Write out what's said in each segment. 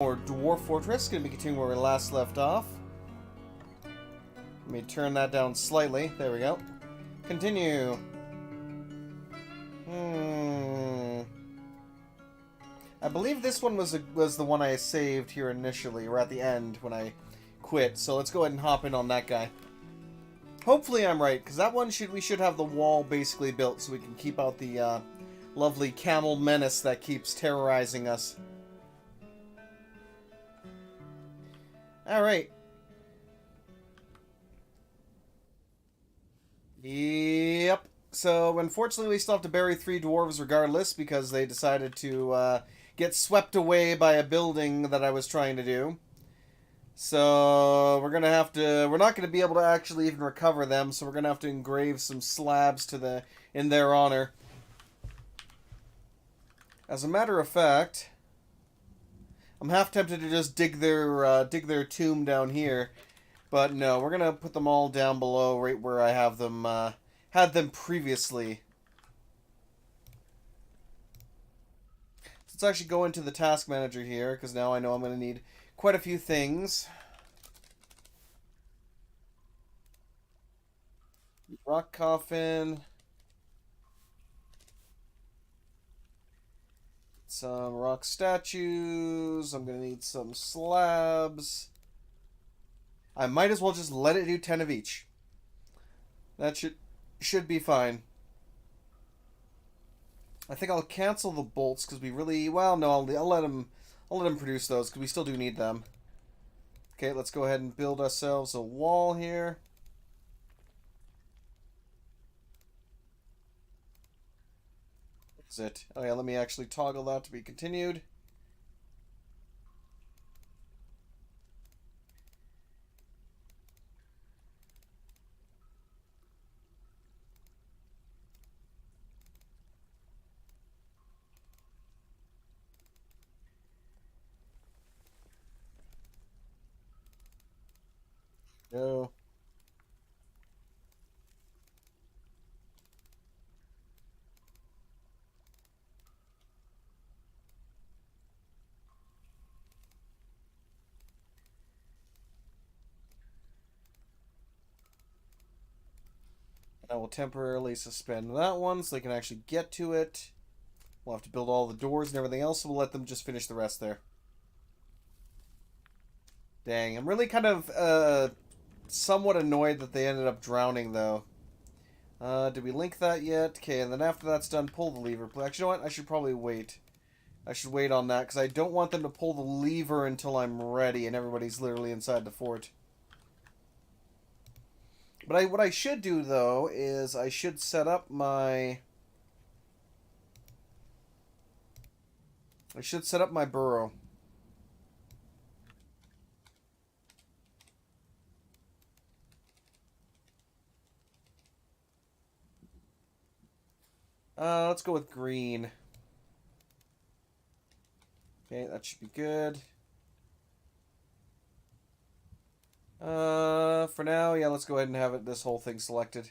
Or Dwarf Fortress, gonna be continuing where we last left off. Let me turn that down slightly. There we go. Continue. I believe this one was the one I saved here initially, or at the end when I quit. So let's go ahead and hop in on that guy. Hopefully I'm right, because that one we should have the wall basically built so we can keep out the lovely camel menace that keeps terrorizing us. Alright. Yep. So, unfortunately, we still have to bury 3 dwarves regardless because they decided to get swept away by a building that I was trying to do. So, we're gonna have to... We're not gonna be able to actually even recover them, so we're gonna have to engrave some slabs in their honor. As a matter of fact... I'm half tempted to just dig their tomb down here, but no, we're gonna put them all down below, right where I have them had them previously. Let's actually go into the task manager here, because now I know I'm gonna need quite a few things. Rock coffin. Some rock statues. I'm gonna need some slabs. I might as well just let it do 10 of each. That should be fine. I think I'll cancel the bolts because we really... Well, no, I'll let him produce those because we still do need them. Okay, let's go ahead and build ourselves a wall here. That's it. Oh yeah, let me actually toggle that to be continued. Go. I will temporarily suspend that one so they can actually get to it. We'll have to build all the doors and everything else, so we'll let them just finish the rest there. Dang, I'm really kind of somewhat annoyed that they ended up drowning, though. Did we link that yet? Okay, and then after that's done, pull the lever. Actually, you know what? I should probably wait. I should wait on that, because I don't want them to pull the lever until I'm ready and everybody's literally inside the fort. But what I should do, though, is I should set up my... I should set up my burrow. Let's go with green. Okay, that should be good. For now, yeah, let's go ahead and have this whole thing selected.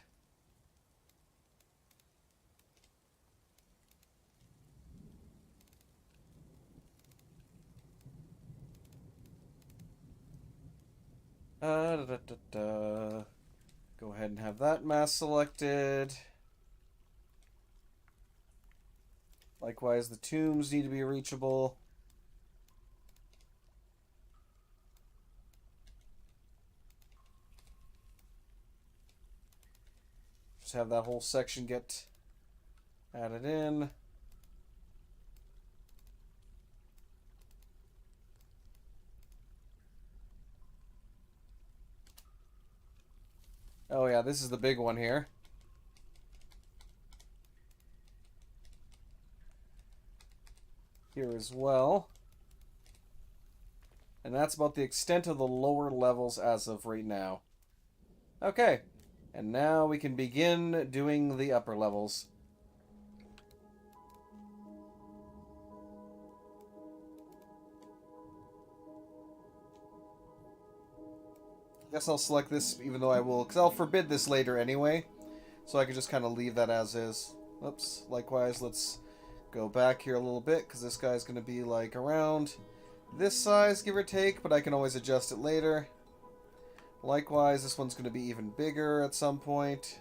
Go ahead and have that mass selected. Likewise, the tombs need to be reachable. Just have that whole section get added in. Oh yeah, this is the big one here. Here as well. And that's about the extent of the lower levels as of right now. Okay. And now we can begin doing the upper levels. Guess I'll select this even though I will, because I'll forbid this later anyway. So I can just kind of leave that as is. Oops. Likewise, let's go back here a little bit because this guy's going to be like around this size, give or take, but I can always adjust it later. Likewise, this one's going to be even bigger at some point.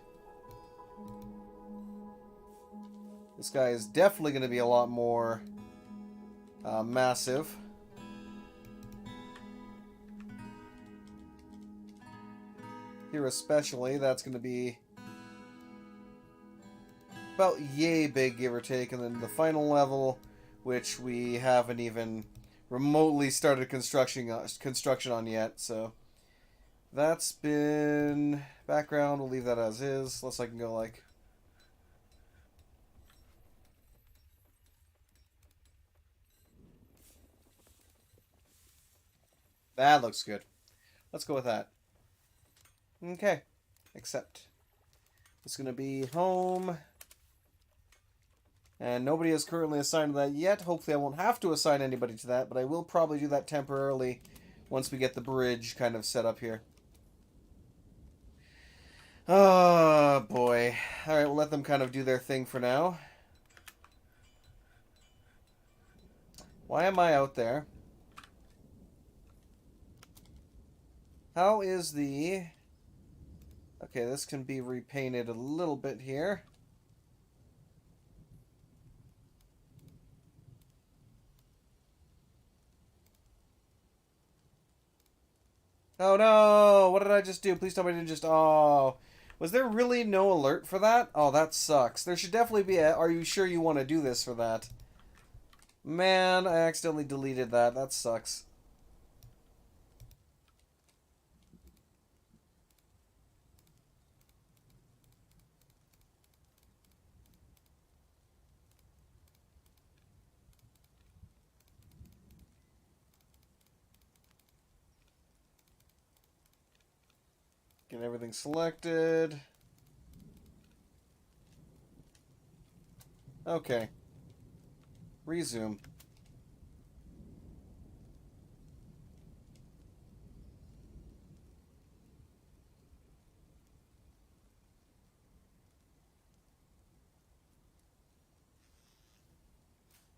This guy is definitely going to be a lot more massive. Here especially, that's going to be about yay big, give or take. And then the final level, which we haven't even remotely started construction on yet. So that's been background. We'll leave that as is. Unless I can go like... That looks good. Let's go with that. Okay. Accept. It's going to be home. And nobody is currently assigned to that yet. Hopefully I won't have to assign anybody to that, but I will probably do that temporarily once we get the bridge kind of set up here. Oh, boy. Alright, we'll let them kind of do their thing for now. Why am I out there? How is the... Okay, this can be repainted a little bit here. Oh no! What did I just do? Please tell me I didn't just... Oh... Was there really no alert for that? Oh, that sucks. There should definitely be a... Are you sure you want to do this for that? Man, I accidentally deleted that. That sucks. Get everything selected. Okay. Resume.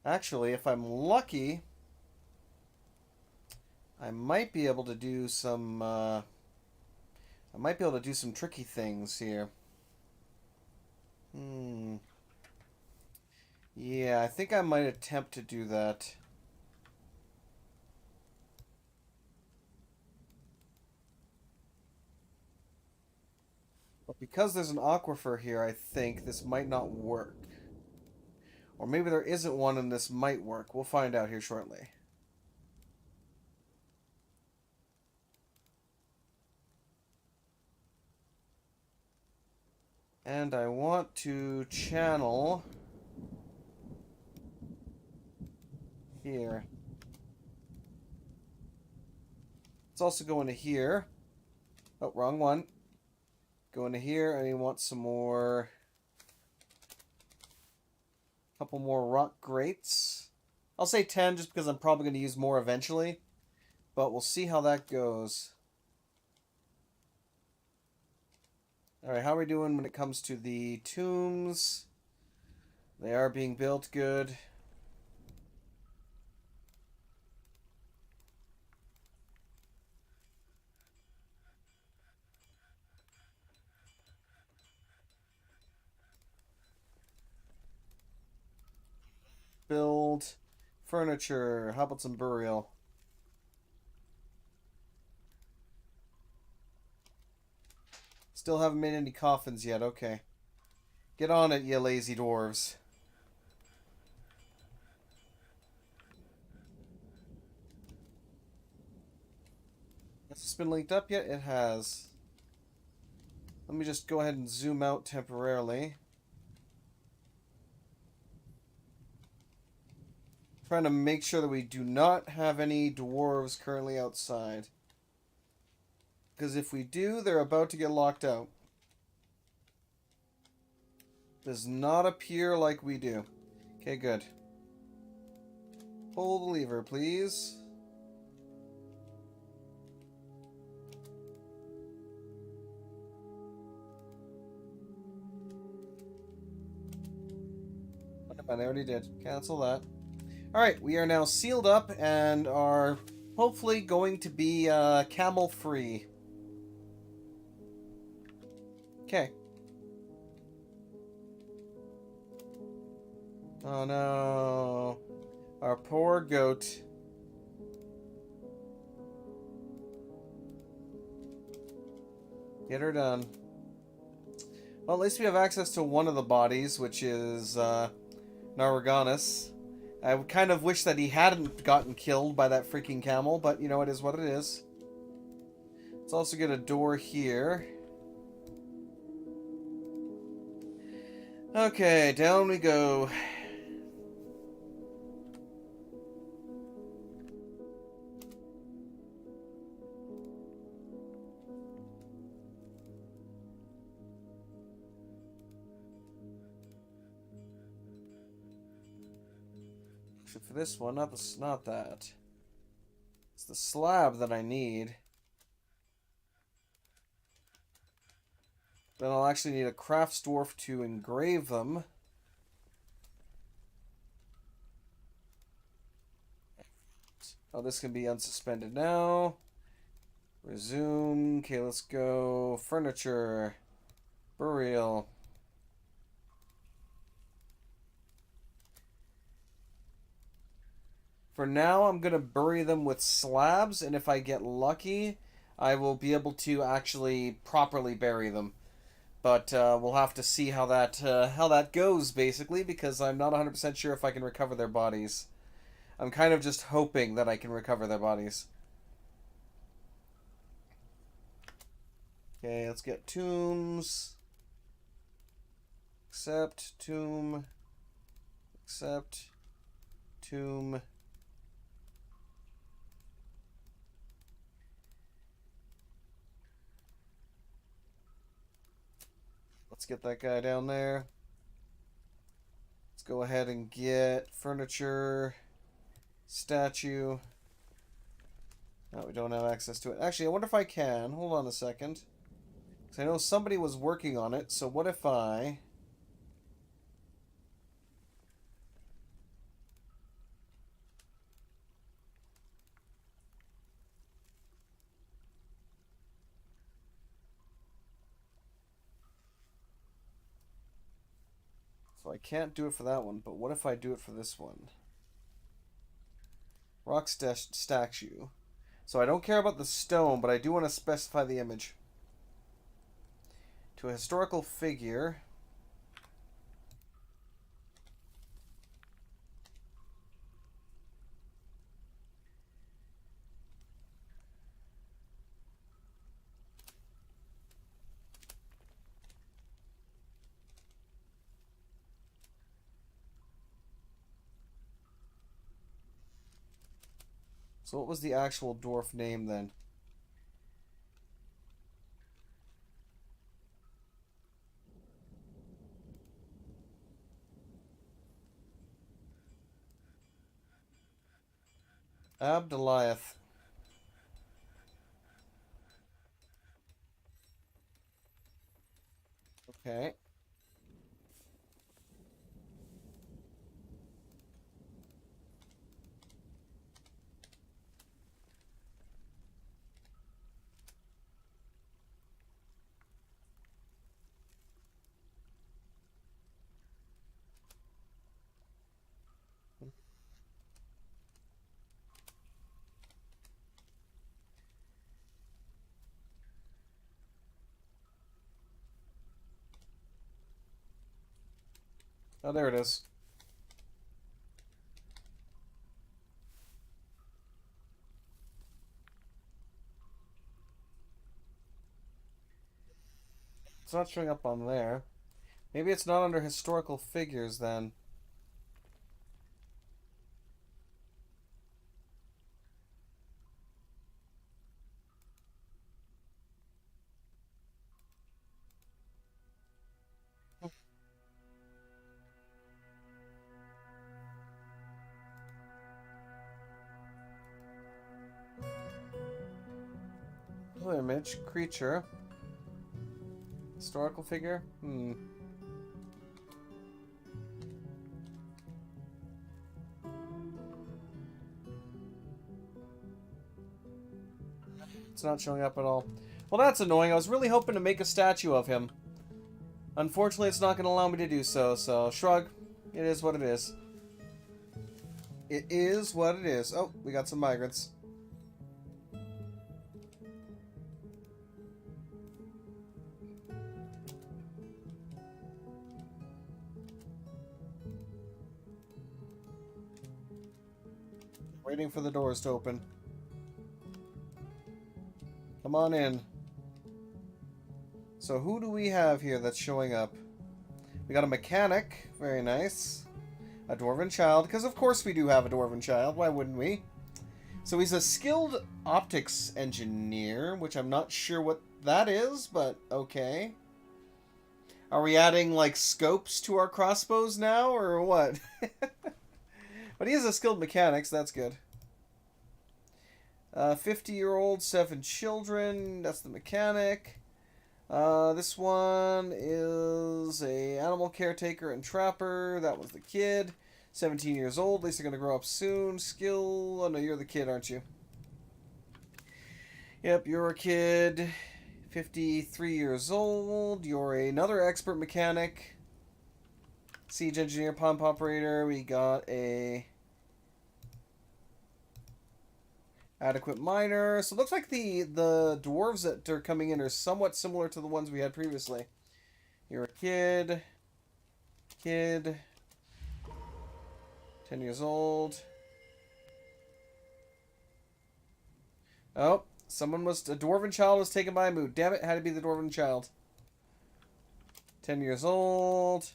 Actually, if I'm lucky, I might be able to do some... I might be able to do some tricky things here. Yeah, I think I might attempt to do that. But because there's an aquifer here, I think this might not work. Or maybe there isn't one and this might work. We'll find out here shortly. And I want to channel here. Let's also go into here. Oh, wrong one. Go into here, and you want some more... Couple more rock grates. I'll say 10 just because I'm probably going to use more eventually. But we'll see how that goes. Alright, how are we doing when it comes to the tombs? They are being built good. Build furniture. How about some burial? Still haven't made any coffins yet. Okay. Get on it, you lazy dwarves. Has this been linked up yet? It has. Let me just go ahead and zoom out temporarily. Trying to make sure that we do not have any dwarves currently outside. Because if we do, they're about to get locked out. Does not appear like we do. Okay, good. Pull the lever, please. I already did. Cancel that. Alright, we are now sealed up and are hopefully going to be camel free. Okay. Oh no. Our poor goat. Get her done. Well, at least we have access to one of the bodies, which is Naraganis. I would kind of wish that he hadn't gotten killed by that freaking camel, but you know, it is what it is. Let's also get a door here. Okay, down we go. Except for this one, not that. It's the slab that I need. Then I'll actually need a crafts dwarf to engrave them. Oh, this can be unsuspended now. Resume. Okay, let's go. Furniture. Burial. For now, I'm going to bury them with slabs, and if I get lucky, I will be able to actually properly bury them. But we'll have to see how that goes, basically, because I'm not 100% sure if I can recover their bodies. I'm kind of just hoping that I can recover their bodies. Okay, let's get tombs. Accept, tomb. Accept, tomb. Let's get that guy down there. Let's go ahead and get furniture, statue. No, we don't have access to it. Actually, I wonder if I can. Hold on a second. Because I know somebody was working on it, so what if I... So I can't do it for that one, but what if I do it for this one? Rock statue. So I don't care about the stone, but I do want to specify the image. To a historical figure. So what was the actual dwarf name then? Abdeliath. Okay. Oh, there it is. It's not showing up on there. Maybe it's not under historical figures then. Image, creature, historical figure. It's not showing up at all. Well, that's annoying. I was really hoping to make a statue of him. Unfortunately, it's not going to allow me to do so, so shrug. It is what it is. It is what it is. Oh, we got some migrants. Waiting for the doors to open. Come on in. So who do we have here that's showing up? We got a mechanic. Very nice. A dwarven child. Because of course we do have a dwarven child. Why wouldn't we? So he's a skilled optics engineer, which I'm not sure what that is, but okay. Are we adding, like, scopes to our crossbows now, or what? But he is a skilled mechanic, so that's good. 50-year-old, 7 children. That's the mechanic. This one is a animal caretaker and trapper. That was the kid. 17 years old. At least they're going to grow up soon. Skill. Oh, no, you're the kid, aren't you? Yep, you're a kid. 53 years old. You're another expert mechanic. Siege engineer, pump operator. We got a adequate miner. So it looks like the dwarves that are coming in are somewhat similar to the ones we had previously. You're a kid. 10 years old. Oh, a dwarven child was taken by a mood. Damn it, had to be the dwarven child. 10 years old.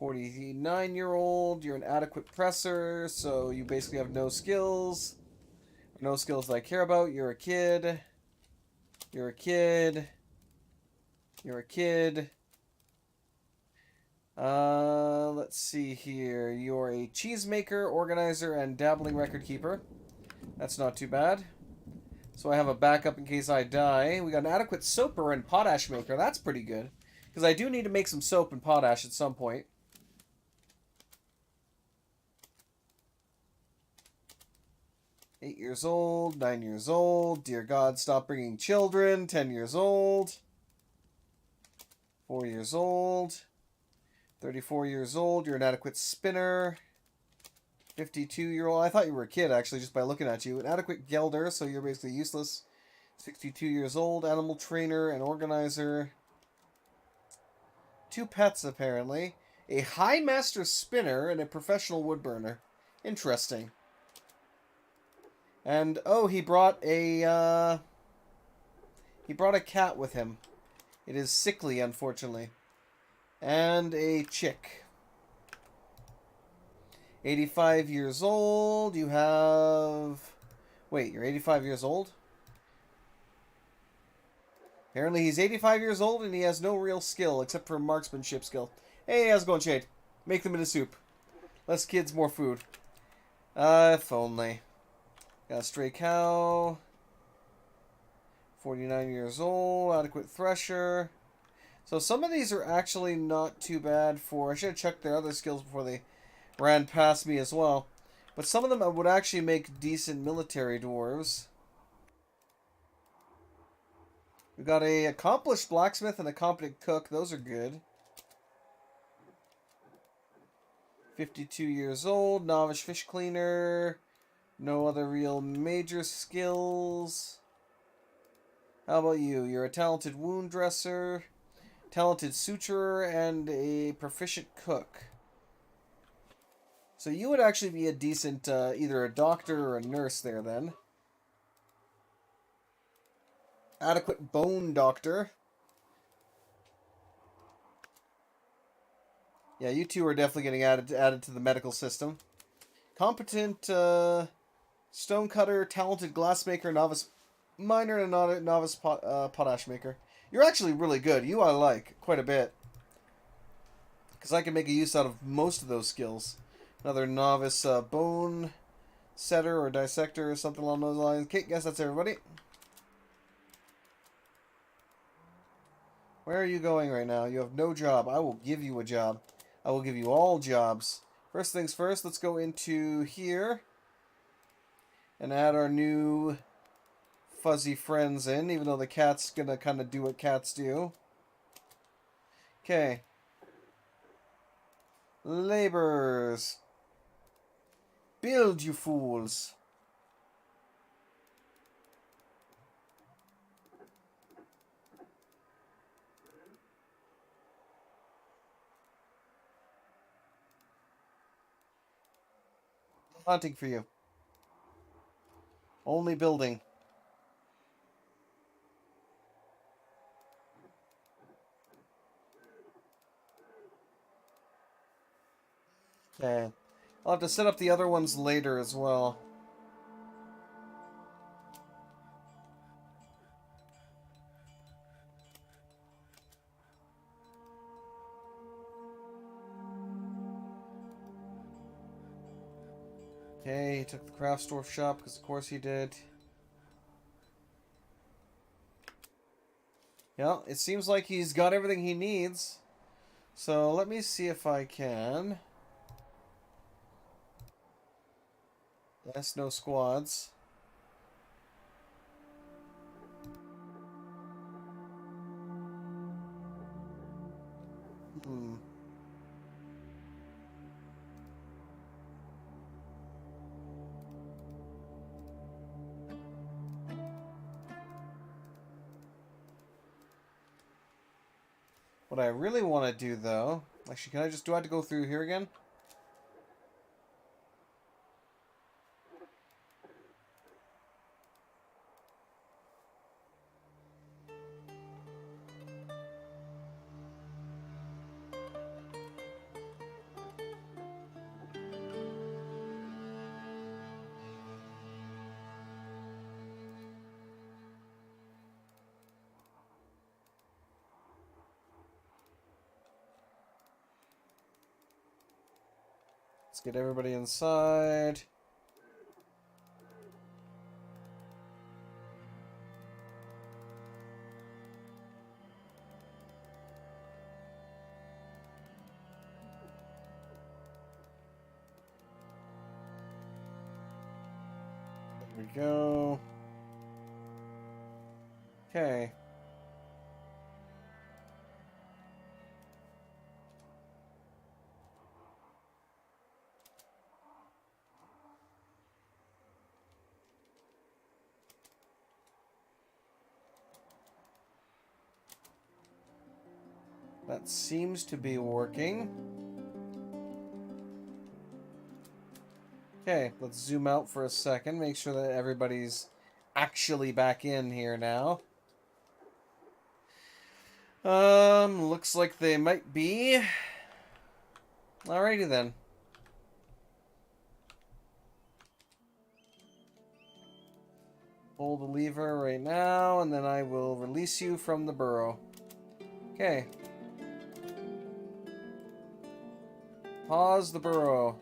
49-year-old. You're an adequate presser, so you basically have no skills. No skills that I care about. You're a kid. You're a kid. You're a kid. Let's see here. You're a cheesemaker, organizer, and dabbling record keeper. That's not too bad. So I have a backup in case I die. We got an adequate soaper and potash maker. That's pretty good. Because I do need to make some soap and potash at some point. 8 years old, 9 years old. Dear God, stop bringing children. 10 years old. 4 years old. 34 years old. You're an adequate spinner. 52-year-old. I thought you were a kid, actually, just by looking at you. An adequate gelder, so you're basically useless. 62 years old. Animal trainer and organizer. 2 pets, apparently. A high master spinner and a professional woodburner. Interesting. And, oh, he brought a cat with him. It is sickly, unfortunately. And a chick. 85 years old. You have... Wait, you're 85 years old? Apparently he's 85 years old and he has no real skill except for marksmanship skill. Hey, how's it going, Shade? Make them into soup. Less kids, more food. If only. Got a stray cow. 49 years old. Adequate thresher. So some of these are actually not too bad for... I should have checked their other skills before they ran past me as well. But some of them would actually make decent military dwarves. We've got a accomplished blacksmith and a competent cook. Those are good. 52 years old. Novice fish cleaner. No other real major skills. How about you? You're a talented wound dresser, talented suturer, and a proficient cook. So you would actually be a decent, either a doctor or a nurse there then. Adequate bone doctor. Yeah, you two are definitely getting added to the medical system. Competent stonecutter, talented glassmaker, novice miner, and a novice potash maker. You're actually really good. You I like quite a bit. Because I can make a use out of most of those skills. Another novice bone setter or dissector or something along those lines. Okay, guess that's everybody. Where are you going right now? You have no job. I will give you a job. I will give you all jobs. First things first, let's go into here and add our new fuzzy friends in, even though the cat's gonna kind of do what cats do. Okay. Laborers. Build, you fools. Hunting for you. Only building. Okay. I'll have to set up the other ones later as well. Okay, he took the craft store shop, because of course he did. Yeah, it seems like he's got everything he needs. So let me see if I can. Yes, no squads. What I really want to do, though... Actually, can I just... Do I have to go through here again? Let's get everybody inside. There we go. Okay. That seems to be working. Okay, let's zoom out for a second. Make sure that everybody's actually back in here now. Looks like they might be. Alrighty then. Pull the lever right now, and then I will release you from the burrow. Okay. Pause the burrow.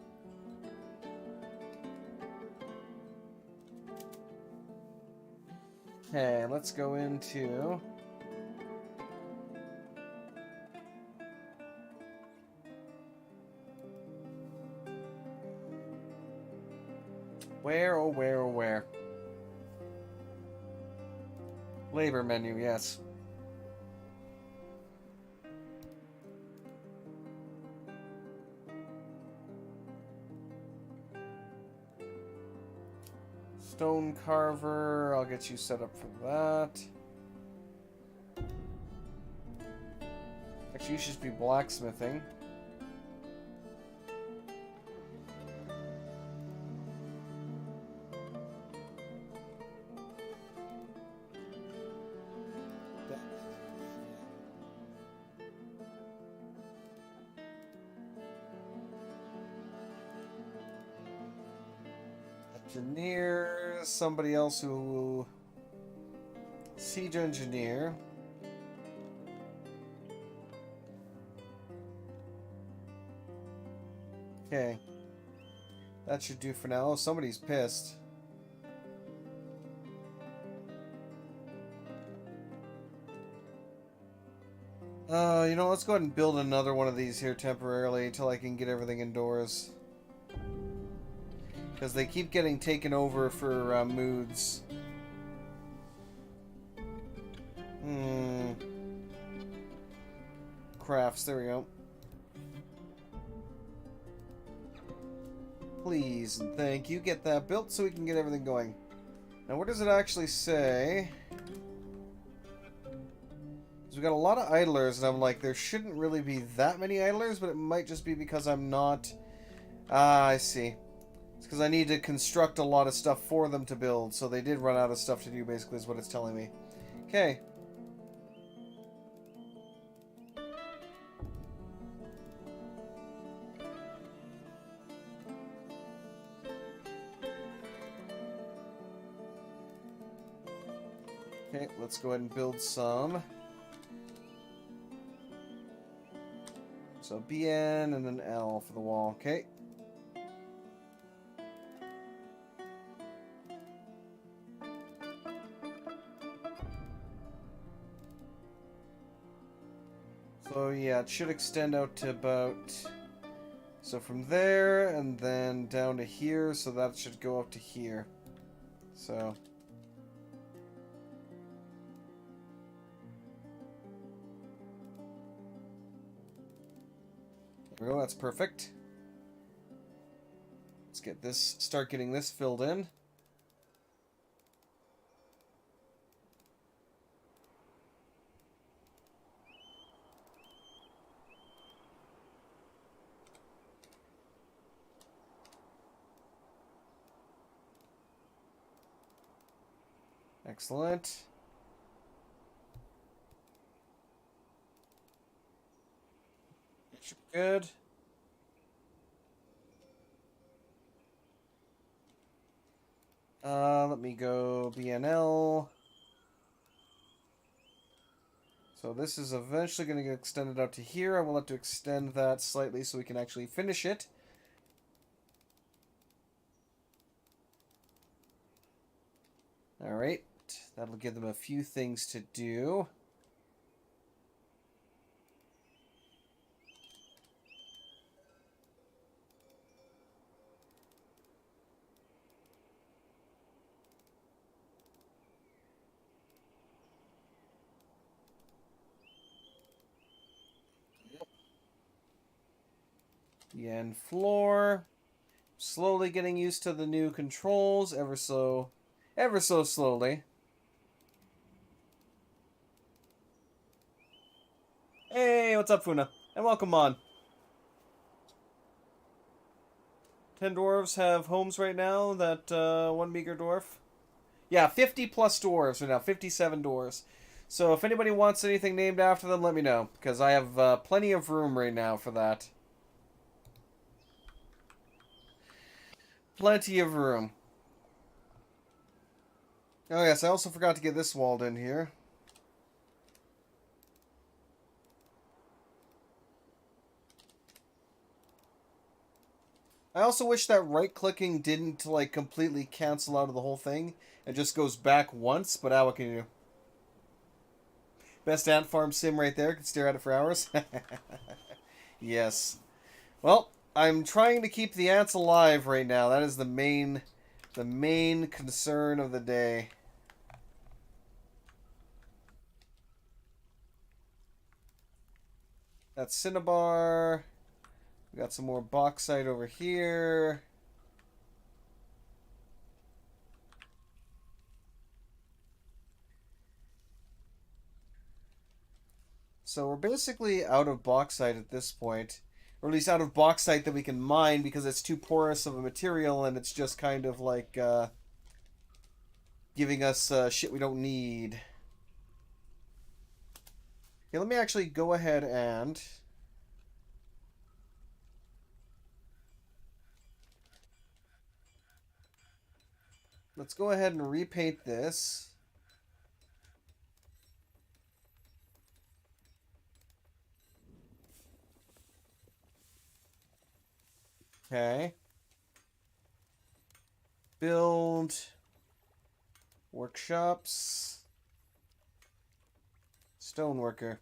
Okay, let's go into... Where, oh where, oh where? Labor menu, yes. Stone carver, I'll get you set up for that. Actually, you should be blacksmithing. Engineer, somebody else who... Siege engineer. Okay. That should do for now. Oh, somebody's pissed. You know, let's go ahead and build another one of these here temporarily until I can get everything indoors. Because they keep getting taken over for moods. crafts. There we go. Please and thank you. Get that built so we can get everything going. Now, what does it actually say? So we got a lot of idlers, and I'm like, there shouldn't really be that many idlers, but it might just be because I'm not... Ah, I see. It's because I need to construct a lot of stuff for them to build, so they did run out of stuff to do, basically, is what it's telling me. Okay. Okay, let's go ahead and build some. So BN and an L for the wall, okay. So yeah, it should extend out to about... So from there, and then down to here, so that should go up to here. So... There we go, that's perfect. Let's get this, start getting this filled in. Excellent. Good. Let me go BNL. So this is eventually going to get extended out to here. I will have to extend that slightly so we can actually finish it. Alright, that'll give them a few things to do. The end floor. Slowly getting used to the new controls, ever so slowly. Hey, what's up, Funa? And welcome on. 10 dwarves have homes right now, that one meager dwarf. Yeah, 50 plus dwarves right now, 57 dwarves. So if anybody wants anything named after them, let me know, because I have plenty of room right now for that. Plenty of room. Oh yes, I also forgot to get this walled in here. I also wish that right-clicking didn't, like, completely cancel out of the whole thing. It just goes back once, but what can you do? Best ant farm sim right there. Could stare at it for hours. Yes. Well, I'm trying to keep the ants alive right now. That is the main concern of the day. That's cinnabar. We got some more bauxite over here. So we're basically out of bauxite at this point. Or at least out of bauxite that we can mine because it's too porous of a material and it's just kind of like giving us shit we don't need. Okay, let me actually go ahead and... Let's go ahead and repaint this. Okay. Build workshops. Stoneworker.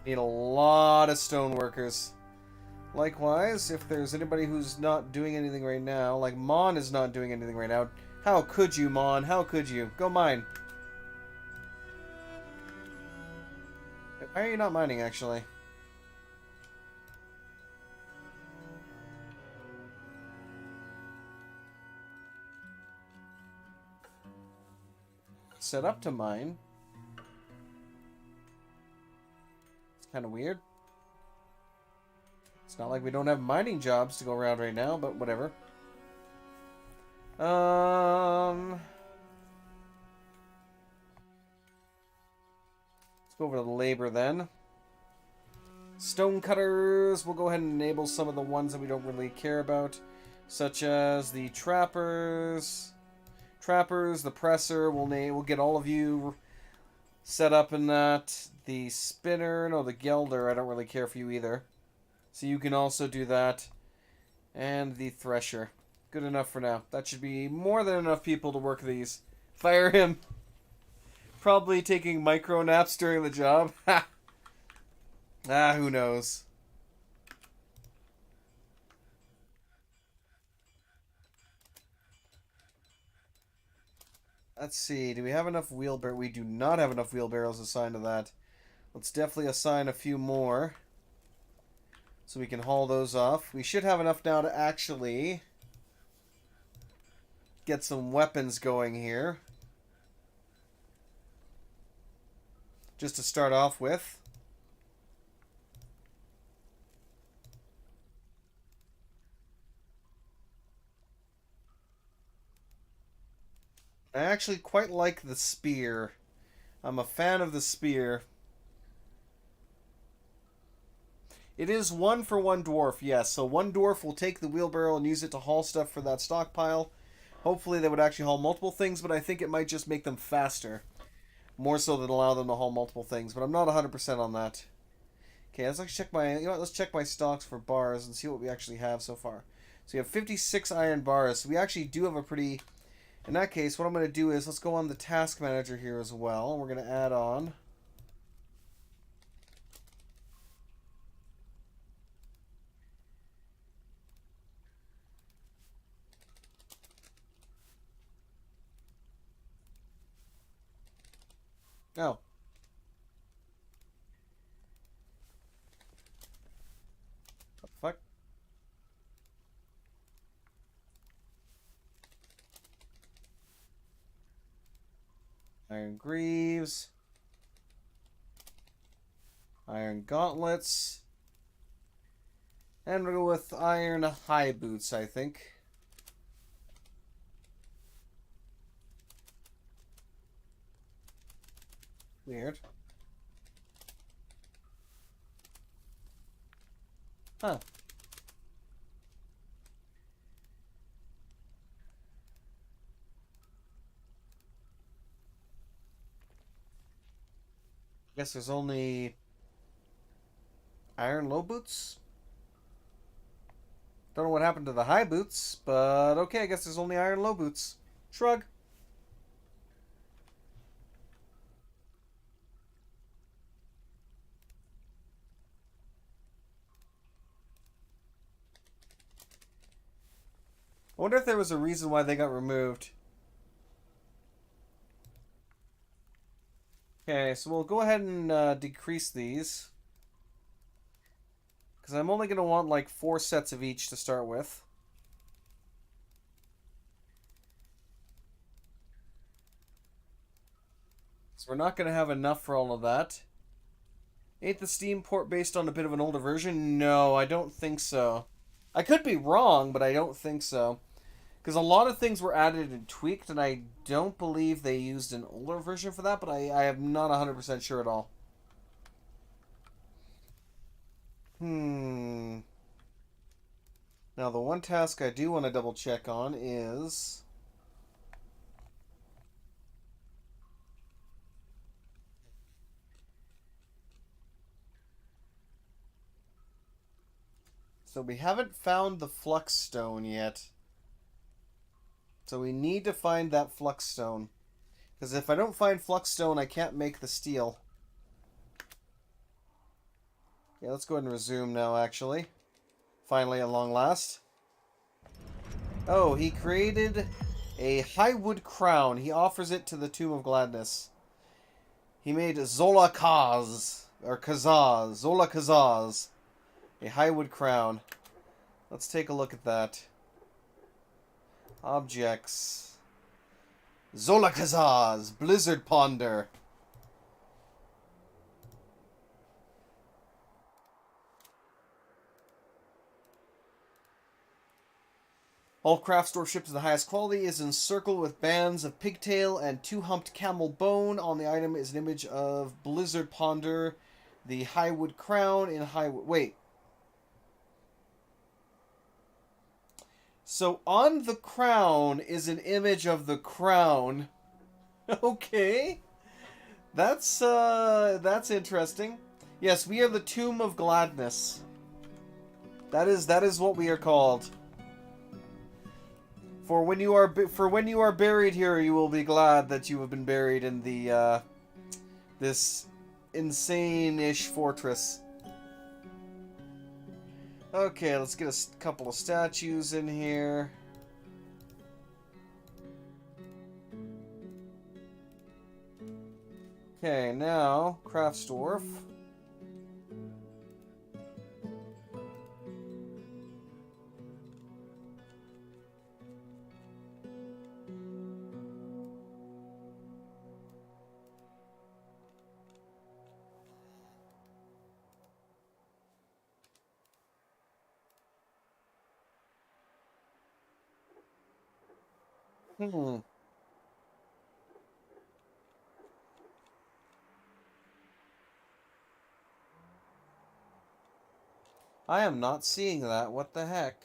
Need a lot of stoneworkers. Likewise, if there's anybody who's not doing anything right now, like Mon is not doing anything right now. How could you, Mon? How could you? Go mine. Why are you not mining, actually? Set up to mine. It's kind of weird. It's not like we don't have mining jobs to go around right now, but whatever. Let's go over to the labor then. Stone cutters. We'll go ahead and enable some of the ones that we don't really care about, such as the trappers. The presser. We'll get all of you set up in that. The spinner. No, the gelder. I don't really care for you either. So you can also do that. And the thresher. Good enough for now. That should be more than enough people to work these. Fire him. Probably taking micro naps during the job. Ha! Who knows? Let's see. Do we have enough wheelbarrows? We do not have enough wheelbarrows assigned to that. Let's definitely assign a few more, so we can haul those off. We should have enough now to actually get some weapons going here. Just to start off with. I actually quite like the spear. I'm a fan of the spear. It is 1-for-1 dwarf, yes. So one dwarf will take the wheelbarrow and use it to haul stuff for that stockpile. Hopefully they would actually haul multiple things, but I think it might just make them faster. More so than allow them to haul multiple things, but I'm not 100% on that. Okay, let's check my, let's check my stocks for bars and see what we actually have so far. So we have 56 iron bars. So we actually do have a pretty... In that case, what I'm going to do is, let's go on the task manager here as well. We're going to add on... Oh. What the fuck? Iron greaves. Iron gauntlets. And we'll go with iron high boots, I think. Weird. Huh. Guess there's only iron low boots? Don't know what happened to the high boots, but okay, I guess there's only iron low boots. Shrug. I wonder if there was a reason why they got removed. Okay, so we'll go ahead and decrease these. Because I'm only going to want like 4 sets of each to start with. So we're not going to have enough for all of that. Ain't the Steam port based on a bit of an older version? No, I don't think so. I could be wrong, but I don't think so. Because a lot of things were added and tweaked, and I don't believe they used an older version for that, but I am not 100% sure at all. Now, the one task I do want to double check on is... So we haven't found the flux stone yet. So we need to find that flux stone. Because if I don't find flux stone, I can't make the steel. Yeah, let's go ahead and resume now, actually. Finally, at long last. Oh, he created A highwood crown. He offers it to the Tomb of Gladness. He made Zola Kaz. Or Kazaz. Zola Kazaz. A highwood crown. Let's take a look at that. Objects. Zola Kazaz. Blizzard Ponder. All craft store shipped to the highest quality is encircled with bands of pigtail and two-humped camel bone. On the item is an image of Blizzard Ponder, the highwood crown in highwood. Wait. So on the crown is an image of the crown. Okay. That's interesting. Yes, we are the Tomb of Gladness. That is what we are called. For when you are buried here, you will be glad that you have been buried in the this insane-ish fortress. Okay, let's get a couple of statues in here. Okay, now Crafts Dwarf. I am not seeing that. What the heck?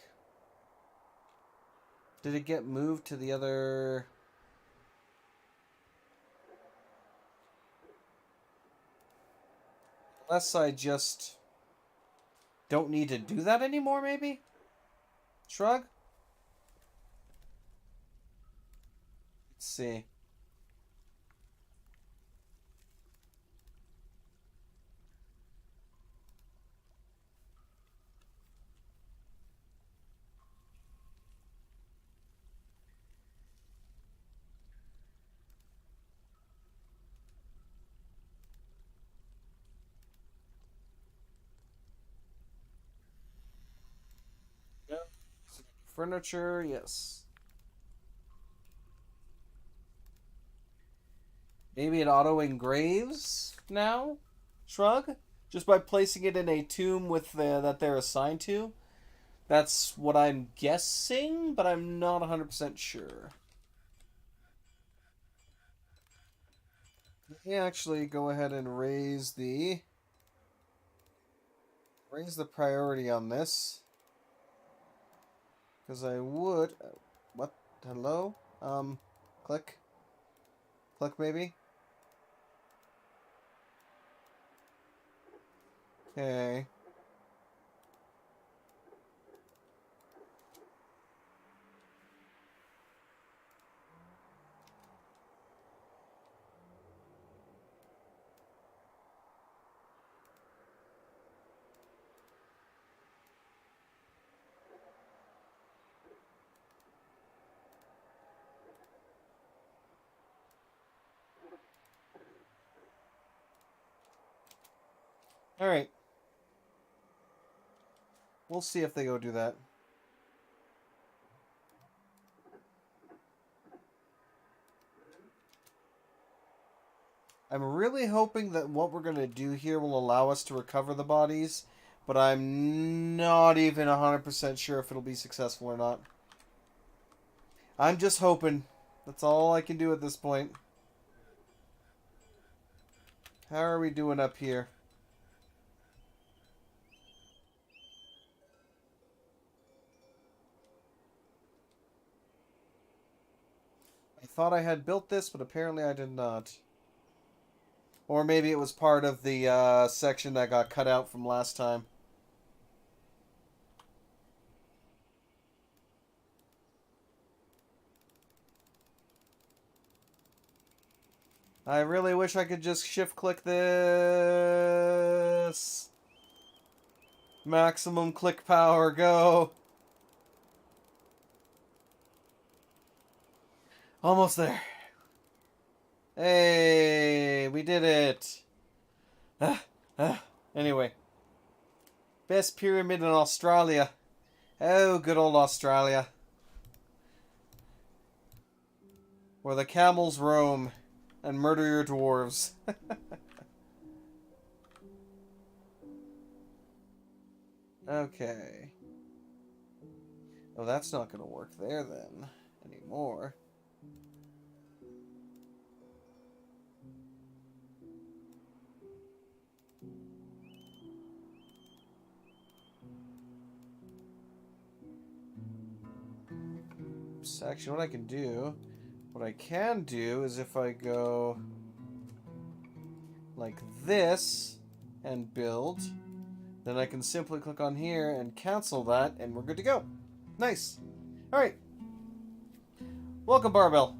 Did it get moved to the other... Unless I just don't need to do that anymore, maybe? Shrug? Let's see. Yep. Furniture, yes. Maybe it auto engraves now? Shrug? Just by placing it in a tomb with that they're assigned to? That's what I'm guessing, but I'm not 100% sure. Let me actually go ahead and raise the priority on this. Because I would... What? Hello? Click. Click, maybe? Okay. Alright. We'll see if they go do that. I'm really hoping that what we're going to do here will allow us to recover the bodies, but I'm not even 100% sure if it'll be successful or not. I'm just hoping. That's all I can do at this point. How are we doing up here? I thought I had built this, but apparently I did not. Or maybe it was part of the section that got cut out from last time. I really wish I could just shift-click this. Maximum click power, go. Almost there. Hey, we did it. Ah, Anyway, best pyramid in Australia. Oh, good old Australia. Where the camels roam and murder your dwarves. Okay. Oh, that's not going to work there then anymore. So actually, what I can do is if I go like this and build, then I can simply click on here and cancel that, and we're good to go. Nice. All right. Welcome, Barbell.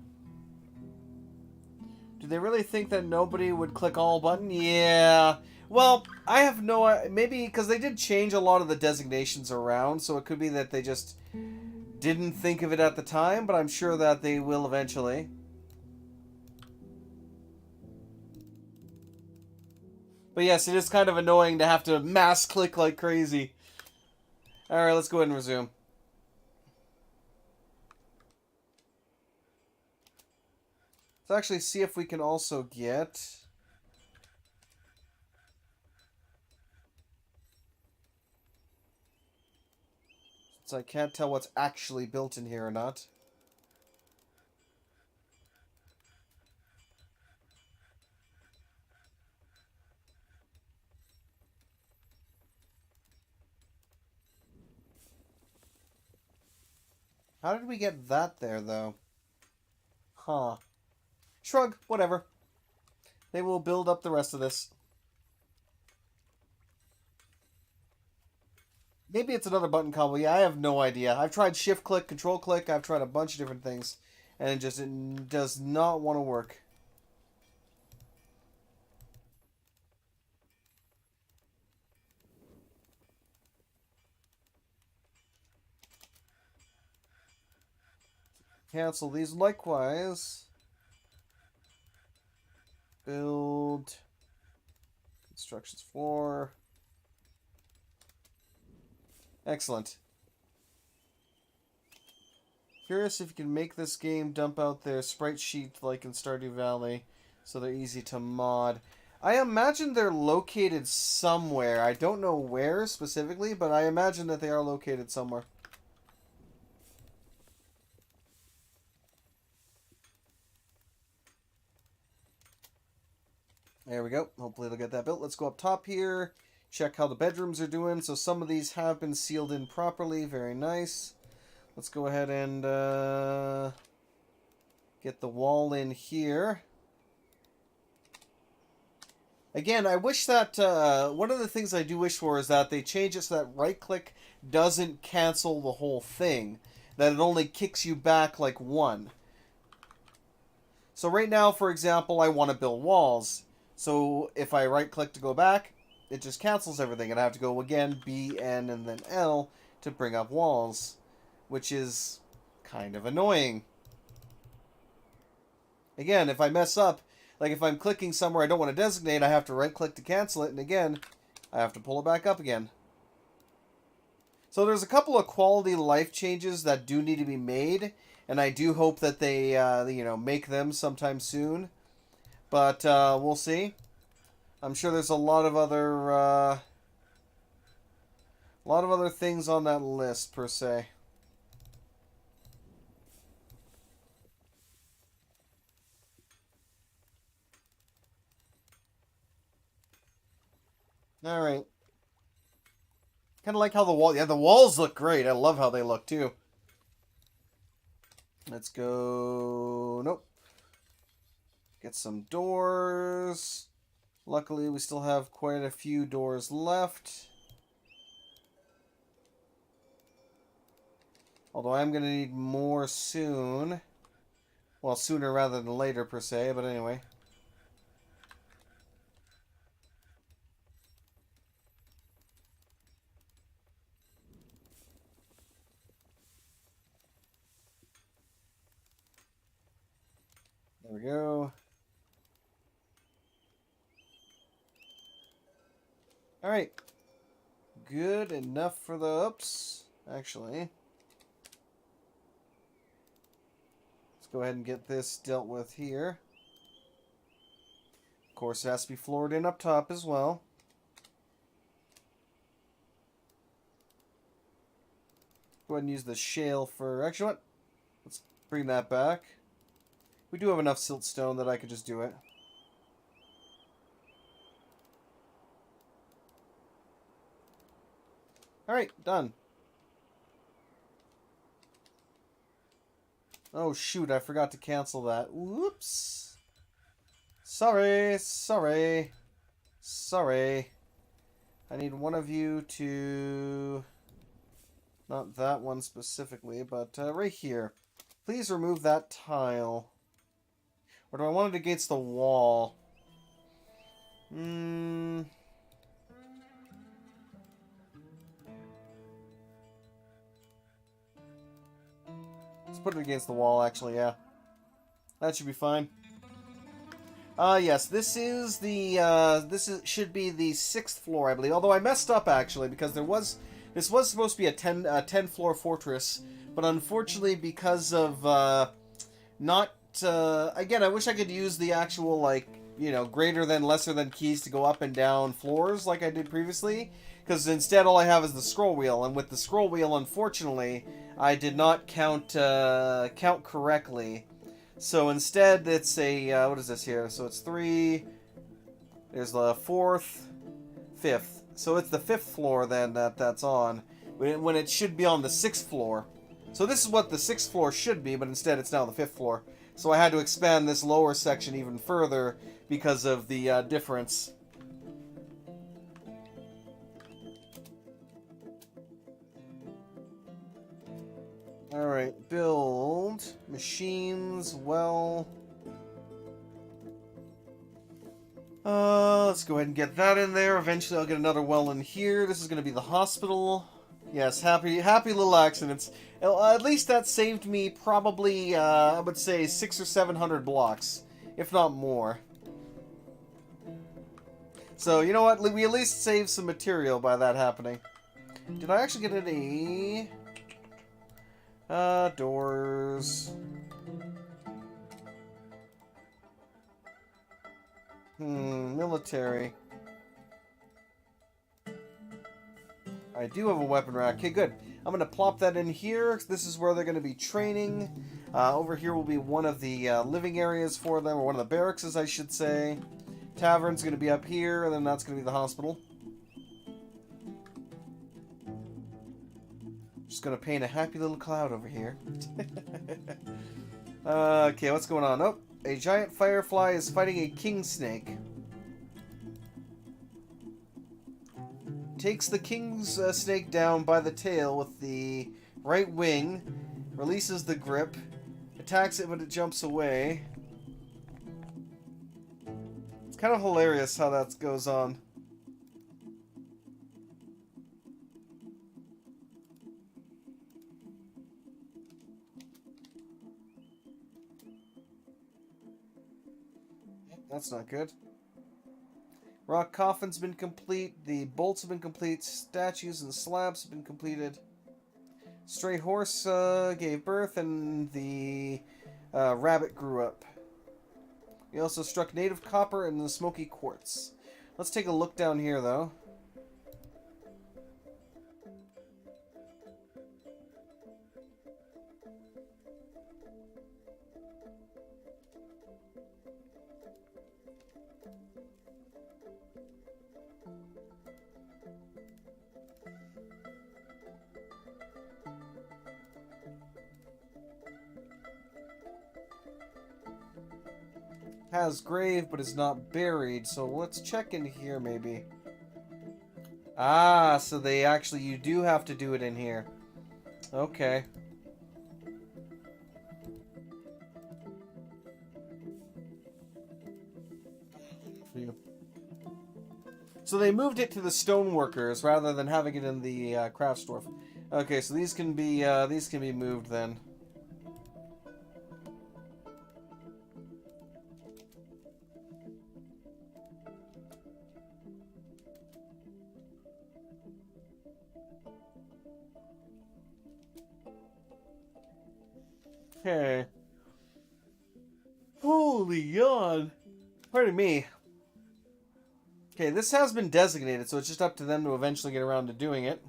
Do they really think that nobody would click all button? Yeah. Well, I have no... Maybe because they did change a lot of the designations around, so it could be that they just didn't think of it at the time, but I'm sure that they will eventually. But yes, it is kind of annoying to have to mass click like crazy. Alright, let's go ahead and resume. Let's actually see if we can also get... Since I can't tell what's actually built in here or not. How did we get that there, though? Huh. Shrug, whatever. They will build up the rest of this. Maybe it's another button combo. Yeah, I have no idea. I've tried shift click, control click. I've tried a bunch of different things. And it does not want to work. Cancel these likewise. Build. Instructions for. Excellent. Curious if you can make this game dump out their sprite sheet like in Stardew Valley, so they're easy to mod. I imagine they're located somewhere. I don't know where specifically, but I imagine that they are located somewhere. There we go. Hopefully they'll get that built. Let's go up top here. Check how the bedrooms are doing. So some of these have been sealed in properly. Very nice. Let's go ahead and get the wall in here. Again, I wish that... one of the things I do wish for is that they change it so that right-click doesn't cancel the whole thing. That it only kicks you back like one. So right now, for example, I want to build walls. So if I right-click to go back, it just cancels everything. And I have to go again, B, N, and then L to bring up walls. Which is kind of annoying. Again, if I mess up, like if I'm clicking somewhere I don't want to designate, I have to right-click to cancel it. And again, I have to pull it back up again. So there's a couple of quality life changes that do need to be made. And I do hope that they, make them sometime soon. But we'll see. I'm sure there's a lot of other things on that list per se. All right. Kind of like how the walls look great. I love how they look too. Let's go. Nope. Get some doors. Luckily, we still have quite a few doors left. Although I'm going to need more soon. Well, sooner rather than later, per se, but anyway. There we go. Alright. Good enough for the... Oops. Actually. Let's go ahead and get this dealt with here. Of course, it has to be floored in up top as well. Go ahead and use the shale for... Actually, what? Let's bring that back. We do have enough siltstone that I could just do it. Alright, done. Oh shoot, I forgot to cancel that. Whoops. Sorry. I need one of you to... Not that one specifically, but right here. Please remove that tile. Or do I want it against the wall? Let's put it against the wall, actually, yeah. That should be fine. Yes, this is the, should be the 6th floor, I believe. Although I messed up, actually, because this was supposed to be a 10-floor fortress, but unfortunately, because of, again, I wish I could use the actual, like, you know, greater than, lesser than keys to go up and down floors like I did previously. Because instead all I have is the scroll wheel, and with the scroll wheel, unfortunately, I did not count correctly. So instead, it's a, what is this here? So it's 3, there's the 4th, 5th. So it's the 5th floor then that's on, when it should be on the 6th floor. So this is what the 6th floor should be, but instead it's now the 5th floor. So I had to expand this lower section even further because of the difference. Alright, build machines, well... let's go ahead and get that in there. Eventually I'll get another well in here. This is going to be the hospital. Yes, happy little accidents. At least that saved me probably, I would say 600 or 700 blocks, if not more. So, you know what? We at least saved some material by that happening. Did I actually get any... doors... military. I do have a weapon rack. Okay, good. I'm going to plop that in here. This is where they're going to be training. Over here will be one of the living areas for them, or one of the barracks, I should say. Tavern's going to be up here, and then that's going to be the hospital. Just going to paint a happy little cloud over here. Okay, what's going on? Oh, a giant firefly is fighting a king snake. Takes the king's snake down by the tail with the right wing, releases the grip, attacks it when it jumps away. It's kind of hilarious how that goes on. That's not good. Rock coffin's been complete. The bolts have been complete. Statues and slabs have been completed. Stray horse gave birth, and the rabbit grew up. We also struck native copper and the smoky quartz. Let's take a look down here, though. Has grave, but is not buried, so let's check in here, maybe. Ah, so they actually, you do have to do it in here. Okay. So they moved it to the stoneworkers rather than having it in the craft store. Okay, so these can be moved then. Okay. Holy yawn. Pardon me. Okay, this has been designated, so it's just up to them to eventually get around to doing it.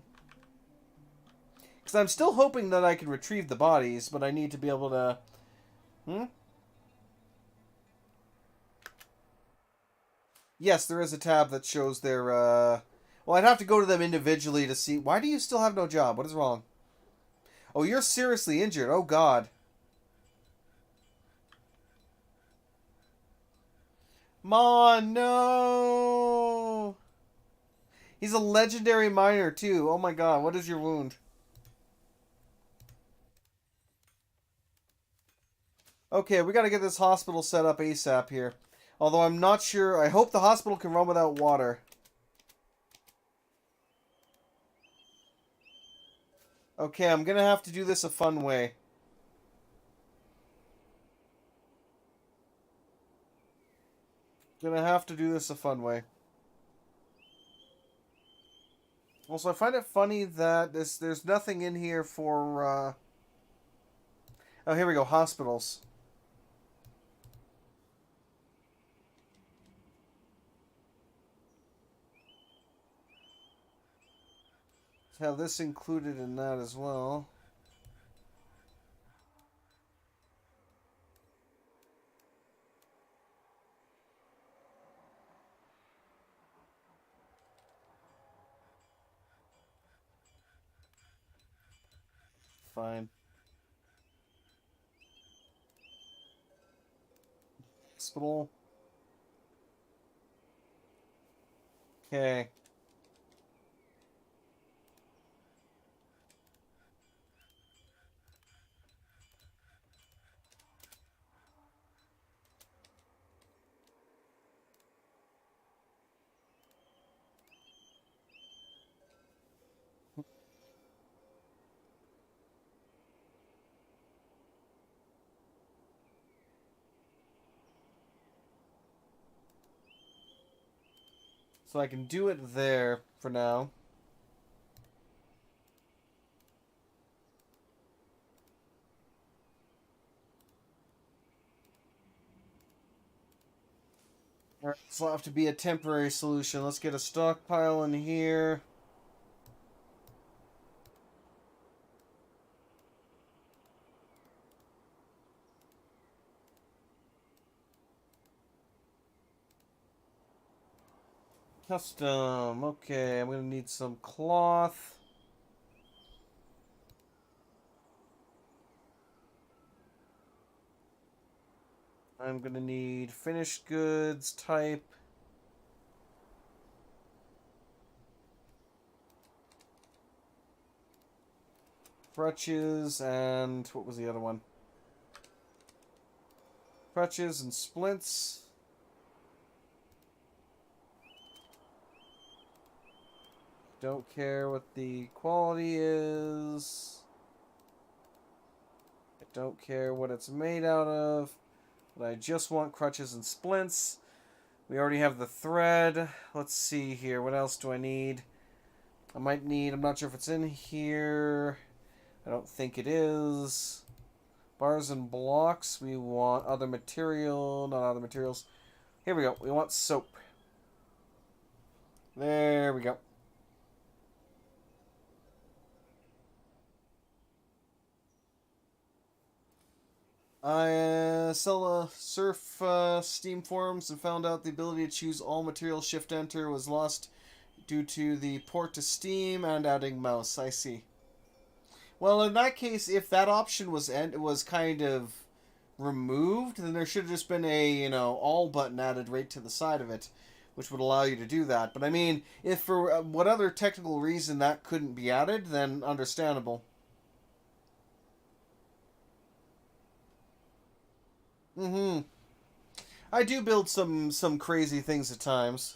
Because I'm still hoping that I can retrieve the bodies, but I need to be able to... Hmm? Yes, there is a tab that shows their, Well, I'd have to go to them individually to see... Why do you still have no job? What is wrong? Oh, you're seriously injured. Oh, God. Mon, no! He's a legendary miner, too. Oh, my God. What is your wound? Okay, we gotta get this hospital set up ASAP here. Although I'm not sure... I hope the hospital can run without water. Okay, I'm gonna have to do this a fun way. Gonna have to do this a fun way. Also, I find it funny that there's nothing in here for, Oh, here we go. Hospitals. Let's have this included in that as well. Fine. Hospital. Okay. So I can do it there for now. Alright, so it'll have to be a temporary solution. Let's get a stockpile in here. Custom. Okay, I'm gonna need some cloth. I'm gonna need finished goods type. Crutches and what was the other one? Crutches and splints. Don't care what the quality is. I don't care what it's made out of. But I just want crutches and splints. We already have the thread. Let's see here. What else do I need? I might need... I'm not sure if it's in here. I don't think it is. Bars and blocks. We want other material. Not other materials. Here we go. We want soap. There we go. I sell surf Steam forums and found out the ability to choose all material shift enter was lost due to the port to Steam and adding mouse. I see. Well, in that case, if that option was kind of removed, then there should have just been a, all button added right to the side of it, which would allow you to do that. But I mean, if for what other technical reason that couldn't be added, then understandable. Mm-hmm. I do build some crazy things at times.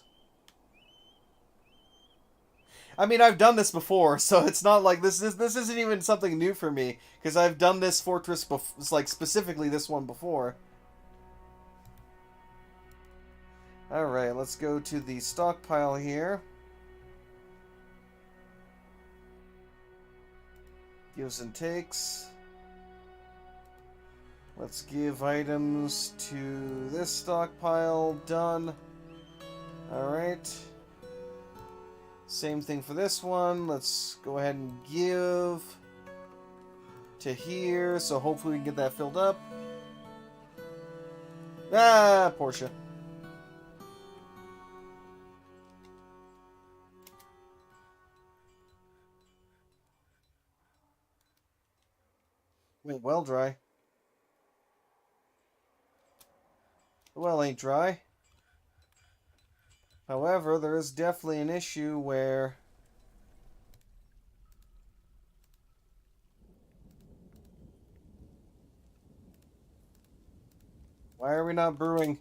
I mean, I've done this before, so it's not like this isn't even something new for me because I've done this fortress like specifically this one before. All right, let's go to the stockpile here. Gives and takes. Let's give items to this stockpile. Done. Alright. Same thing for this one. Let's go ahead and give to here. So hopefully we can get that filled up. Ah, Portia. Wait, well dry. The well ain't dry. However, there is definitely an issue where... Why are we not brewing?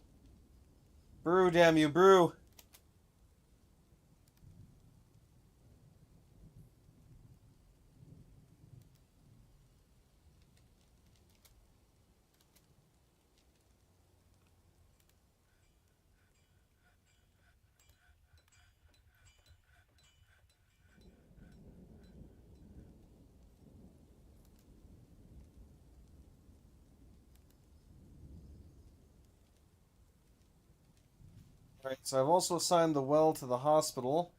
Brew, damn you, brew! Alright, so I've also assigned the well to the hospital.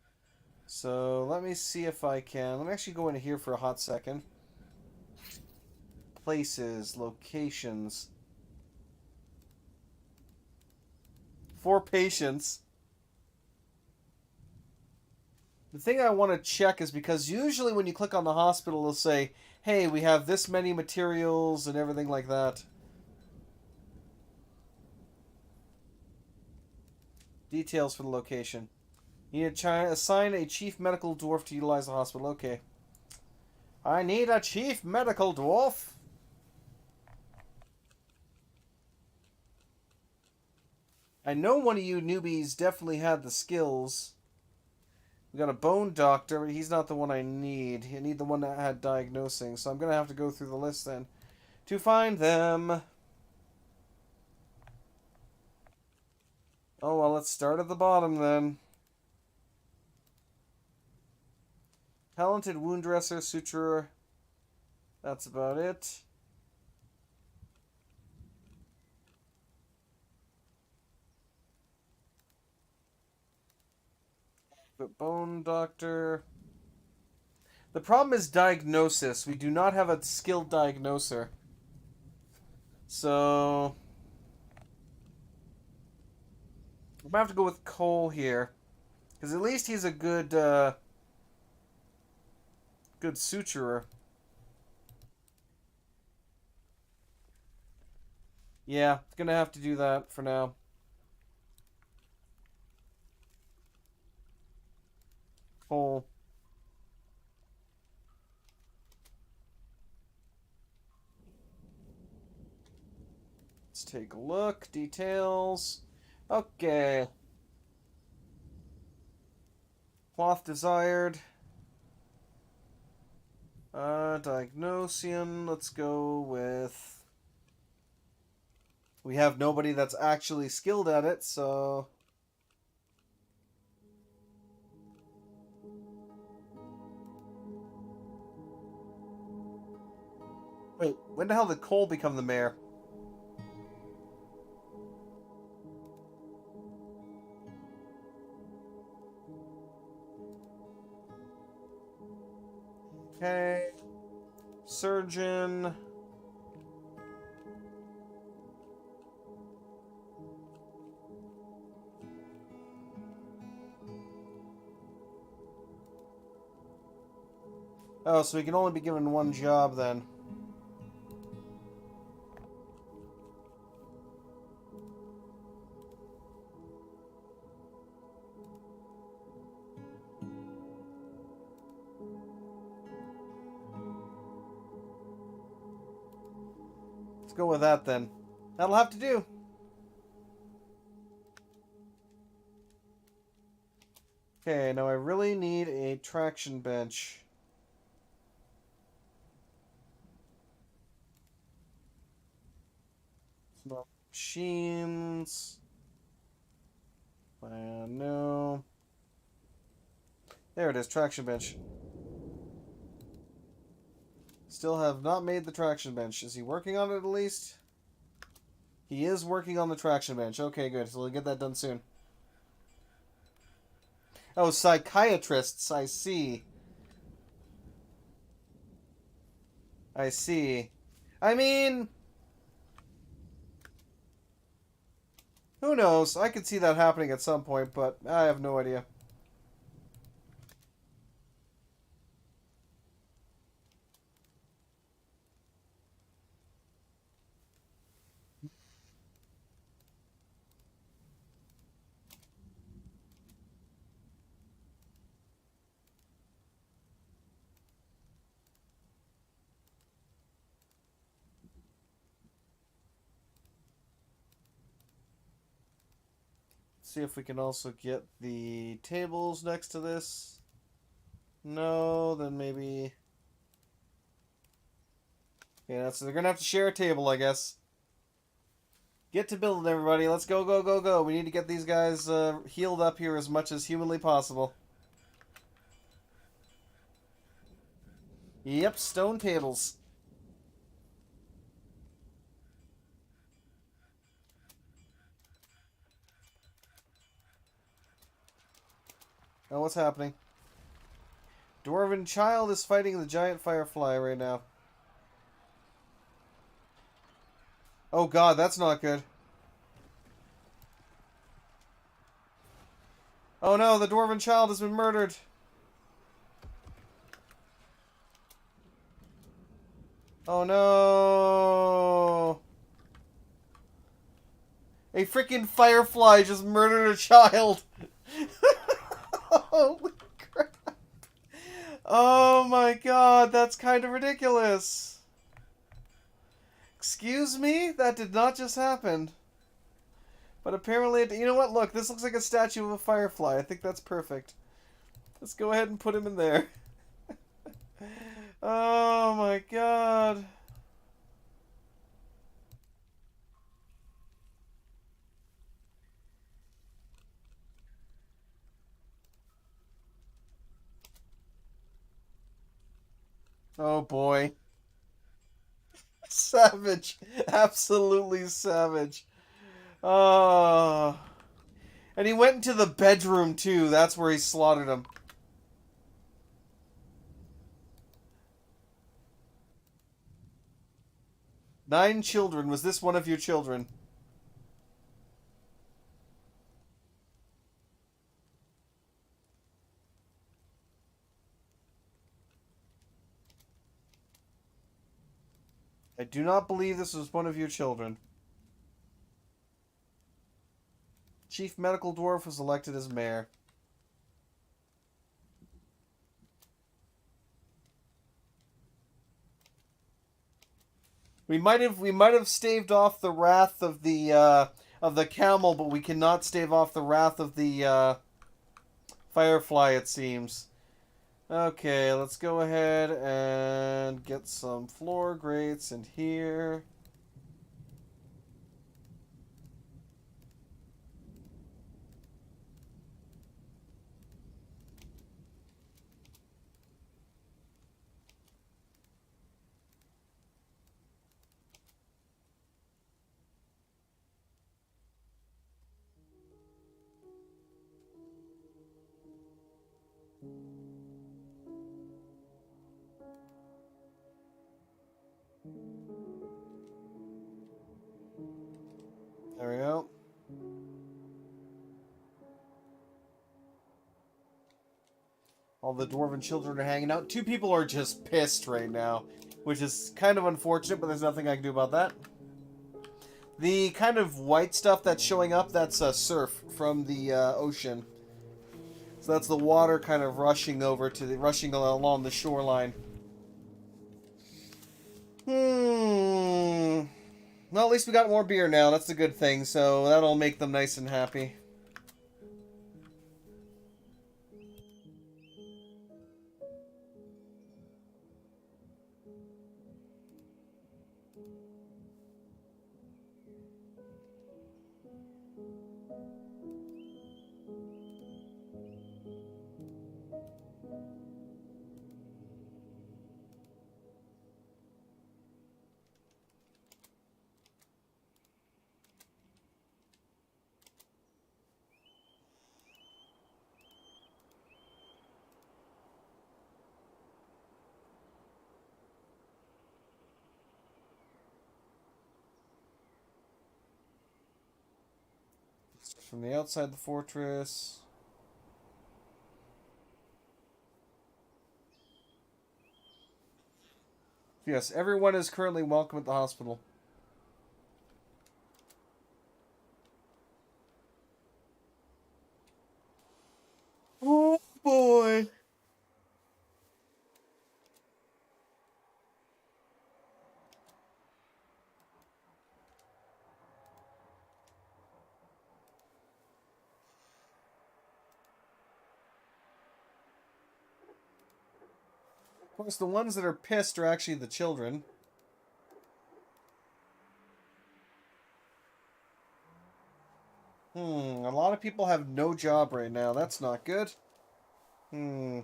So let me see if I can... Let me actually go into here for a hot second. Places, locations. 4 patients. The thing I want to check is because usually when you click on the hospital, it'll say, hey, we have this many materials and everything like that. Details for the location. You need to assign a chief medical dwarf to utilize the hospital. Okay. I need a chief medical dwarf. I know one of you newbies definitely had the skills. We got a bone doctor, but he's not the one I need. I need the one that had diagnosing. So I'm going to have to go through the list then to find them. Oh, well, let's start at the bottom then. Talented wound dresser, suturer. That's about it. But bone doctor. The problem is diagnosis. We do not have a skilled diagnoser. So I'm gonna have to go with Cole here, because at least he's a good good suturer. Yeah, gonna have to do that for now. Cole. Let's take a look. Details. Okay. Cloth desired. Diagnosian. Let's go with... We have nobody that's actually skilled at it, so... Wait, when the hell did Cole become the mayor? Okay. Surgeon. Oh, so he can only be given one job then. Let's go with that then. That'll have to do. Okay, now I really need a traction bench. Machines. No. There it is, traction bench. Still have not made the traction bench. Is he working on it at least? He is working on the traction bench. Okay, good. So we'll get that done soon. Oh, psychiatrists. I see. I see. I mean, who knows? I could see that happening at some point, but I have no idea. See if we can also get the tables next to this. No, then maybe... Yeah, so they're gonna have to share a table, I guess. Get to building, everybody. Let's go, go, go, go. We need to get these guys healed up here as much as humanly possible. Yep, stone tables. Oh, what's happening? Dwarven child is fighting the giant firefly right now. Oh god, that's not good. Oh no, the dwarven child has been murdered. Oh no. A freaking firefly just murdered a child. Holy crap. Oh my god, that's kind of ridiculous. Excuse me? That did not just happen. But apparently, you know what? Look, this looks like a statue of a firefly. I think that's perfect. Let's go ahead and put him in there. Oh my god. Oh boy. Savage. Absolutely savage. Oh. And he went into the bedroom too. That's where he slaughtered him. Nine children. Was this one of your children? I do not believe this was one of your children. Chief Medical Dwarf was elected as mayor. We might have staved off the wrath of the camel, but we cannot stave off the wrath of the firefly, it seems. Okay, let's go ahead and get some floor grates in here. There we go. All the dwarven children are hanging out. Two people are just pissed right now, which is kind of unfortunate, but there's nothing I can do about that. The kind of white stuff that's showing up, that's surf from the ocean. So that's the water kind of rushing along the shoreline. Well, at least we got more beer now. That's a good thing. So that'll make them nice and happy. from the outside the fortress. Yes, everyone is currently welcome at the hospital. Oh boy. Of course, the ones that are pissed are actually the children. A lot of people have no job right now. That's not good. Hmm.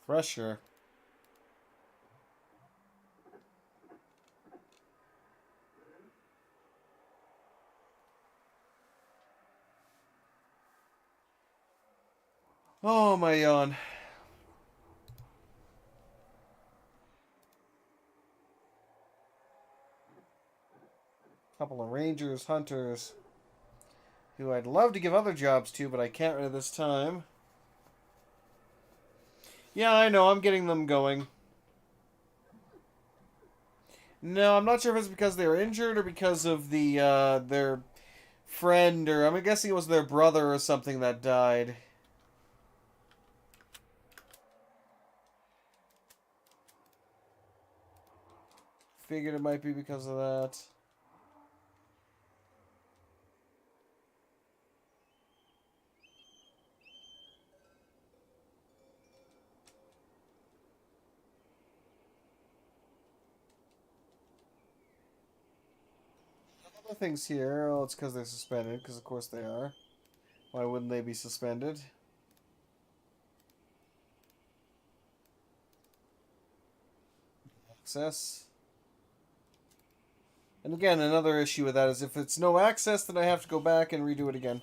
Thresher. Oh my yawn. Couple of rangers, hunters, who I'd love to give other jobs to, but I can't right this time. Yeah, I know, I'm getting them going. No, I'm not sure if it's because they were injured or because of their friend, or I'm guessing it was their brother or something that died. Figured it might be because of that. Other things here, oh, it's because they're suspended, because of course they are. Why wouldn't they be suspended? Access. And again, another issue with that is if it's no access, then I have to go back and redo it again.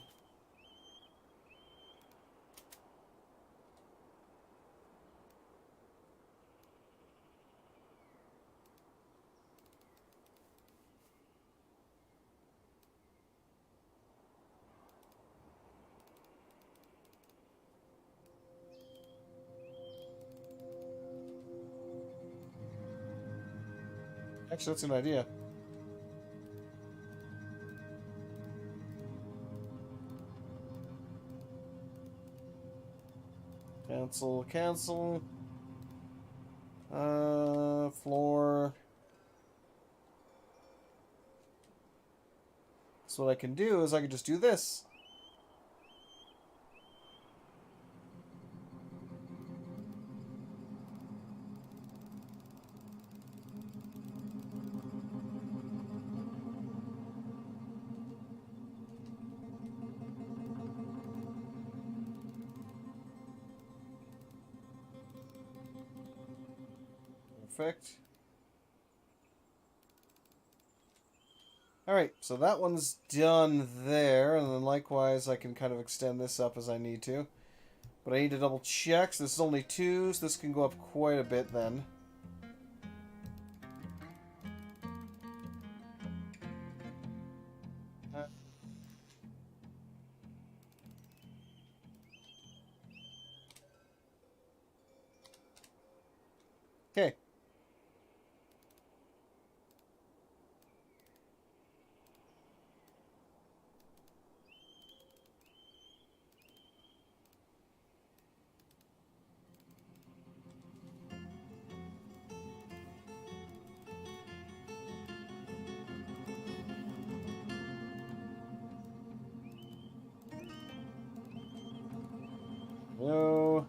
Actually, that's an idea. Cancel, cancel. Floor. So what I can do is I can just do this. Perfect. Alright, so that one's done there, and then likewise I can kind of extend this up as I need to. But I need to double check, so this is only 2, so this can go up quite a bit then. Okay. No.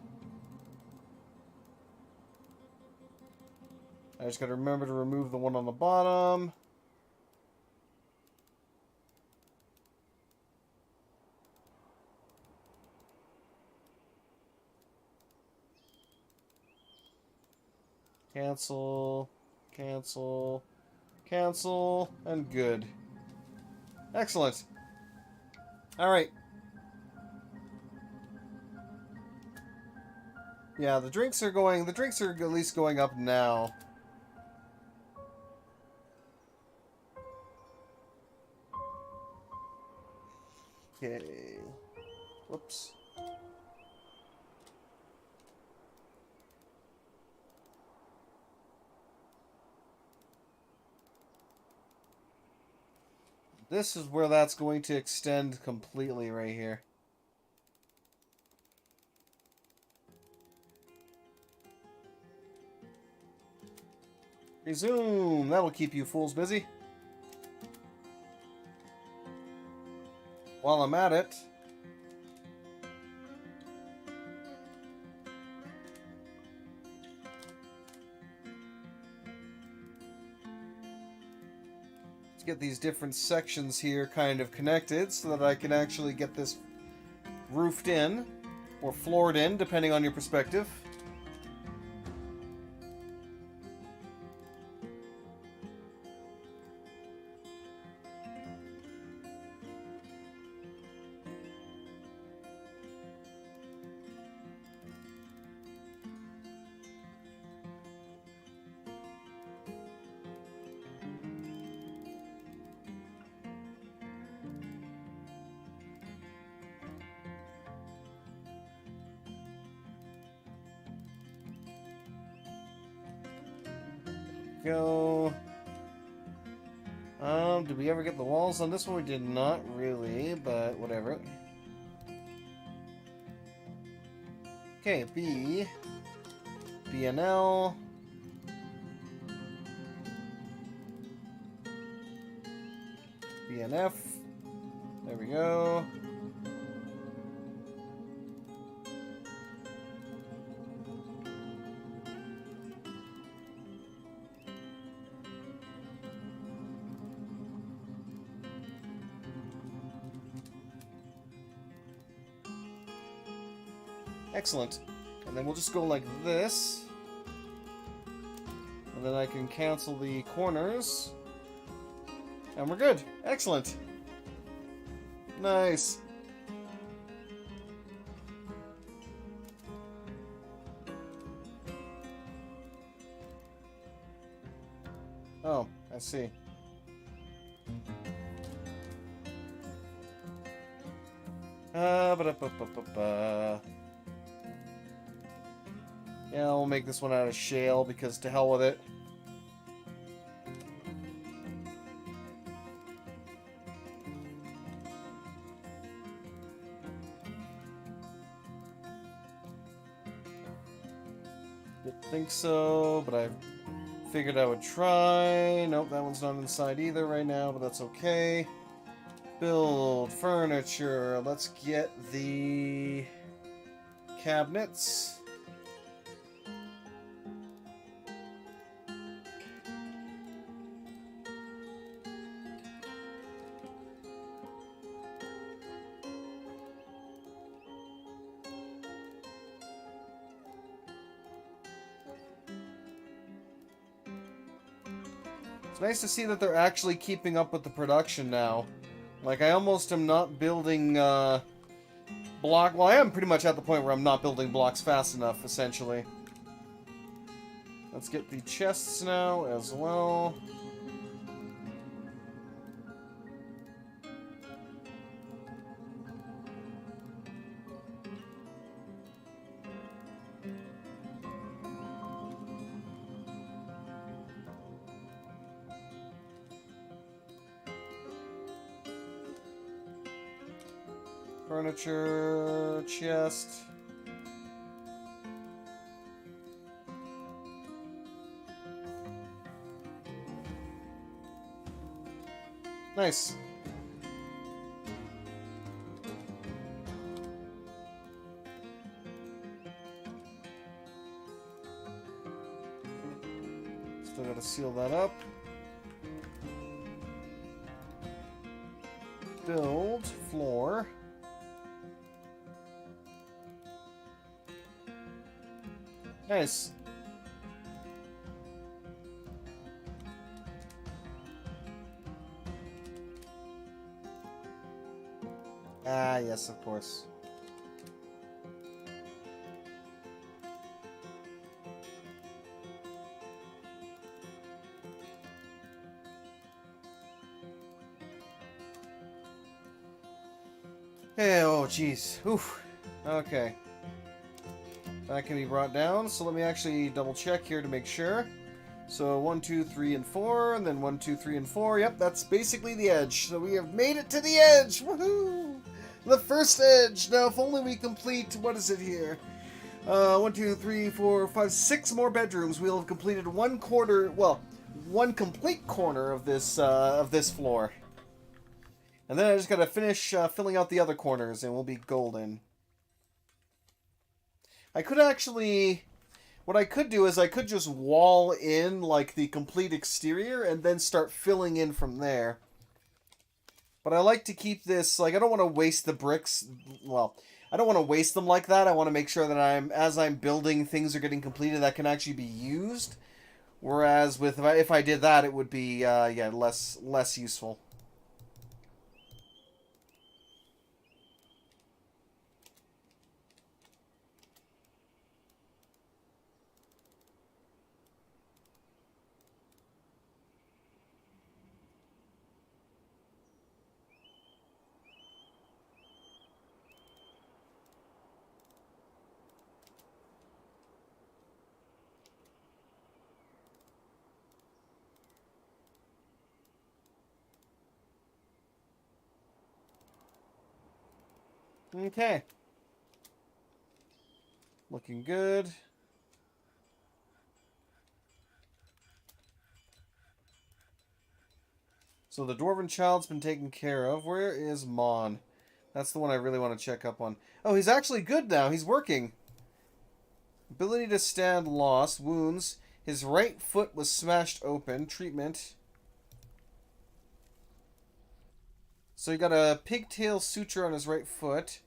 I just gotta remember to remove the one on the bottom. Cancel. Cancel. Cancel, and good. Excellent. Alright. Yeah, the drinks are at least going up now. Okay. Whoops. This is where that's going to extend completely right here. Resume! That'll keep you fools busy. While I'm at it... let's get these different sections here kind of connected so that I can actually get this roofed in, or floored in, depending on your perspective. Go. Did we ever get the walls on this one? We did not really, but whatever. Okay, B. B and L. B and F. There we go. Excellent. And then we'll just go like this. And then I can cancel the corners. And we're good. Excellent. Nice. Oh, I see. Ba-da-ba-ba-ba-ba. Yeah, we'll make this one out of shale because to hell with it. Didn't think so, but I figured I would try. Nope, that one's not inside either right now, but that's okay. Build furniture. Let's get the cabinets. It's nice to see that they're actually keeping up with the production now. Like, I almost am not building, block... Well, I am pretty much at the point where I'm not building blocks fast enough, essentially. Let's get the chests now, as well. Furniture, chest. Nice. Still gotta seal that up. Build floor. Nice. Ah, yes, of course. Hey, oh, jeez. Oof. Okay. That can be brought down, so let me actually double check here to make sure. So 1, 2, 3, and 4, and then 1, 2, 3, and 4. Yep, that's basically the edge. So we have made it to the edge! Woohoo! The first edge! Now, if only we complete, what is it here? 1, 2, 3, 4, 5, 6 more bedrooms. We'll have completed one quarter, well, one complete corner of this floor. And then I just gotta finish filling out the other corners, and we'll be golden. I could actually... What I could do is I could just wall in, like, the complete exterior and then start filling in from there. But I like to keep this, like, I don't want to waste the bricks. Well, I don't want to waste them like that. I want to make sure that as I'm building, things are getting completed that can actually be used. Whereas if I did that, it would be, yeah, less useful. Okay. Looking good. So the Dwarven child's been taken care of. Where is Mon? That's the one I really want to check up on. Oh, he's actually good now. He's working. Ability to stand lost. Wounds. His right foot was smashed open. Treatment. So he got a pigtail suture on his right foot.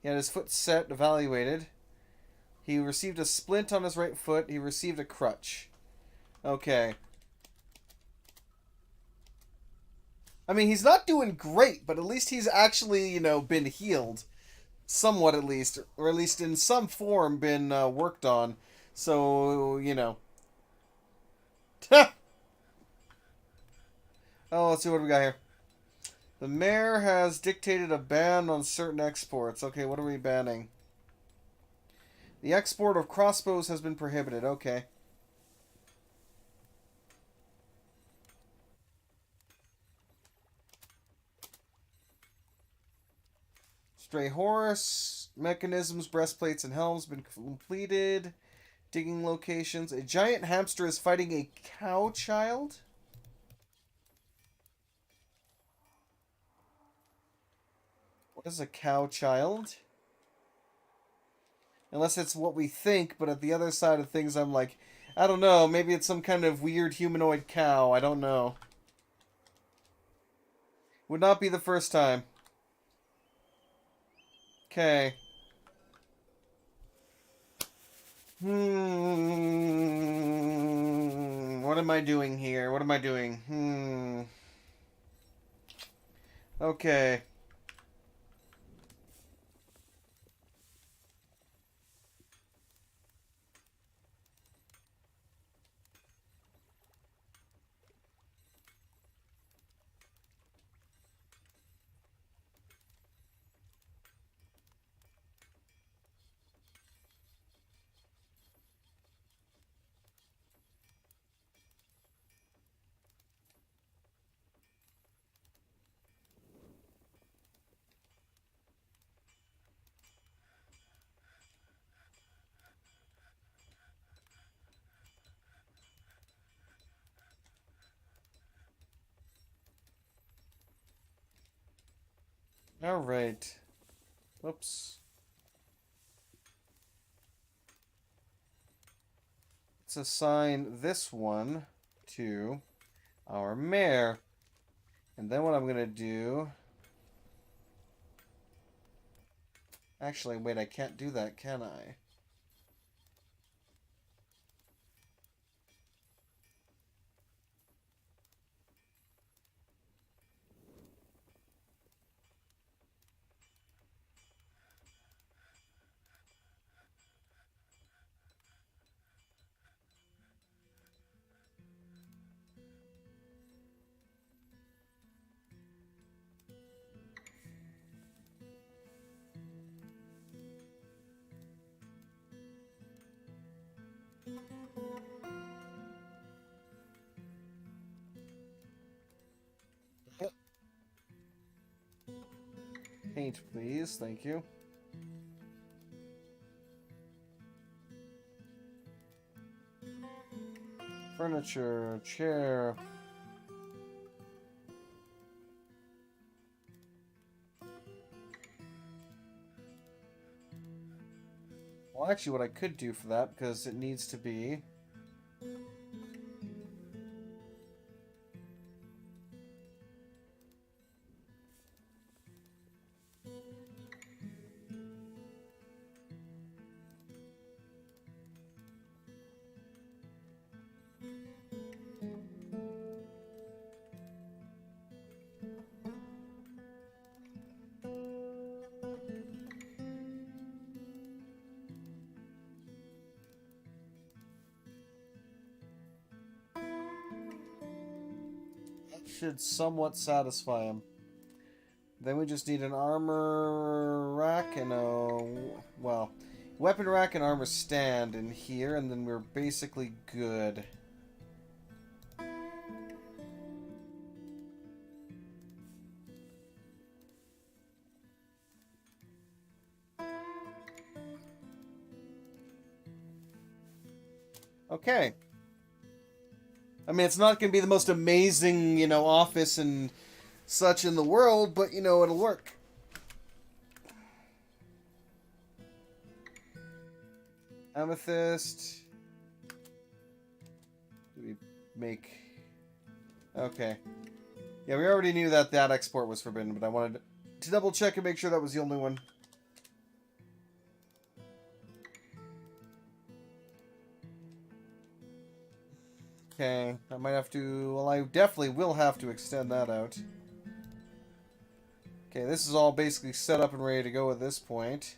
He had his foot set, evaluated. He received a splint on his right foot. He received a crutch. Okay. I mean, he's not doing great, but at least he's actually, been healed. Somewhat, at least. Or at least in some form been worked on. So. Oh, let's see what we got here. The mayor has dictated a ban on certain exports. Okay, what are we banning? The export of crossbows has been prohibited. Okay. Stray horse, mechanisms, breastplates, and helms been completed. Digging locations. A giant hamster is fighting a cow child? What is a cow child? Unless it's what we think, but at the other side of things, I'm like, I don't know. Maybe it's some kind of weird humanoid cow. I don't know. Would not be the first time. Okay. What am I doing here? What am I doing? Okay. Alright. Oops. Let's assign this one to our mayor. And then what I'm going to do... Actually, wait, I can't do that, can I? paint, please. Thank you. Furniture, chair. Well, actually, what I could do for that, because it needs to be... should somewhat satisfy him. Then we just need an armor rack and a... well, weapon rack and armor stand in here, and then we're basically good. Okay. I mean, it's not going to be the most amazing, you know, office and such in the world, but, you know, it'll work. Amethyst. Do we make... okay. Yeah, we already knew that that export was forbidden, but I wanted to double check and make sure that was the only one. Okay, I might have to... well, I definitely will have to extend that out. Okay, this is all basically set up and ready to go at this point.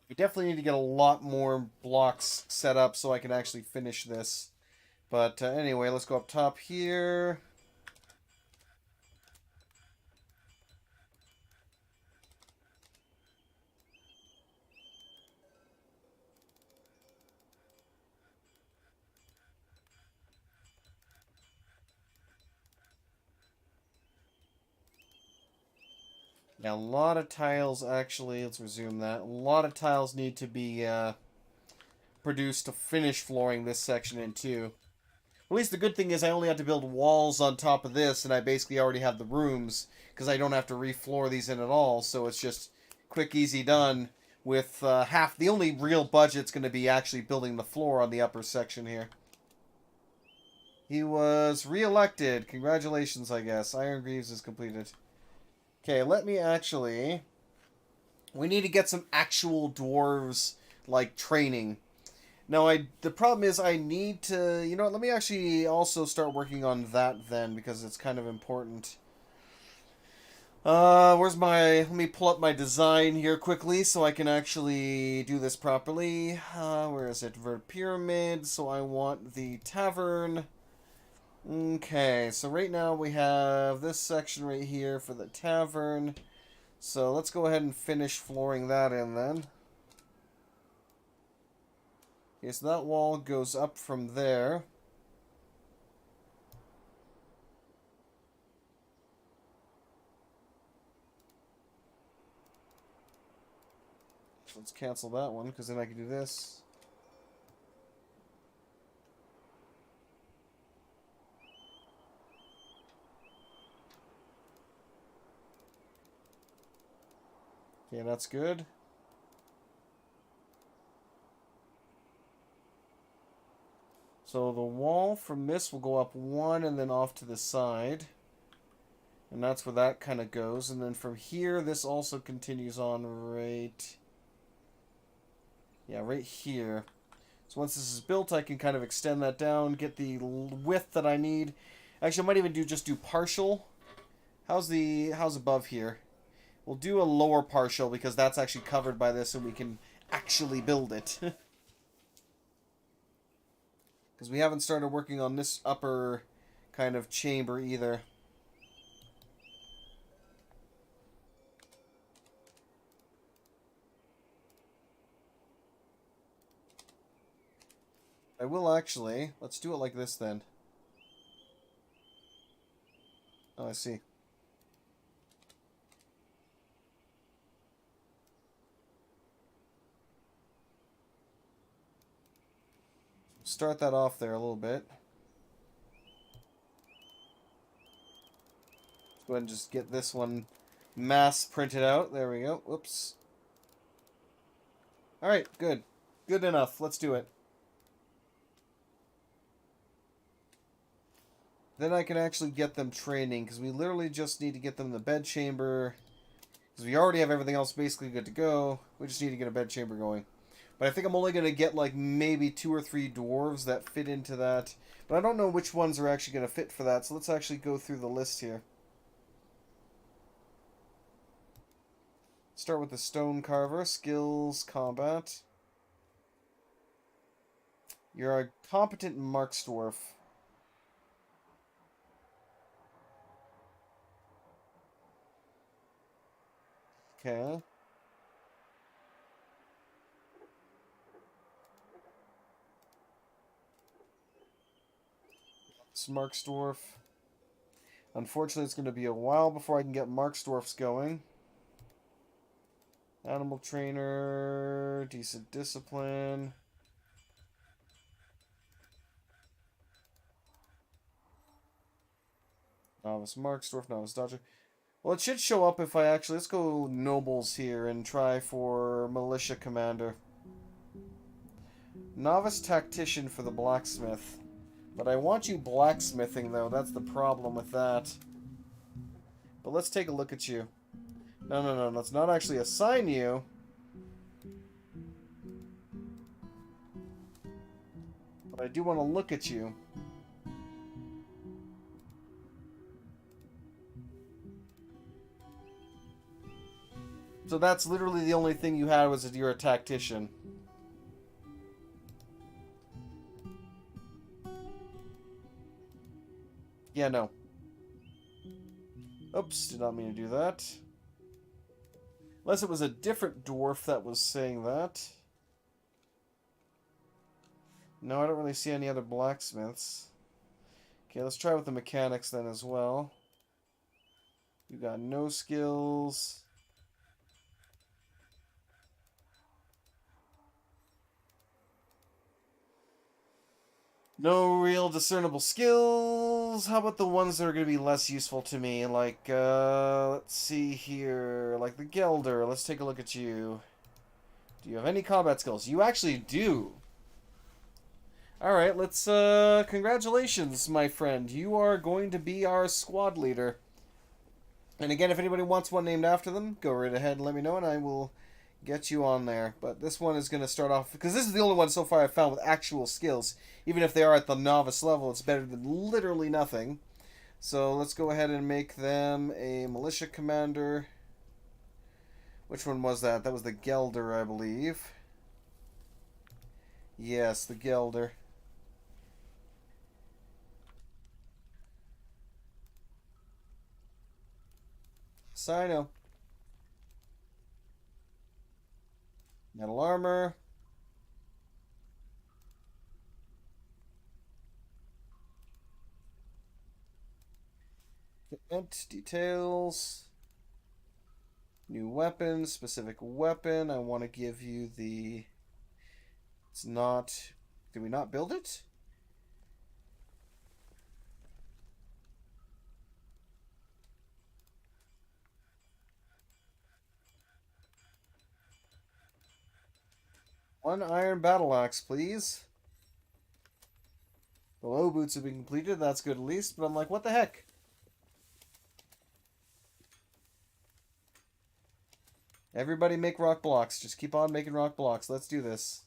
We definitely need to get a lot more blocks set up so I can actually finish this. But anyway, let's go up top here. Now, a lot of tiles, actually, let's resume that. A lot of tiles need to be produced to finish flooring this section in too. At least the good thing is I only have to build walls on top of this, and I basically already have the rooms, because I don't have to refloor these in at all, so it's just quick, easy done with half. The only real budget's going to be actually building the floor on the upper section here. He was re-elected. Congratulations, I guess. Iron Greaves is completed. Okay, let me actually... we need to get some actual dwarves, like, training. Now, the problem is I need to... you know what, let me actually also start working on that then, because it's kind of important. Where's my... let me pull up my design here quickly so I can actually do this properly. Where is it? Vert Pyramid, so I want the tavern. Okay, so right now we have this section right here for the tavern. So let's go ahead and finish flooring that in then. Okay, so that wall goes up from there. Let's cancel that one, because then I can do this. Okay, that's good. So the wall from this will go up one and then off to the side. And that's where that kind of goes. And then from here, this also continues on right... yeah, right here. So once this is built, I can kind of extend that down, get the width that I need. Actually, I might even just do partial. How's above here? We'll do a lower partial because that's actually covered by this and we can actually build it. Because we haven't started working on this upper kind of chamber either. I will actually. Let's do it like this then. Oh, I see. Start that off there a little bit. Let's go ahead and just get this one mass printed out. There we go. Whoops. Alright, good. Good enough. Let's do it. Then I can actually get them training, because we literally just need to get them in the bed chamber. Because we already have everything else basically good to go. We just need to get a bed chamber going. But I think I'm only going to get like maybe 2 or 3 dwarves that fit into that. But I don't know which ones are actually going to fit for that. So let's actually go through the list here. Start with the stone carver. Skills, combat. You're a competent marks dwarf. Okay. It's Marksdorf. Unfortunately, it's going to be a while before I can get Marksdorfs going. Animal trainer, decent discipline. Novice Marksdorf, novice dodger. Well, it should show up if I actually... Let's go nobles here and try for militia commander. Novice tactician for the blacksmith. But I want you blacksmithing, though. That's the problem with that. But let's take a look at you. No. Let's not actually assign you. But I do want to look at you. So that's literally the only thing you had was that you're a tactician. Yeah, no. Oops, did not mean to do that. Unless it was a different dwarf that was saying that. No, I don't really see any other blacksmiths. Okay, let's try with the mechanics then as well. You got no skills. No real discernible skills. How about the ones that are going to be less useful to me? Like, let's see here. Like the Gelder. Let's take a look at you. Do you have any combat skills? You actually do. Alright, let's, congratulations, my friend. You are going to be our squad leader. And again, if anybody wants one named after them, go right ahead and let me know, and I will get you on there. But this one is going to start off, because this is the only one so far I've found with actual skills. Even if they are at the novice level, it's better than literally nothing. So let's go ahead and make them a militia commander. Which one was that? That was the Gelder, I believe. Yes, the Gelder. Sino. Metal armor. Equipment details. New weapon, specific weapon. I want to give you the... It's not... Did we not build it? One iron battle axe, please. The low boots have been completed. That's good at least. But I'm like, what the heck? Everybody make rock blocks. Just keep on making rock blocks. Let's do this.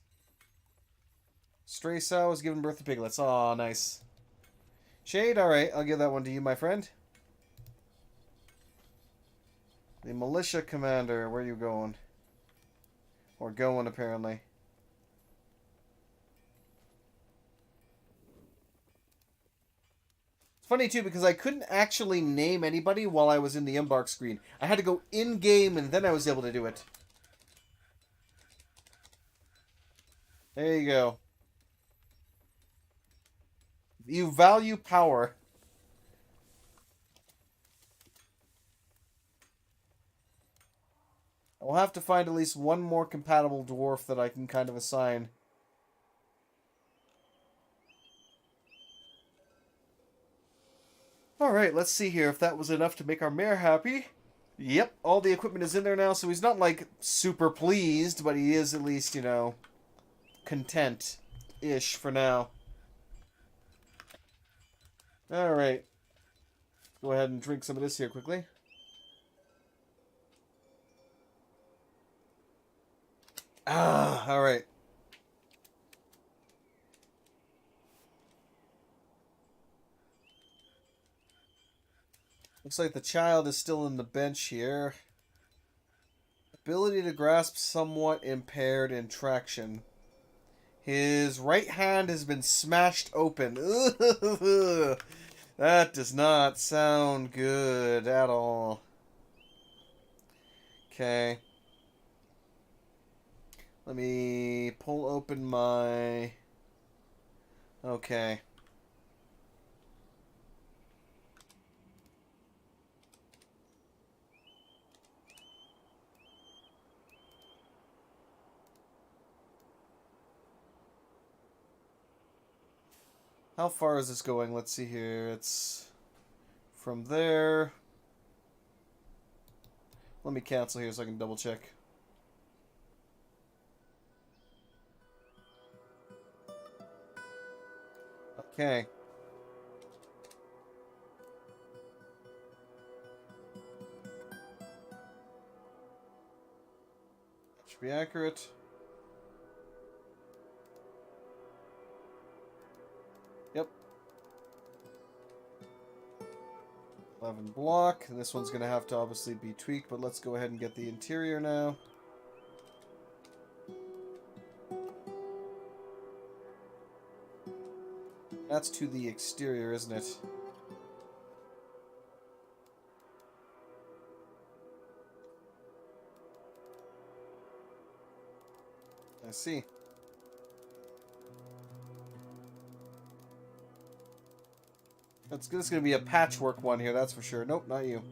Stray sow has given birth to piglets. Aw, nice. Shade, alright. I'll give that one to you, my friend. The militia commander, where are you going? Or going, apparently. It's funny, too, because I couldn't actually name anybody while I was in the embark screen. I had to go in-game, and then I was able to do it. There you go. You value power. I'll have to find at least one more compatible dwarf that I can kind of assign. Alright, let's see here if that was enough to make our mayor happy. Yep, all the equipment is in there now, so he's not, like, super pleased, but he is at least, you know, content-ish for now. Alright. Go ahead and drink some of this here quickly. Ah, alright. Looks like the child is still in the bench here. Ability to grasp somewhat impaired in traction. His right hand has been smashed open. That does not sound good at all. Okay. Let me pull open my... Okay. How far is this going? Let's see here. It's from there. Let me cancel here so I can double check. Okay. Should be accurate. Yep. 11 block. This one's going to have to obviously be tweaked, but let's go ahead and get the interior now. That's to the exterior, isn't it? I see. This is going to be a patchwork one here, that's for sure. Nope, not you.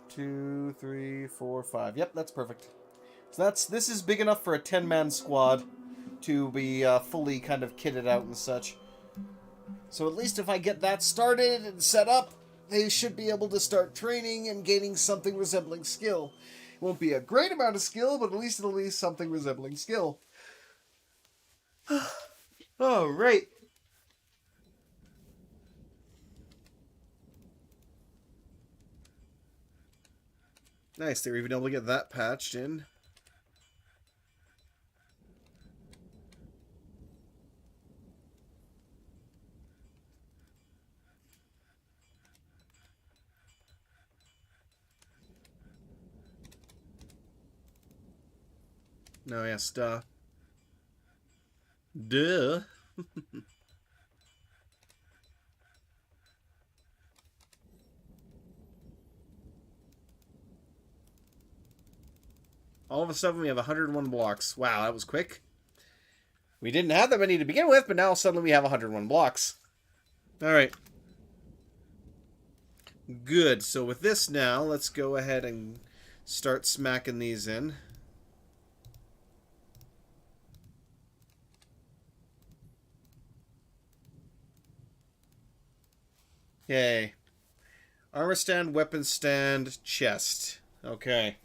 Two, three, four, five. Yep, that's perfect. So this is big enough for a 10-man squad to be fully kind of kitted out and such. So at least if I get that started and set up, they should be able to start training and gaining something resembling skill. It won't be a great amount of skill, but at least it'll be something resembling skill. All right. Nice, they were even able to get that patched in. No, yes, duh. Duh. All of a sudden, we have 101 blocks. Wow, that was quick. We didn't have that many to begin with, but now suddenly we have 101 blocks. Alright. Good. So with this now, let's go ahead and start smacking these in. Yay. Armor stand, weapon stand, chest. Okay.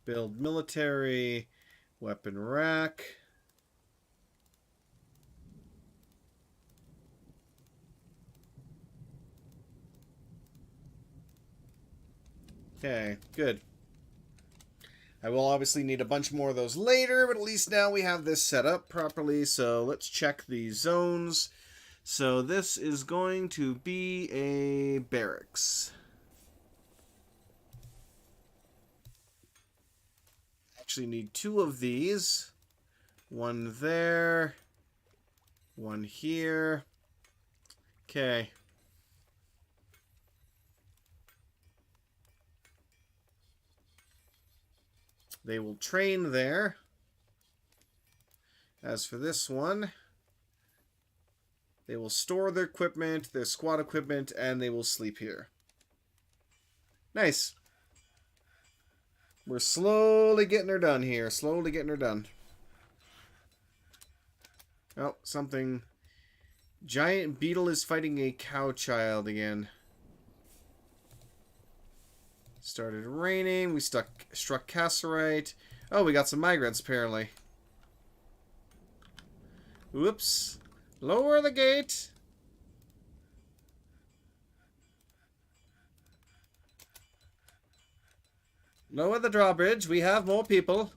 Build military. Weapon rack. Okay, good. I will obviously need a bunch more of those later, but at least now we have this set up properly. So let's check the zones. So this is going to be a barracks. Actually need 2 of these. One there. One here. Okay. They will train there. As for this one, they will store their equipment, their squad equipment, and they will sleep here. Nice. We're slowly getting her done here. Slowly getting her done. Oh, something. Giant beetle is fighting a cow child again. Started raining. We struck Casserite. Oh, we got some migrants, apparently. Whoops. Lower the gate. Lower the drawbridge. We have more people.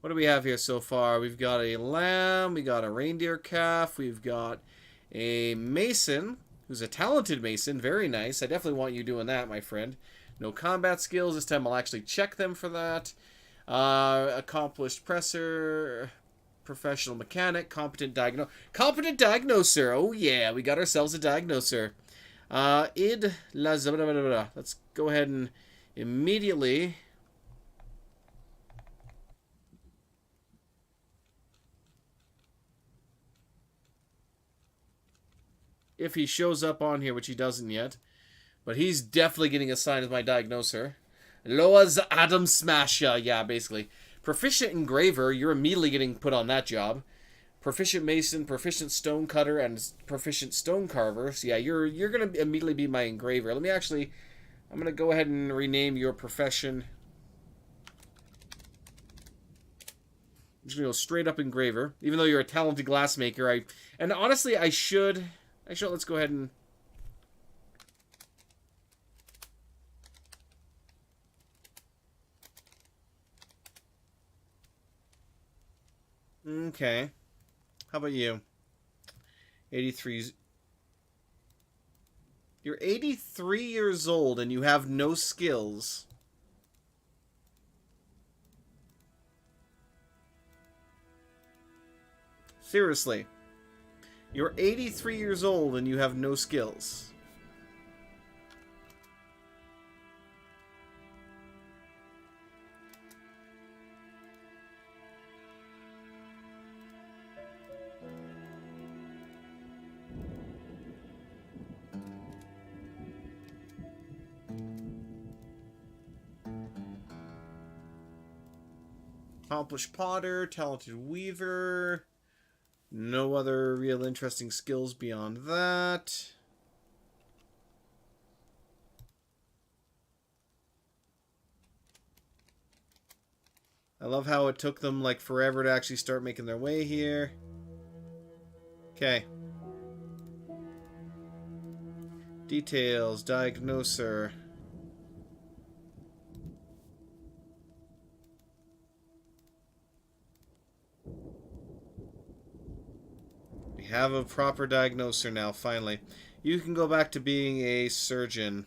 What do we have here so far? We've got a lamb. We got a reindeer calf. We've got a mason, who's a talented mason. Very nice. I definitely want you doing that, my friend. No combat skills. This time I'll actually check them for that. Accomplished presser. Professional mechanic. Competent diagnoser. Oh, yeah. We got ourselves a diagnoser. Let's go ahead and immediately... if he shows up on here, which he doesn't yet. But he's definitely getting assigned as my diagnoser. Loa's Adam Smasher. Yeah, basically. Proficient engraver, you're immediately getting put on that job. Proficient mason, proficient stone cutter, and proficient stone carver. So yeah, you're going to immediately be my engraver. Let me actually... I'm going to go ahead and rename your profession. I'm just going to go straight up engraver. Even though you're a talented glassmaker, and honestly, I should... Actually, let's go ahead and... Okay. How about you? 83... You're 83 years old and you have no skills. Seriously. You're 83 years old and you have no skills. Accomplished potter, talented weaver. No other real interesting skills beyond that. I love how it took them like forever to actually start making their way here. Okay. Details, diagnoser. We have a proper diagnoser now, finally. You can go back to being a surgeon.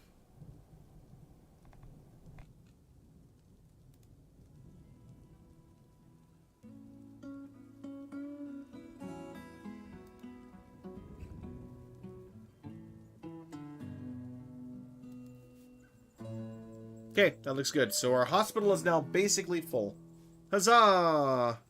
Okay, that looks good. So our hospital is now basically full. Huzzah!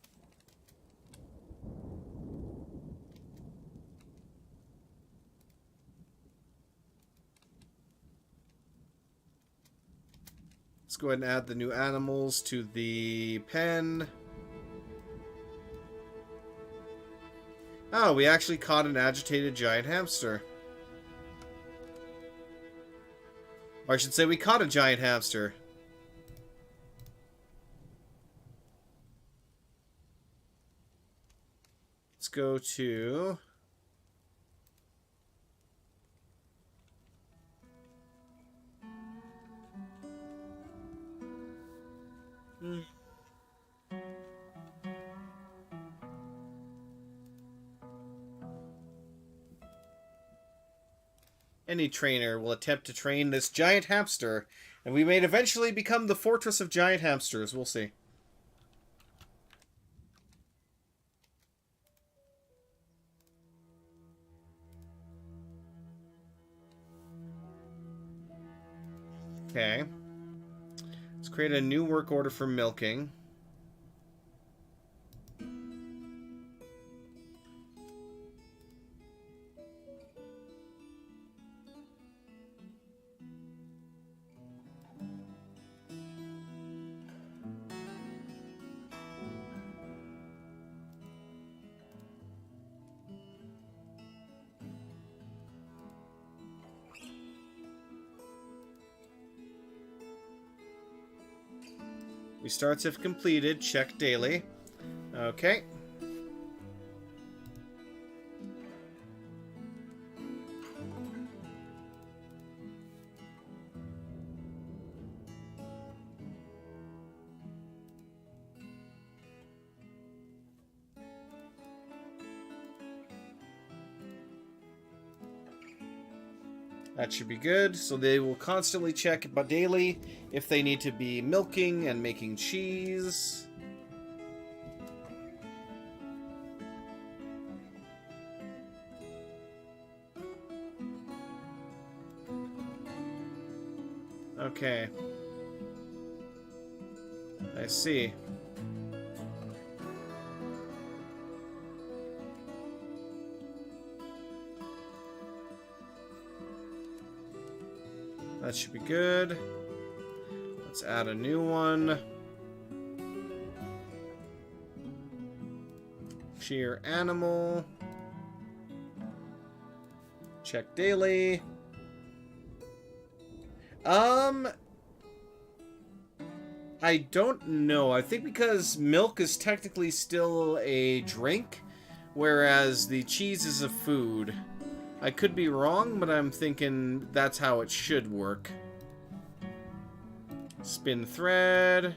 Let's go ahead and add the new animals to the pen. Oh, we actually caught an agitated giant hamster. Or I should say we caught a giant hamster. Let's go to... Any trainer will attempt to train this giant hamster, and we may eventually become the fortress of giant hamsters. We'll see. Okay. Let's create a new work order for milking. Restarts if completed. Check daily. Okay. That should be good. So they will constantly check but daily if they need to be milking and making cheese. Okay. I see. That should be good. Let's add a new one. Shear animal. Check daily. I don't know. I think because milk is technically still a drink, whereas the cheese is a food. I could be wrong, but I'm thinking that's how it should work. Spin thread.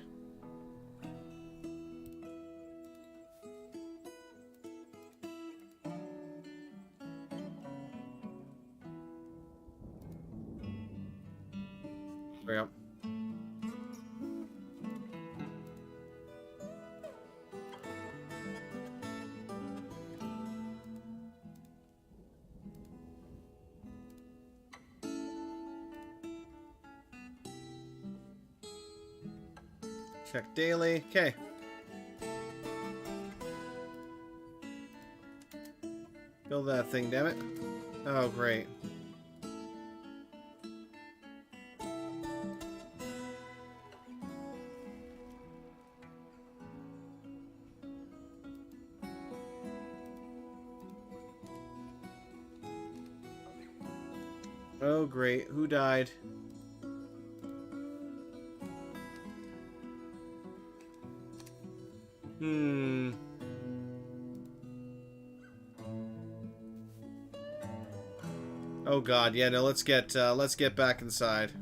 Yeah. Check daily. Okay. Build that thing, damn it. Oh, great. Oh, great. Who died? Oh god, yeah, no, let's get back inside.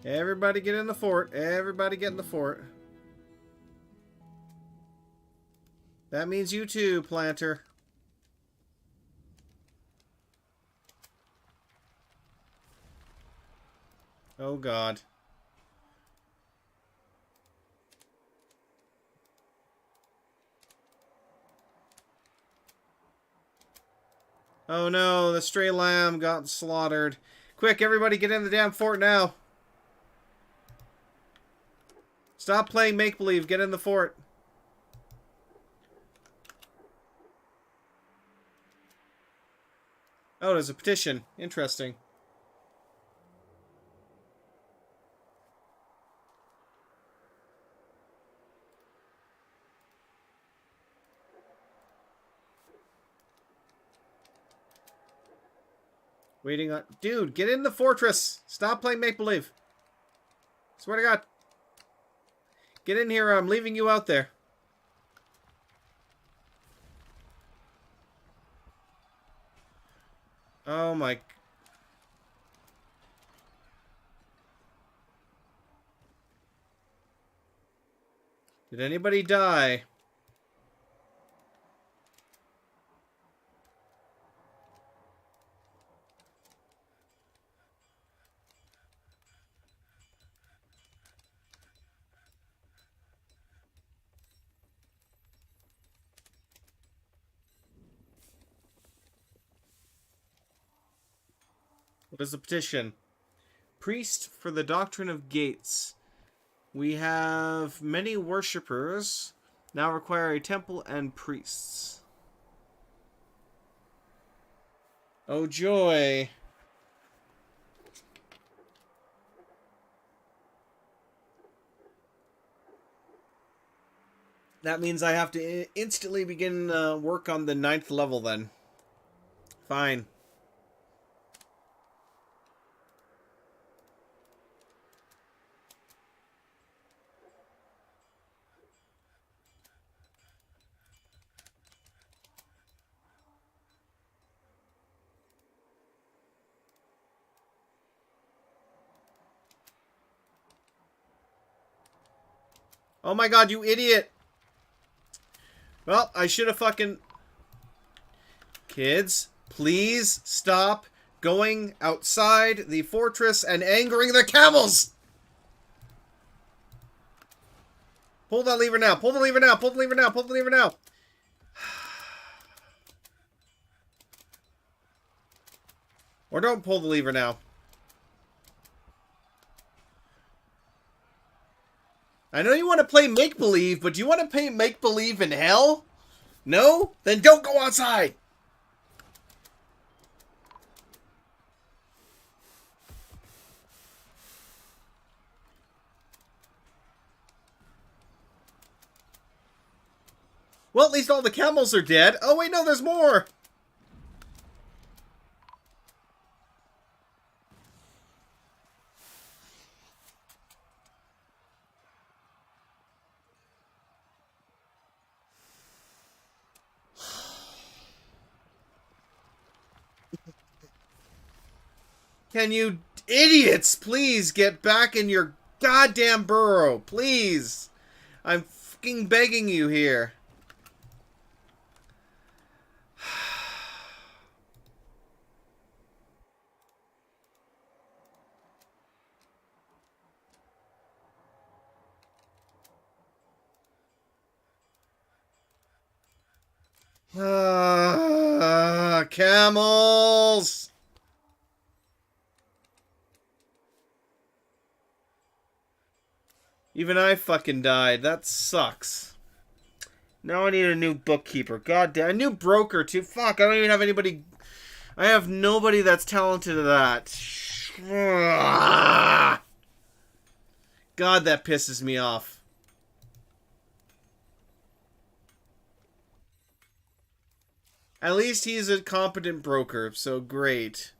Everybody get in the fort. Everybody get in the fort. That means you too, planter. Oh god. Oh no, the stray lamb got slaughtered. Quick, everybody get in the damn fort now. Stop playing make-believe. Get in the fort. Oh, there's a petition. Interesting. Waiting on... Dude, get in the fortress! Stop playing make-believe. Swear to God. Get in here, I'm leaving you out there. Oh my... Did anybody die? What is the petition? Priest for the doctrine of gates. We have many worshippers. Now require a temple and priests. Oh joy. That means I have to instantly begin work on the 9th level then. Fine. Oh my god, you idiot! Well, I should have fucking... Kids, please stop going outside the fortress and angering the camels! Pull that lever now, pull the lever now, pull the lever now, pull the lever now! Or don't pull the lever now. I know you want to play make-believe, but do you want to play make-believe in hell? No? Then don't go outside! Well, at least all the camels are dead. Oh, wait, no, there's more! Can you idiots please get back in your goddamn burrow? Please. I'm fucking begging you here. Camels! Even I fucking died. That sucks. Now I need a new bookkeeper. God damn. A new broker, too. Fuck, I don't even have anybody... I have nobody that's talented at that. God, that pisses me off. At least he's a competent broker, so great.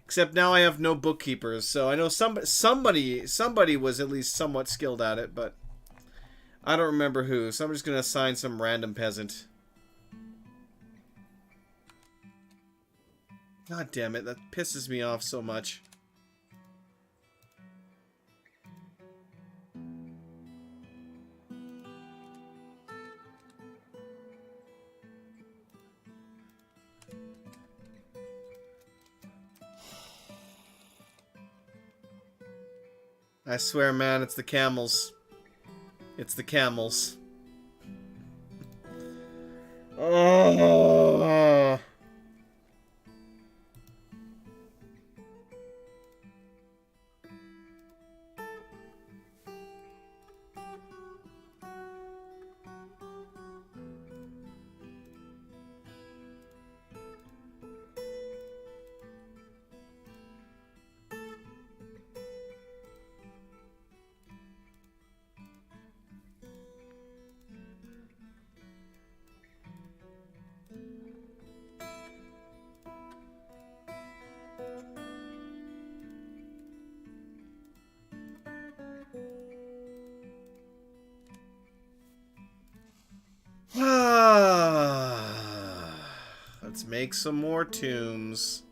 Except now I have no bookkeepers, so I know somebody was at least somewhat skilled at it, but I don't remember who, so I'm just gonna assign some random peasant. God damn it, that pisses me off so much. I swear, man, it's the camels. It's the camels. Oh. make some more tombs.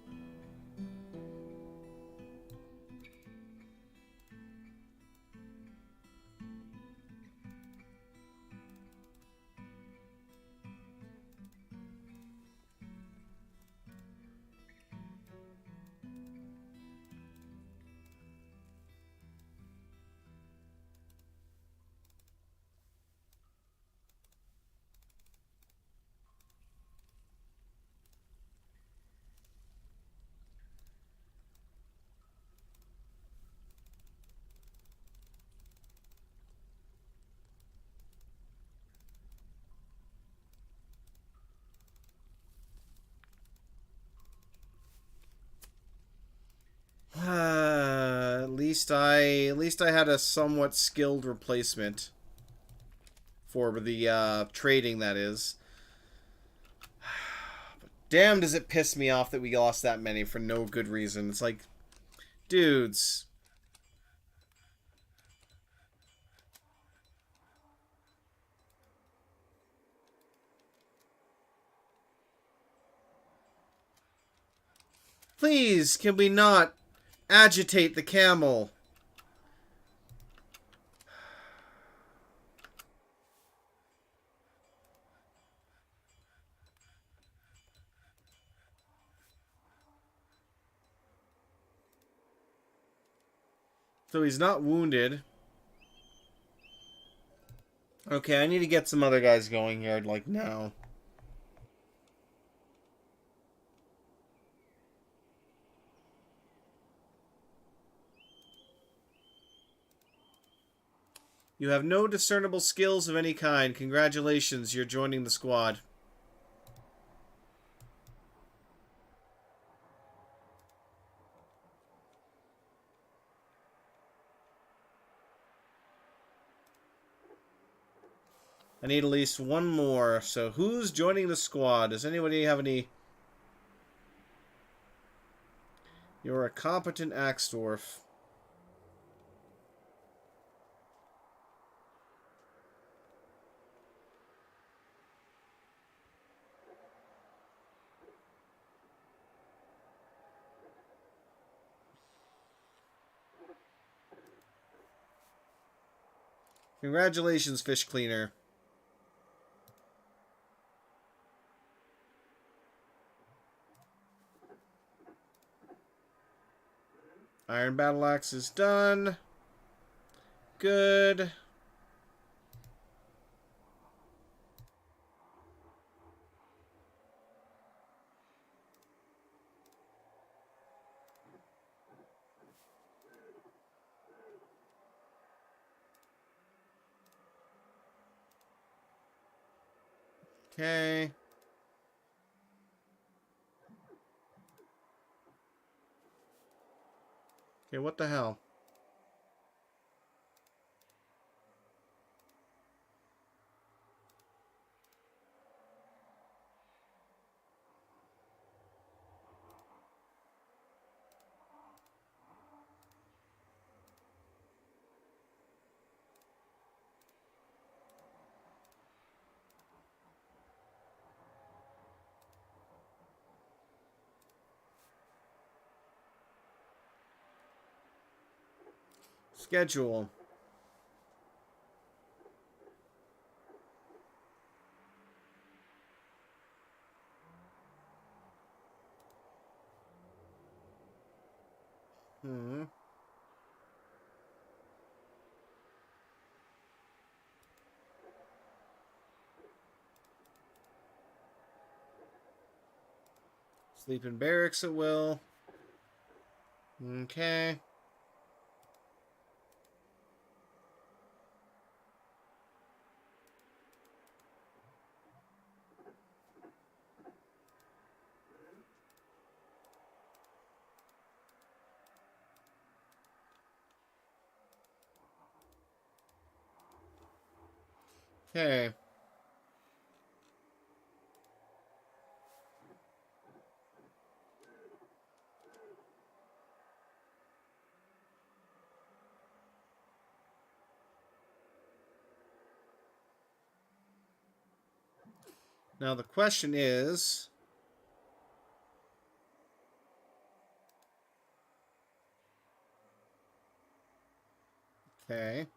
At least I had a somewhat skilled replacement for the trading, that is. But damn, does it piss me off that we lost that many for no good reason. It's like, dudes. Please, can we not agitate the camel? So he's not wounded. Okay, I need to get some other guys going here, like, now. You have no discernible skills of any kind. Congratulations, you're joining the squad. I need at least one more. So who's joining the squad? Does anybody have any... You're a competent axe dwarf. Congratulations, fish cleaner. Iron battle axe is done. Good. Okay. Okay, what the hell? Schedule. Sleep in barracks at will. Okay. Okay. Now the question is, Okay.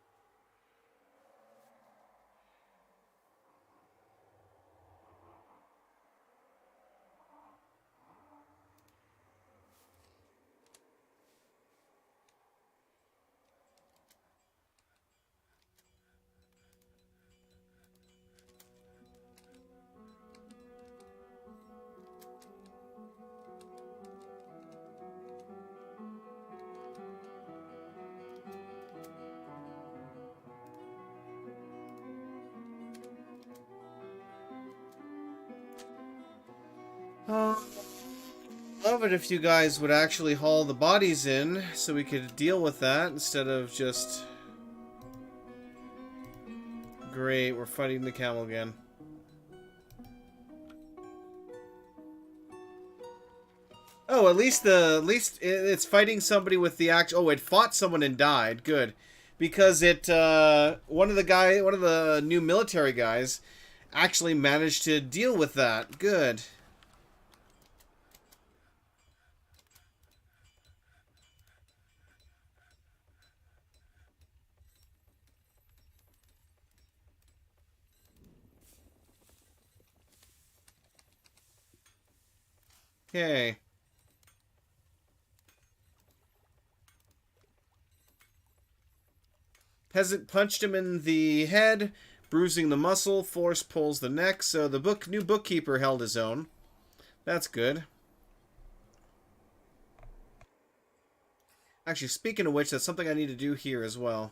Love it if you guys would actually haul the bodies in so we could deal with that instead of just... Great, we're fighting the camel again. Oh, at least it's fighting somebody with the actual... Oh, it fought someone and died. Good. Because one of the new military guys actually managed to deal with that. Good. Okay. Peasant punched him in the head, bruising the muscle. Force pulls the neck. So the new bookkeeper held his own. That's good. Actually, speaking of which, that's something I need to do here as well.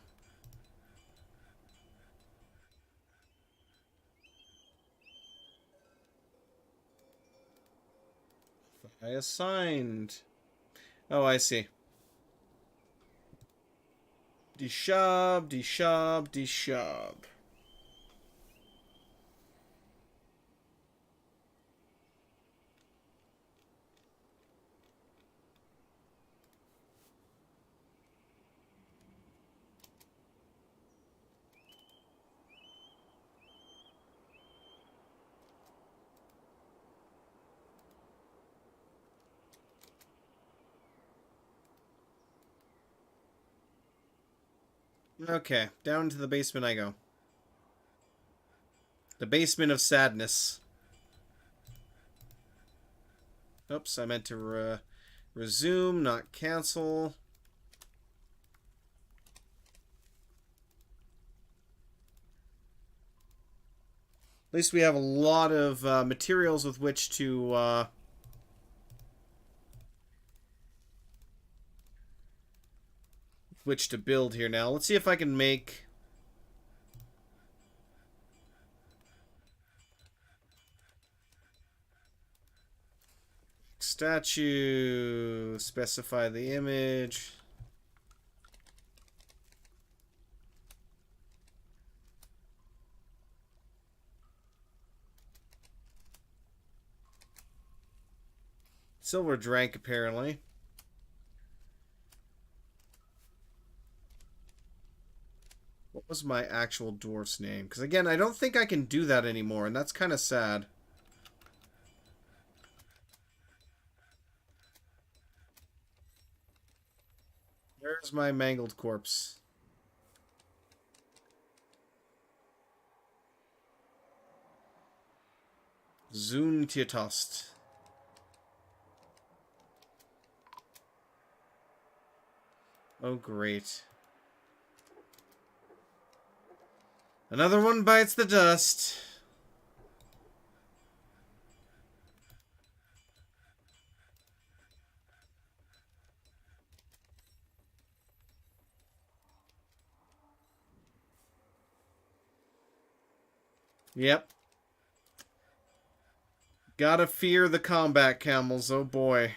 I assigned. Oh, I see. Deshub, deshub, deshub. Okay, down to the basement I go. The basement of sadness. Oops, I meant to resume, not cancel. At least we have a lot of materials with which to build here now. Let's see if I can make... Statue, specify the image. Silver drank, apparently. What was my actual dwarf's name? Because again, I don't think I can do that anymore, and that's kind of sad. There's my mangled corpse. Zoontitost. Oh, great. Another one bites the dust. Yep. Gotta fear the combat camels, oh boy.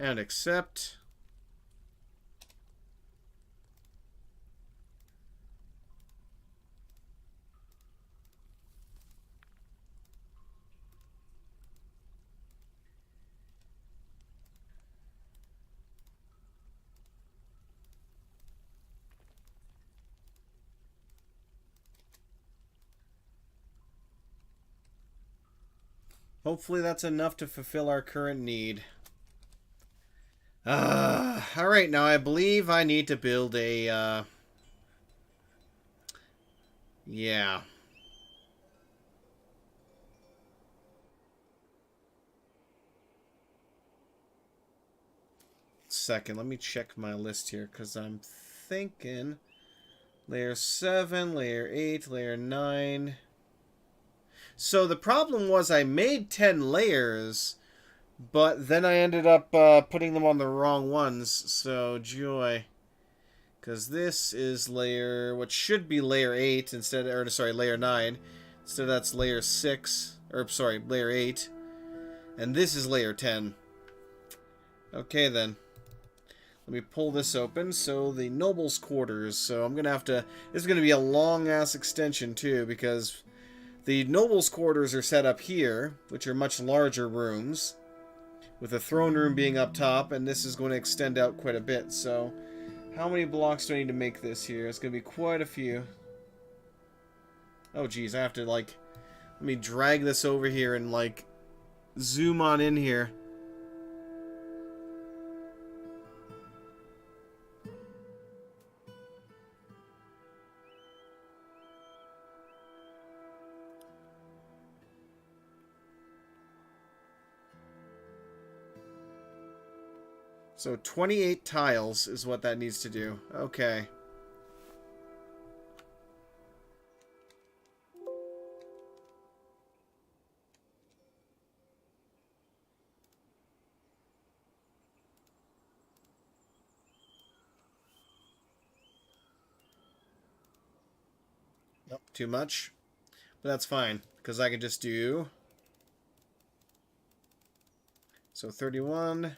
And accept. Hopefully that's enough to fulfill our current need. Alright, now I believe I need to build a, yeah. Second, let me check my list here, because I'm thinking layer 7, layer 8, layer 9. So the problem was I made 10 layers, but then I ended up putting them on the wrong ones, so joy. Because this is layer, what should be layer 8 instead, or sorry, layer 9. Instead that's layer 6, or sorry, layer 8. And this is layer 10. Okay then. Let me pull this open. So the noble's quarters. So I'm gonna have to. This is gonna be a long ass extension too, because the noble's quarters are set up here, which are much larger rooms, with the throne room being up top, and this is going to extend out quite a bit. So, how many blocks do I need to make this here? It's gonna be quite a few. Oh geez, I have to like. Let me drag this over here and like zoom on in here. So 28 tiles is what that needs to do. Okay. Nope, too much. But that's fine, because I can just do... So 31...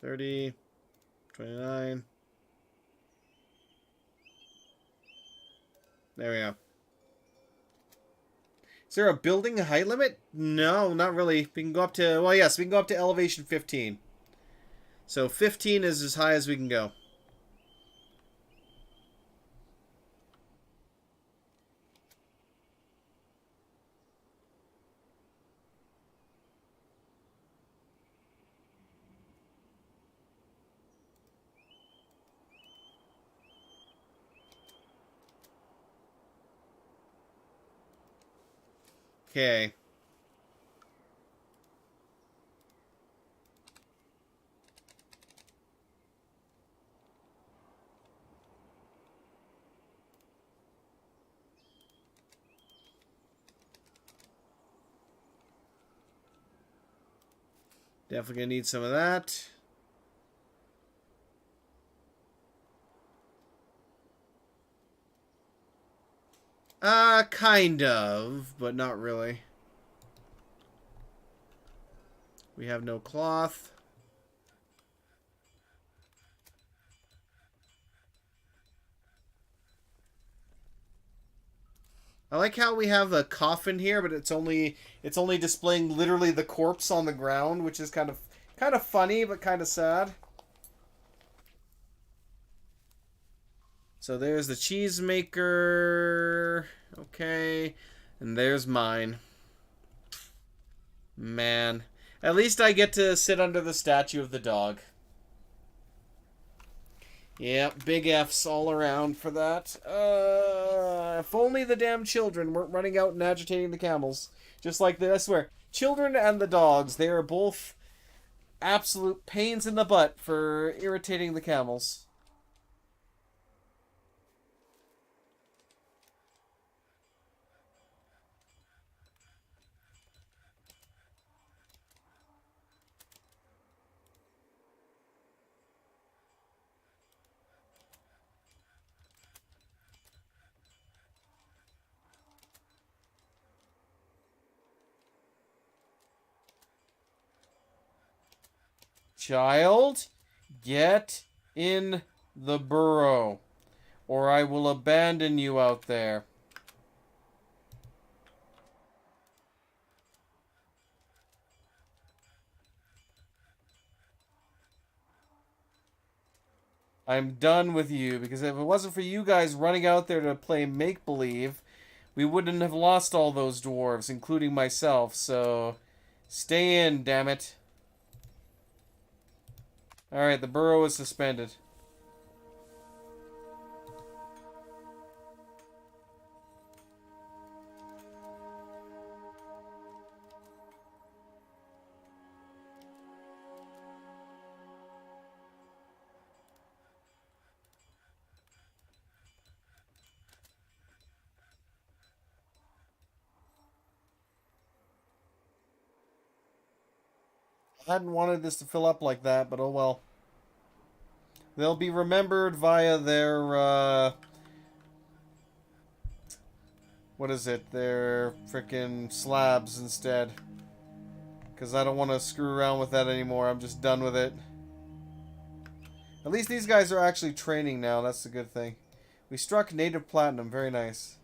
30, 29. There we go. Is there a building height limit? No, not really. We can go up to, well, yes, we can go up to elevation 15. So 15 is as high as we can go. Okay. Definitely gonna need some of that. Kind of, but not really. We have no cloth. I like how we have a coffin here, but it's only displaying literally the corpse on the ground, which is kind of funny, but kind of sad. So there's the cheese maker. Okay. And there's mine. Man. At least I get to sit under the statue of the dog. Yep, big F's all around for that. If only the damn children weren't running out and agitating the camels. Just like this, I swear. Children and the dogs, they are both absolute pains in the butt for irritating the camels. Child, get in the burrow, or I will abandon you out there. I'm done with you, because if it wasn't for you guys running out there to play make-believe, we wouldn't have lost all those dwarves, including myself, so stay in, damn it. Alright, the burrow is suspended. I hadn't wanted this to fill up like that, but oh well. They'll be remembered via their, what is it? Their frickin' slabs instead. Because I don't want to screw around with that anymore. I'm just done with it. At least these guys are actually training now. That's the good thing. We struck native platinum. Very nice.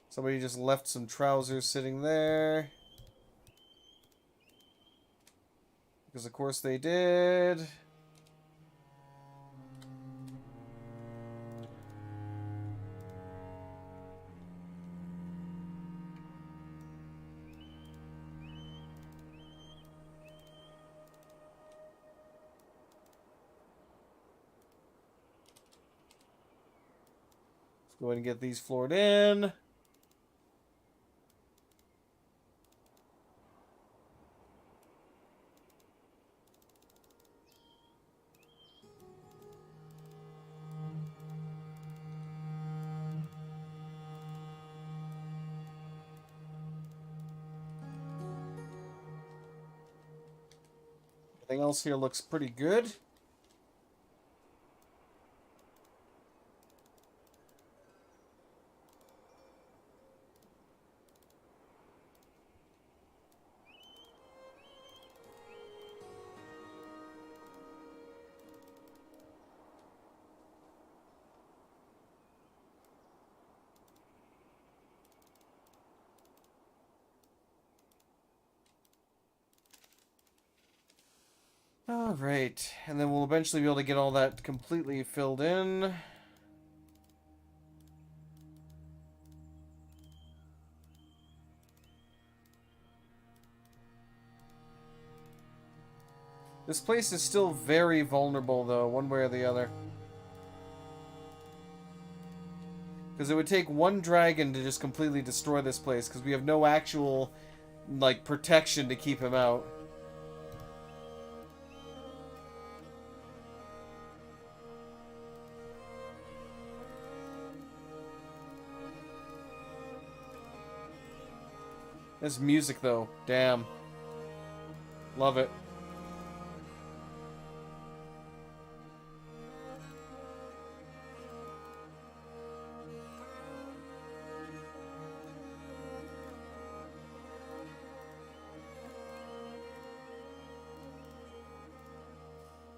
Somebody just left some trousers sitting there. Because of course they did. Let's go ahead and get these floored in. Everything else here looks pretty good. Alright, and then we'll eventually be able to get all that completely filled in. This place is still very vulnerable, though, one way or the other. Because it would take one dragon to just completely destroy this place, because we have no actual, like, protection to keep him out. This music, though. Damn. Love it.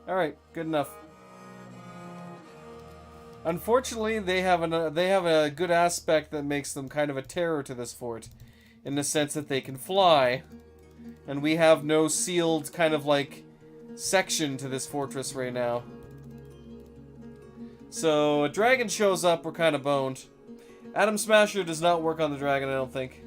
Alright, good enough. Unfortunately, they have a good aspect that makes them kind of a terror to this fort. In the sense that they can fly. And we have no sealed kind of like section to this fortress right now. So a dragon shows up, we're kind of boned. Atom Smasher does not work on the dragon, I don't think.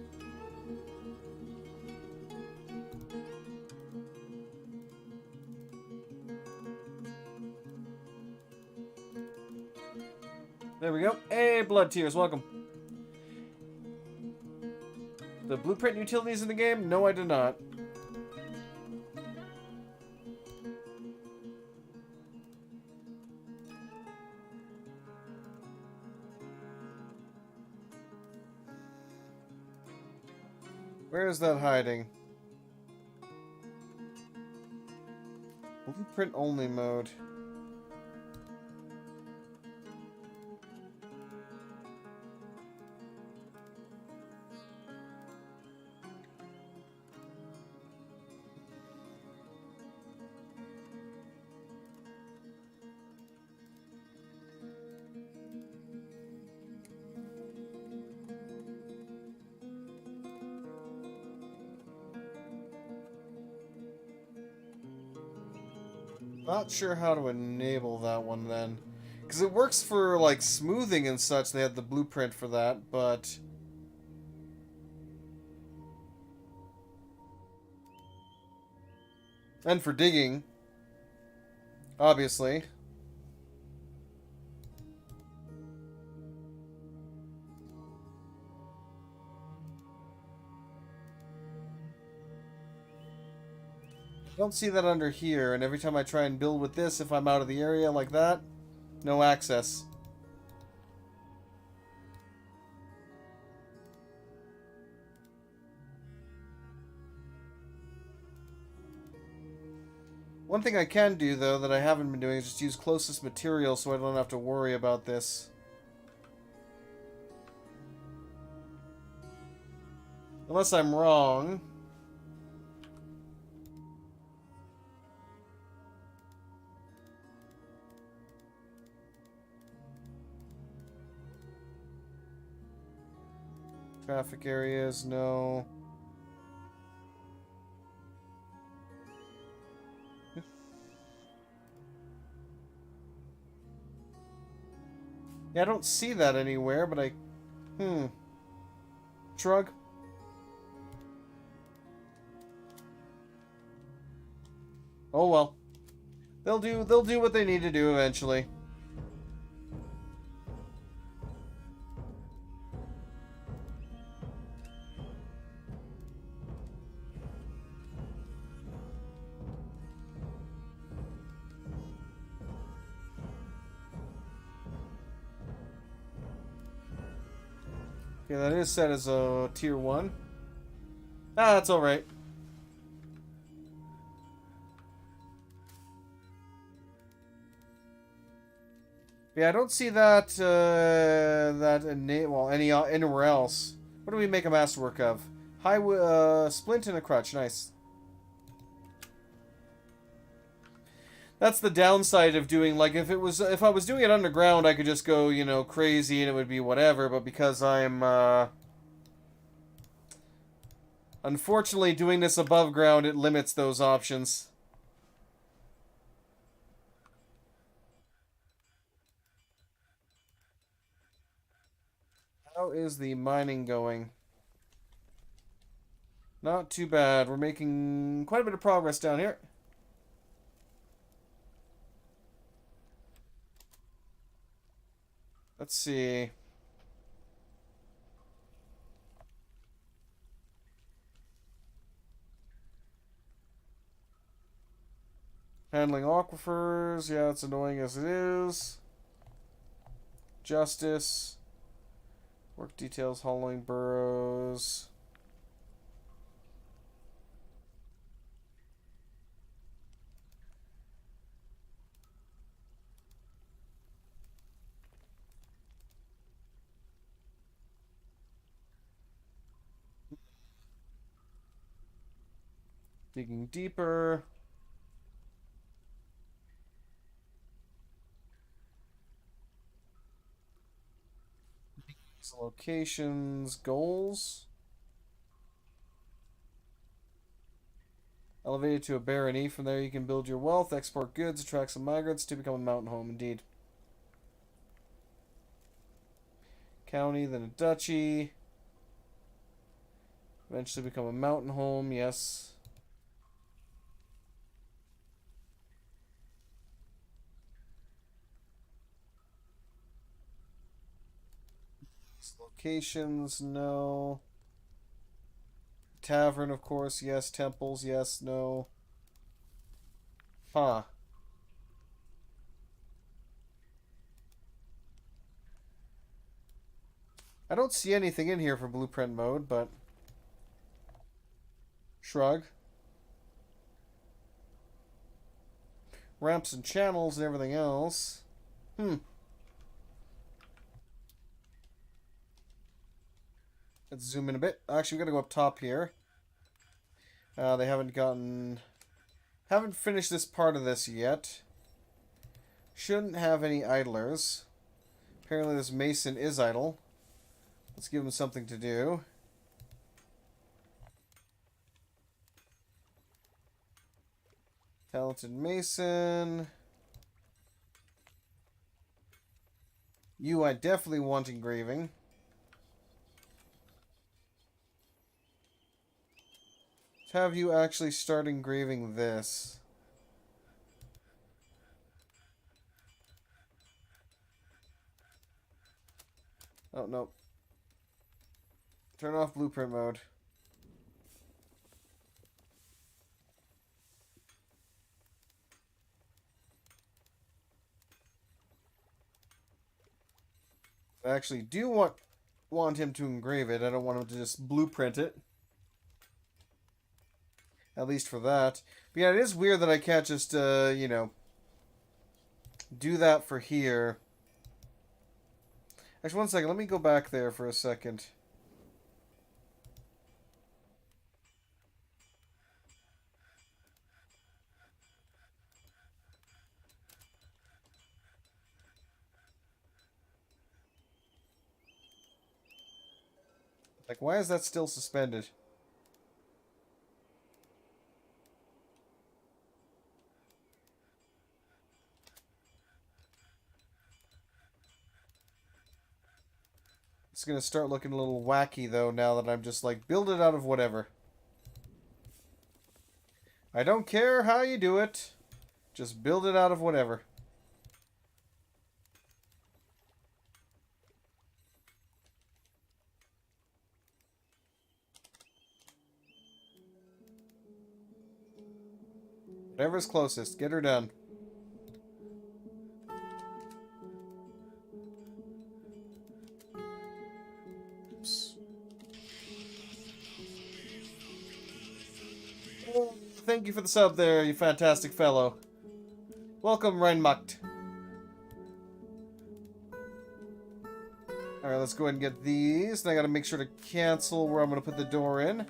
There we go. Hey, Blood Tears, welcome. The blueprint utilities in the game? No, I did not. Where is that hiding? Blueprint only mode. Not sure how to enable that one then. Because it works for, like, smoothing and such. They had the blueprint for that, but... And for digging, obviously. I don't see that under here, and every time I try and build with this, if I'm out of the area like that, no access. One thing I can do, though, that I haven't been doing is just use closest material so I don't have to worry about this. Unless I'm wrong. Traffic areas, no. Yeah, I don't see that anywhere, but I... Shrug. Oh well. They'll do what they need to do eventually. Okay, that is set as a tier 1. Ah, that's alright. Yeah, I don't see that, anywhere else. What do we make a masterwork of? Splint and a crutch, nice. That's the downside of doing, like, if I was doing it underground, I could just go, you know, crazy and it would be whatever, but because I'm, unfortunately doing this above ground, it limits those options. How is the mining going? Not too bad. We're making quite a bit of progress down here. Let's see. Handling aquifers. Yeah, it's annoying as it is. Justice. Work details, hollowing burrows. Digging deeper. Locations, goals. Elevated to a barony. From there you can build your wealth, export goods, attract some migrants to become a mountain home, indeed. County, then a duchy. Eventually become a mountain home, yes. Locations, no. Tavern, of course, yes. Temples, yes, no. Huh. I don't see anything in here for blueprint mode, but... Shrug. Ramps and channels and everything else. Let's zoom in a bit. Actually, we're going to go up top here. They haven't finished this part of this yet. Shouldn't have any idlers. Apparently this mason is idle. Let's give him something to do. Talented mason. You I definitely want engraving. Let's have you actually start engraving this. Oh, no. Turn off blueprint mode. I actually do want him to engrave it. I don't want him to just blueprint it. At least for that. But yeah, it is weird that I can't just, you know, do that for here. Actually, one second. Let me go back there for a second. Like, why is that still suspended? It's gonna start looking a little wacky, though, now that I'm just like, build it out of whatever. I don't care how you do it. Just build it out of whatever. Whatever's closest. Get her done. Oops. Oh, thank you for the sub there, you fantastic fellow. Welcome, Reinmacht. Alright, let's go ahead and get these. And I gotta make sure to cancel where I'm gonna put the door in.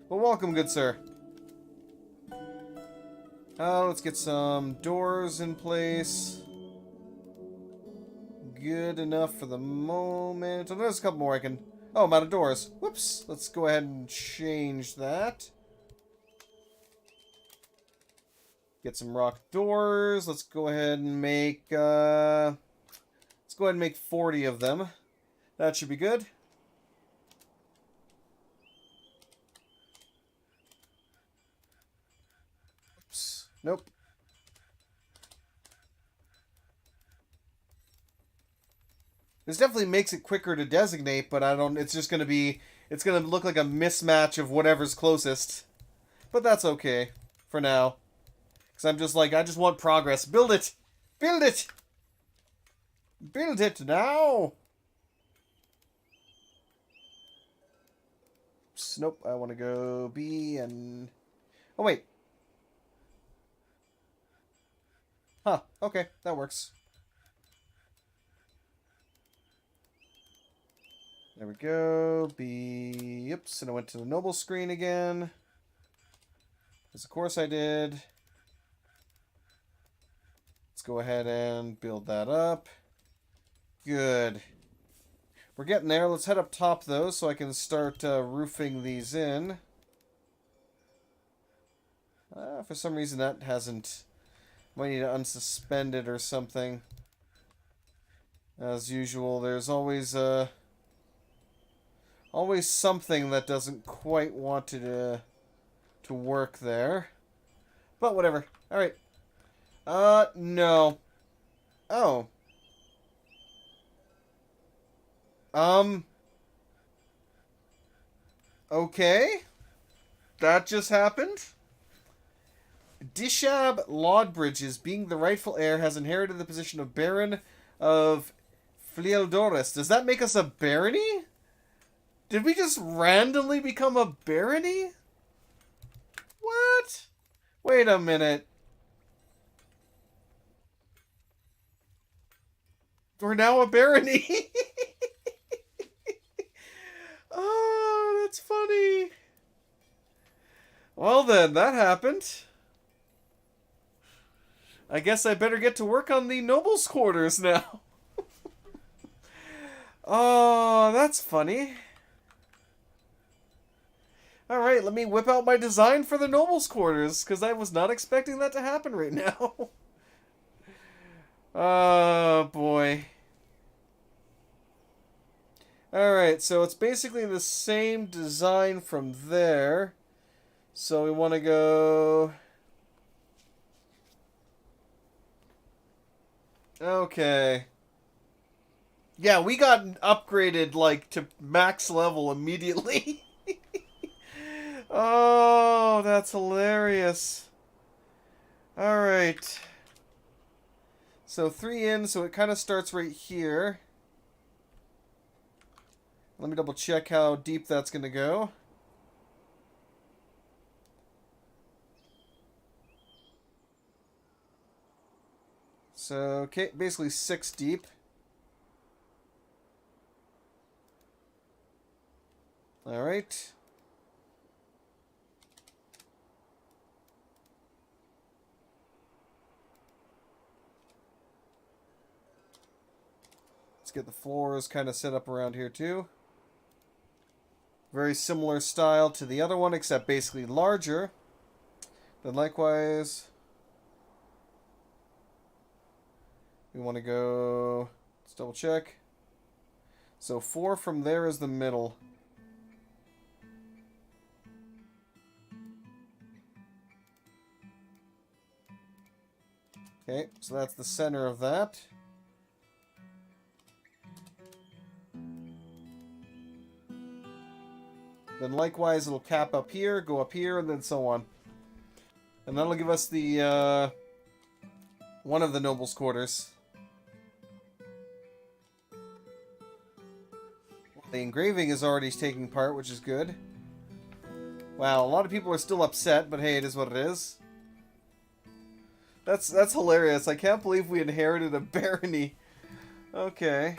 Well, welcome, good sir. Let's get some doors in place. Good enough for the moment. Oh, there's a couple more I can... Oh, I'm out of doors. Whoops. Let's go ahead and change that. Get some rock doors. Let's go ahead and make... let's go ahead and make 40 of them. That should be good. Oops. Nope. This definitely makes it quicker to designate, but I don't... It's just going to be... It's going to look like a mismatch of whatever's closest. But that's okay. For now. Because I'm just like, I just want progress. Build it! Build it! Build it now! Oops, nope, I want to go B and... Oh, wait. Huh, okay, that works. There we go. B... Oops, and I went to the noble screen again. Because of course I did. Let's go ahead and build that up. Good. We're getting there. Let's head up top, though, so I can start roofing these in. For some reason, that hasn't... Might need to unsuspend it or something. As usual, there's always something that doesn't quite want to work there. But whatever. Alright. No. Oh. Okay. That just happened. Dishab Lodbridges, being the rightful heir, has inherited the position of Baron of Flieldoris. Does that make us a barony? Did we just randomly become a barony? What? Wait a minute. We're now a barony. Oh, that's funny. Well then, that happened. I guess I better get to work on the nobles' quarters now. Oh, that's funny. Alright, let me whip out my design for the nobles' quarters, because I was not expecting that to happen right now. Oh, boy. Alright, so it's basically the same design from there. So we want to go... Okay. Yeah, we got upgraded, like, to max level immediately. Oh, that's hilarious. Alright. So 3 in, so it kind of starts right here. Let me double check how deep that's going to go. So, okay, basically 6 deep. Alright. Let's get the floors kind of set up around here too. Very similar style to the other one, except basically larger. Then likewise, we want to go... Let's double check. So 4 from there is the middle. Okay, so that's the center of that. Then likewise, it'll cap up here, go up here, and then so on. And that'll give us the, one of the nobles' quarters. The engraving is already taking part, which is good. Wow, a lot of people are still upset, but hey, it is what it is. That's hilarious. I can't believe we inherited a barony. Okay.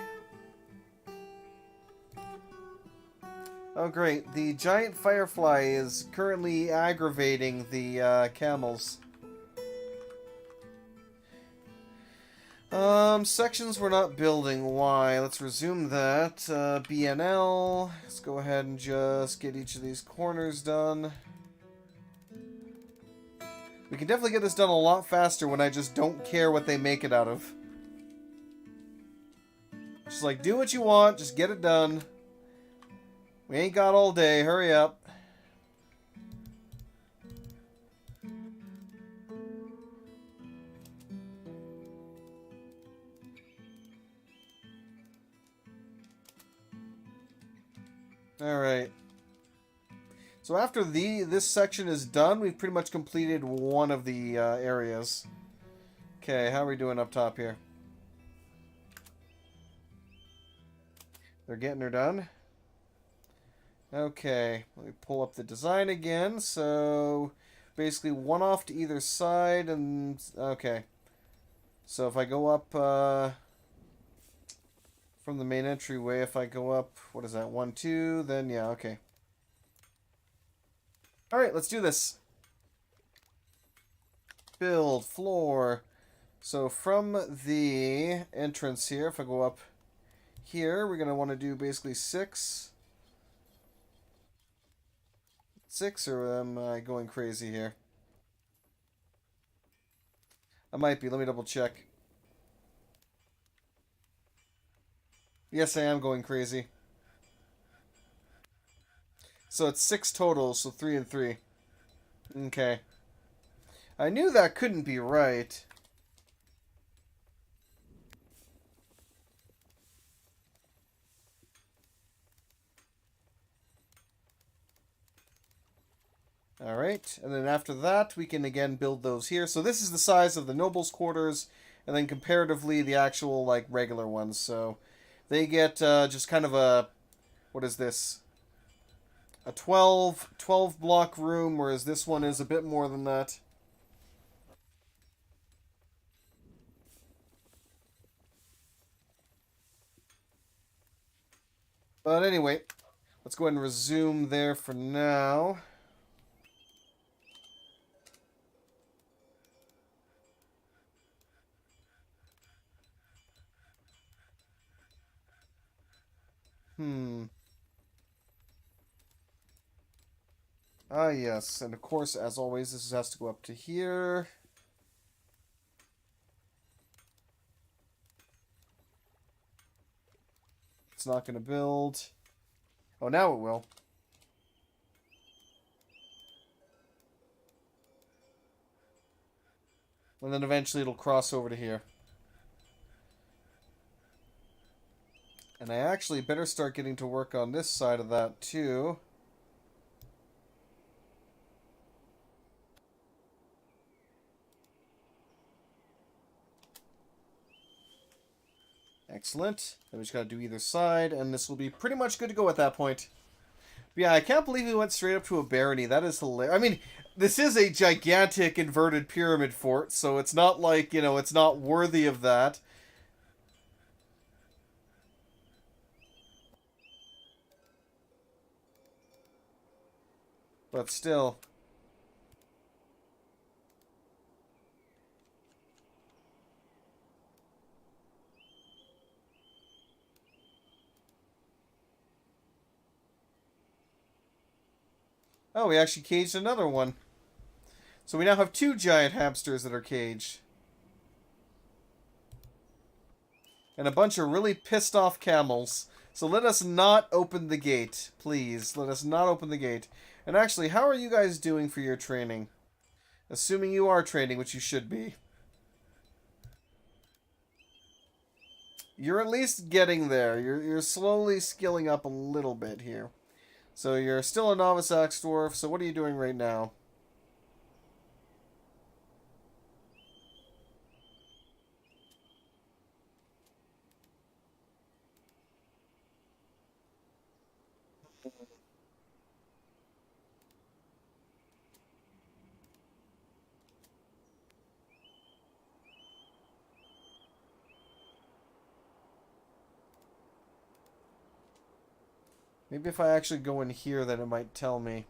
Oh, great. The giant firefly is currently aggravating the camels. Sections we're not building. Why? Let's resume that. BNL. Let's go ahead and just get each of these corners done. We can definitely get this done a lot faster when I just don't care what they make it out of. Just like, do what you want, just get it done. We ain't got all day, hurry up. Alright. So after this section is done, we've pretty much completed one of the areas. Okay, how are we doing up top here? They're getting her done. Okay, let me pull up the design again. So basically one off to either side, and okay. So if I go up from the main entryway, if I go up, what is that, 1, 2, then yeah, okay. Alright, let's do this. Build floor. So from the entrance here, if I go up here, we're going to want to do basically 6. 6, or am I going crazy here? I might be. Let me double check. Yes, I am going crazy. So it's 6 total, so 3 and 3. Okay. I knew that couldn't be right. Alright, and then after that, we can again build those here. So this is the size of the nobles' quarters, and then comparatively the actual, like, regular ones. So they get just kind of a, what is this? A 12 block room, whereas this one is a bit more than that. But anyway, let's go ahead and resume there for now. Ah, yes. And of course, as always, this has to go up to here. It's not going to build. Oh, now it will. And then eventually it'll cross over to here. And I actually better start getting to work on this side of that too. Excellent. Then we just got to do either side, and this will be pretty much good to go at that point. But yeah, I can't believe we went straight up to a barony. That is hilarious. I mean, this is a gigantic inverted pyramid fort, so it's not like, you know, it's not worthy of that. But still. Oh, we actually caged another one. So we now have 2 giant hamsters that are caged. And a bunch of really pissed off camels. So let us not open the gate, please. Let us not open the gate. And actually, how are you guys doing for your training? Assuming you are training, which you should be. You're at least getting there. You're slowly skilling up a little bit here. So you're still a novice axe dwarf, so what are you doing right now? Maybe if I actually go in here, then it might tell me.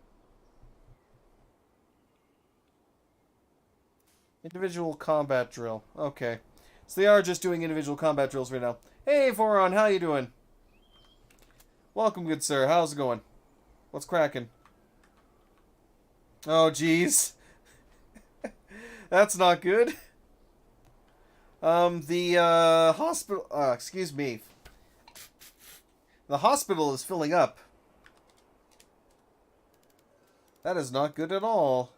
Individual combat drill. Okay. So they are just doing individual combat drills right now. Hey, Voron, how you doing? Welcome, good sir. How's it going? What's cracking? Oh, jeez. That's not good. The hospital... excuse me. The hospital is filling up. That is not good at all.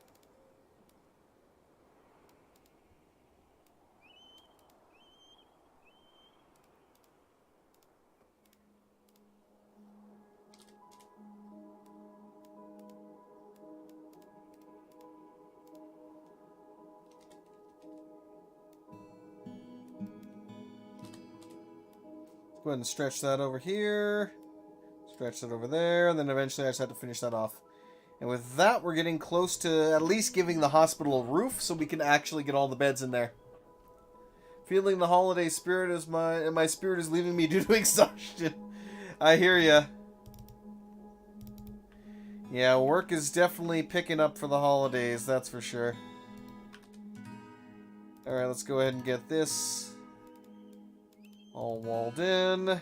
Go ahead and stretch that over here. Stretch that over there. And then eventually I just have to finish that off. And with that, we're getting close to at least giving the hospital a roof so we can actually get all the beds in there. Feeling the holiday spirit is my spirit is leaving me due to exhaustion. I hear ya. Yeah, work is definitely picking up for the holidays, that's for sure. Alright, let's go ahead and get this all walled in.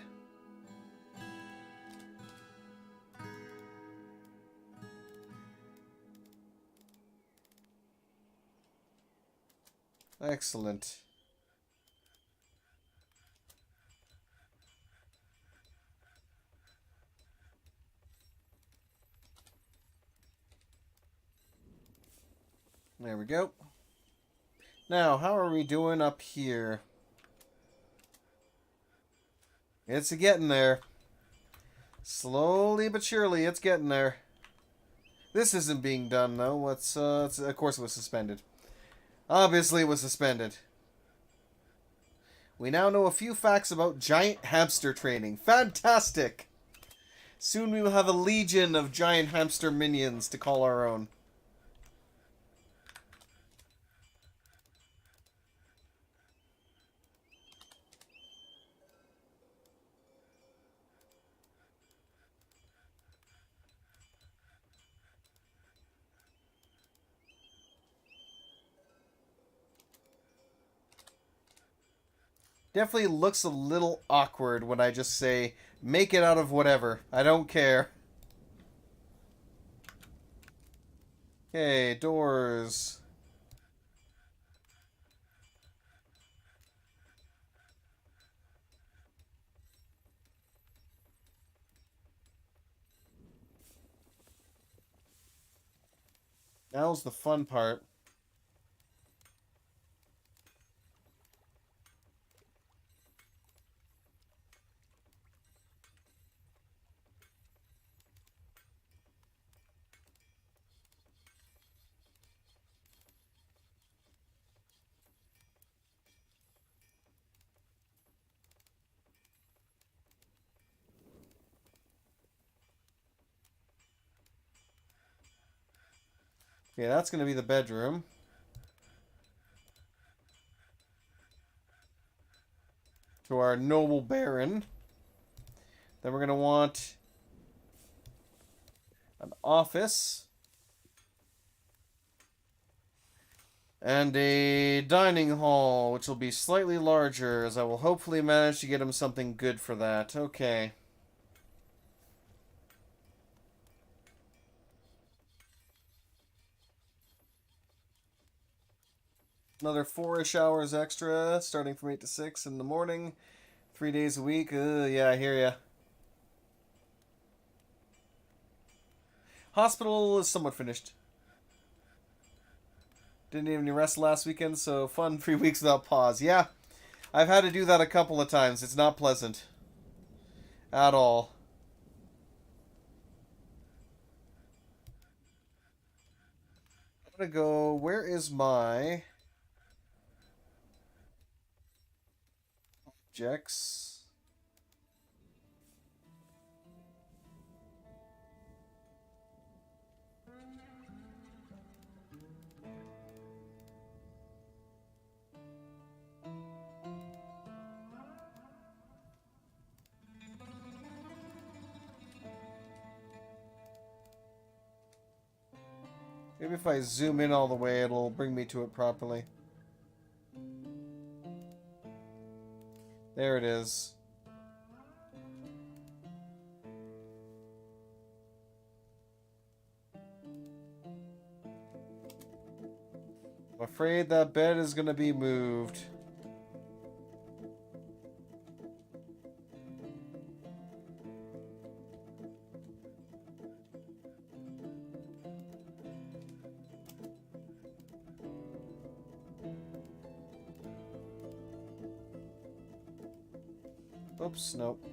Excellent. There we go. Now, how are we doing up here? It's getting there. Slowly but surely, it's getting there. This isn't being done, though. Of course it was suspended. Obviously it was suspended. We now know a few facts about giant hamster training. Fantastic! Soon we will have a legion of giant hamster minions to call our own. Definitely looks a little awkward when I just say, make it out of whatever. I don't care. Okay, doors. Now's the fun part. Okay, that's going to be the bedroom. To our noble baron. Then we're going to want an office. And a dining hall, which will be slightly larger, as I will hopefully manage to get him something good for that. Okay. Another 4-ish hours extra, starting from 8 to 6 in the morning. 3 days a week. Yeah, I hear ya. Hospital is somewhat finished. Didn't have any rest last weekend, so fun 3 weeks without pause. Yeah, I've had to do that a couple of times. It's not pleasant. At all. I'm gonna go... Where is my... objects? Maybe if I zoom in all the way, it'll bring me to it properly. There it is. I'm afraid that bed is going to be moved. Oops, nope.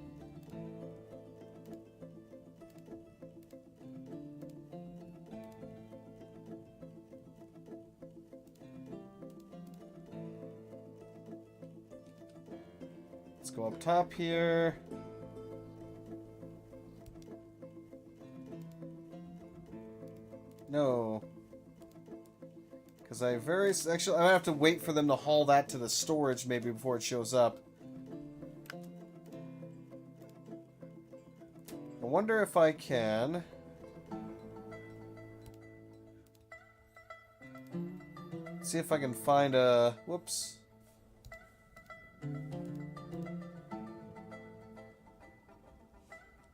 Let's go up top here. No. Because actually, I'm gonna have to wait for them to haul that to the storage maybe before it shows up. I wonder if I can... see if I can find a... whoops.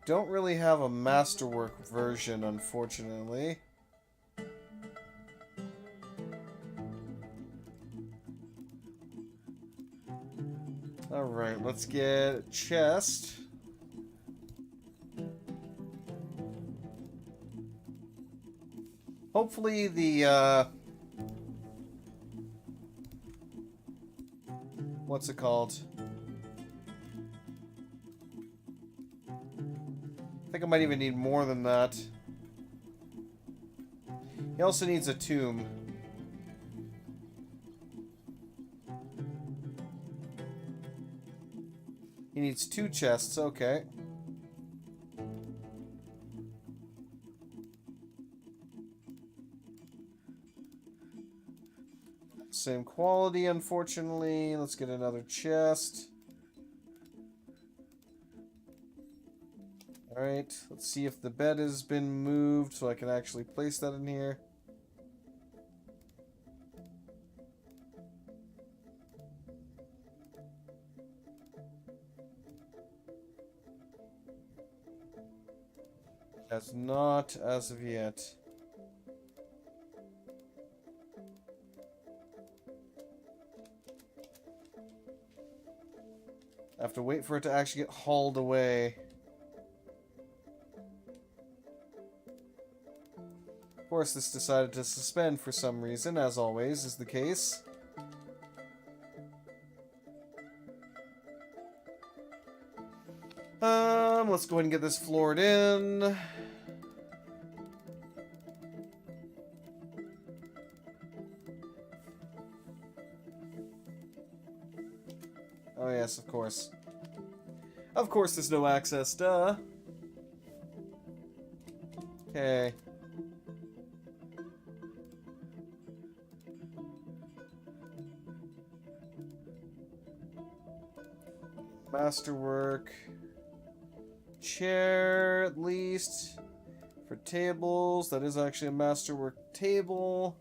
Don't really have a masterwork version, unfortunately. Alright, let's get a chest. Hopefully the, what's it called? I think I might even need more than that. He also needs a tomb. He needs 2 chests, okay. Same quality, unfortunately. Let's get another chest. Alright, let's see if the bed has been moved so I can actually place that in here. Has not as of yet. I have to wait for it to actually get hauled away. Of course, this decided to suspend for some reason, as always is the case. Let's go ahead and get this floored in. Oh yes, of course. Of course there's no access, duh. Okay. Masterwork. Chair, at least. For tables, that is actually a masterwork table.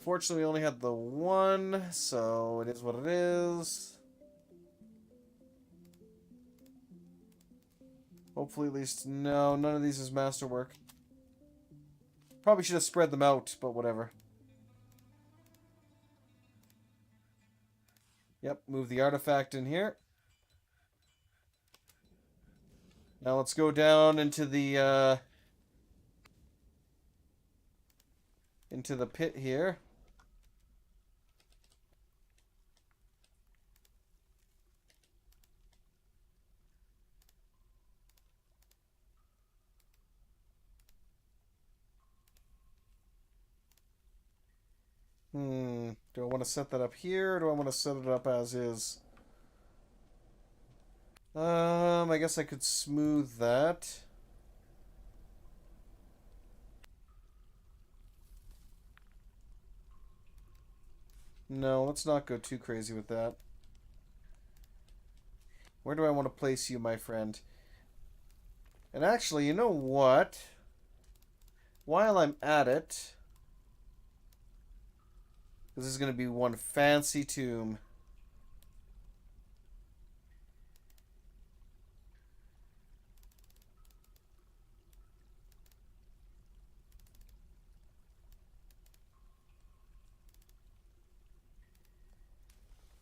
Fortunately, we only had the one, so it is what it is. Hopefully, at least, no, none of these is masterwork. Probably should have spread them out, but whatever. Yep, move the artifact in here. Now let's go down into the pit here. Do I want to set that up here, or do I want to set it up as is? I guess I could smooth that. No, let's not go too crazy with that. Where do I want to place you, my friend? And actually, you know what? While I'm at it, this is going to be one fancy tomb.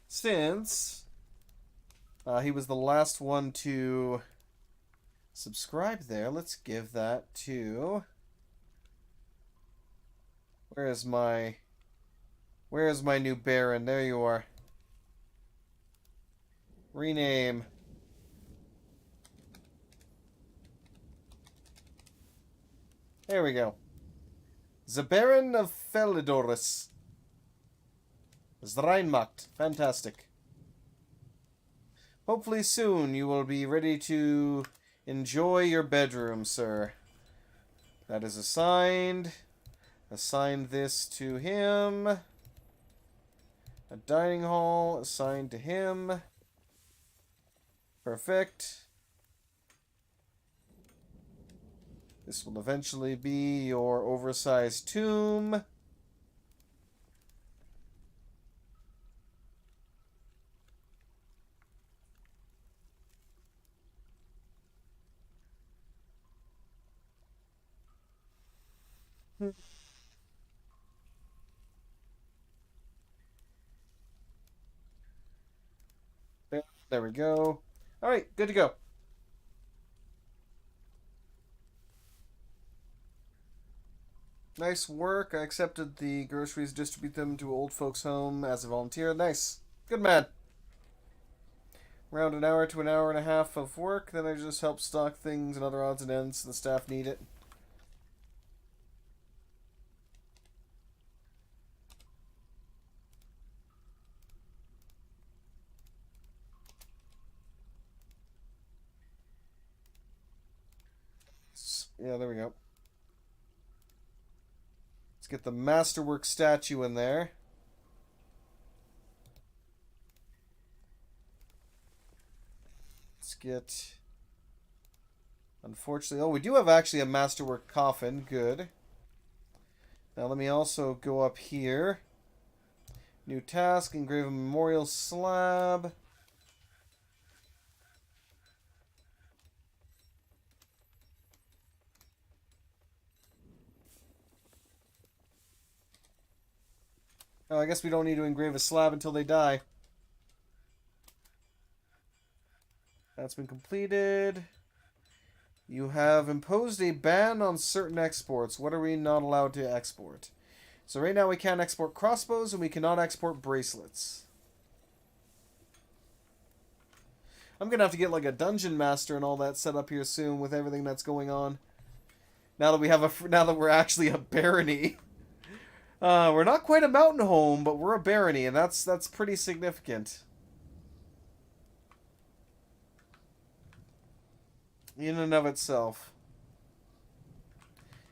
Since he was the last one to subscribe there, let's give that to... Where is my new Baron? There you are. Rename. There we go. The Baron of Felidorus. Reinmacht. Fantastic. Hopefully soon you will be ready to enjoy your bedroom, sir. That is assigned. Assign this to him. A dining hall assigned to him. Perfect. This will eventually be your oversized tomb. There we go. Alright, good to go. Nice work. I accepted the groceries, distribute them to old folks' home as a volunteer. Nice. Good man. Around an hour to an hour and a half of work, then I just help stock things and other odds and ends. The staff need it. Yeah, there we go. Let's get the masterwork statue in there. Let's get... Unfortunately... Oh, we do have actually a masterwork coffin. Good. Now let me also go up here. New task. Engrave a memorial slab. Oh, I guess we don't need to engrave a slab until they die. That's been completed. You have imposed a ban on certain exports. What are we not allowed to export? So right now we can't export crossbows and we cannot export bracelets. I'm going to have to get like a dungeon master and all that set up here soon with everything that's going on. Now that we have now that we're actually a barony. We're not quite a mountain home, but we're a barony, and that's pretty significant. In and of itself.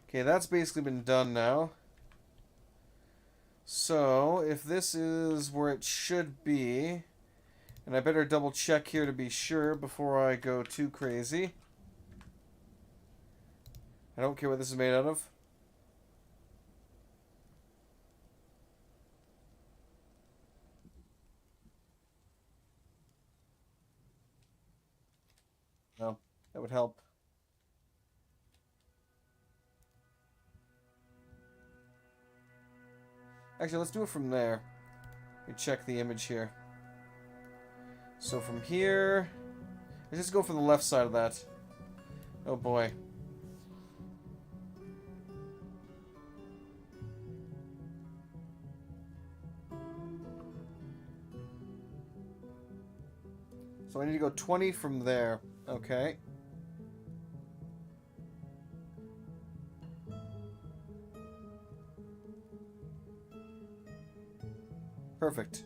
Okay, that's basically been done now. So, if this is where it should be, and I better double check here to be sure before I go too crazy. I don't care what this is made out of. No, that would help. Actually, let's do it from there. Let me check the image here. So from here, let's just go for the left side of that. Oh boy. So I need to go 20 from there. Okay. Perfect.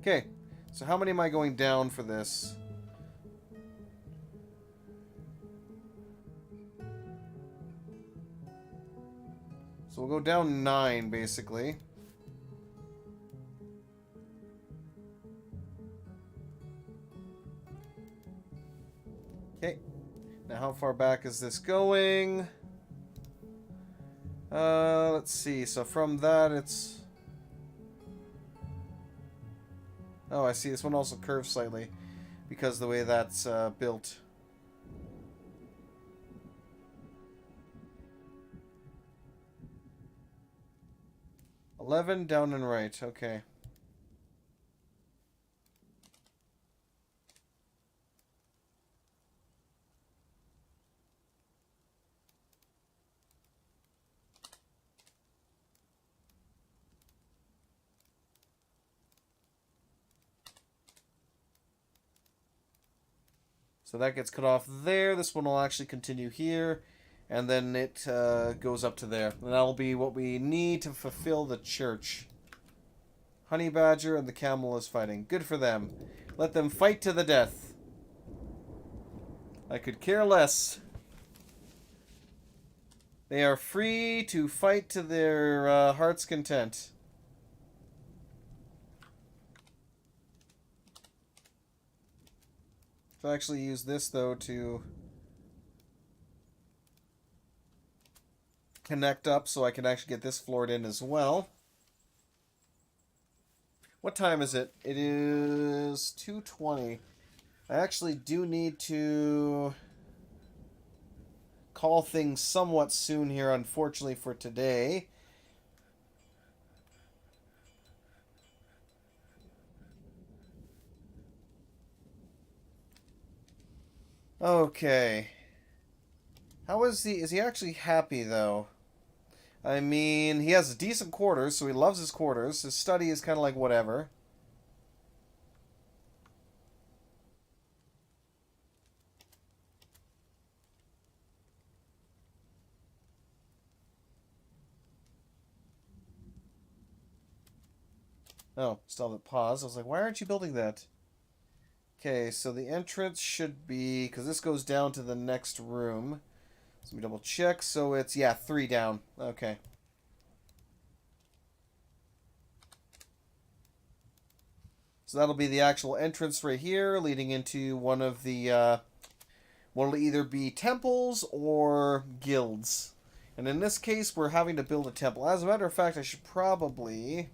Okay. So how many am I going down for this? So we'll go down 9, basically. Okay. Now how far back is this going? Let's see. So from that, it's... Oh, I see. This one also curves slightly because of the way that's built. $11 down and right. Okay. So that gets cut off there. This one will actually continue here. And then it goes up to there. And that'll be what we need to fulfill the church. Honey Badger and the camel is fighting. Good for them. Let them fight to the death. I could care less. They are free to fight to their heart's content. I'll actually use this, though, to connect up so I can actually get this floored in as well. What time is it? It is 2:20. I actually do need to call things somewhat soon here, unfortunately, for today. Okay. How is he? Is he actually happy, though? I mean, he has decent quarters, so he loves his quarters. His study is kind of like whatever. Oh, still have it paused. I was like, why aren't you building that? Okay, so the entrance should be... Because this goes down to the next room. So let me double check. So it's, yeah, 3 down. Okay. So that'll be the actual entrance right here, leading into one of the... one will either be temples or guilds. And in this case, we're having to build a temple. As a matter of fact, I should probably...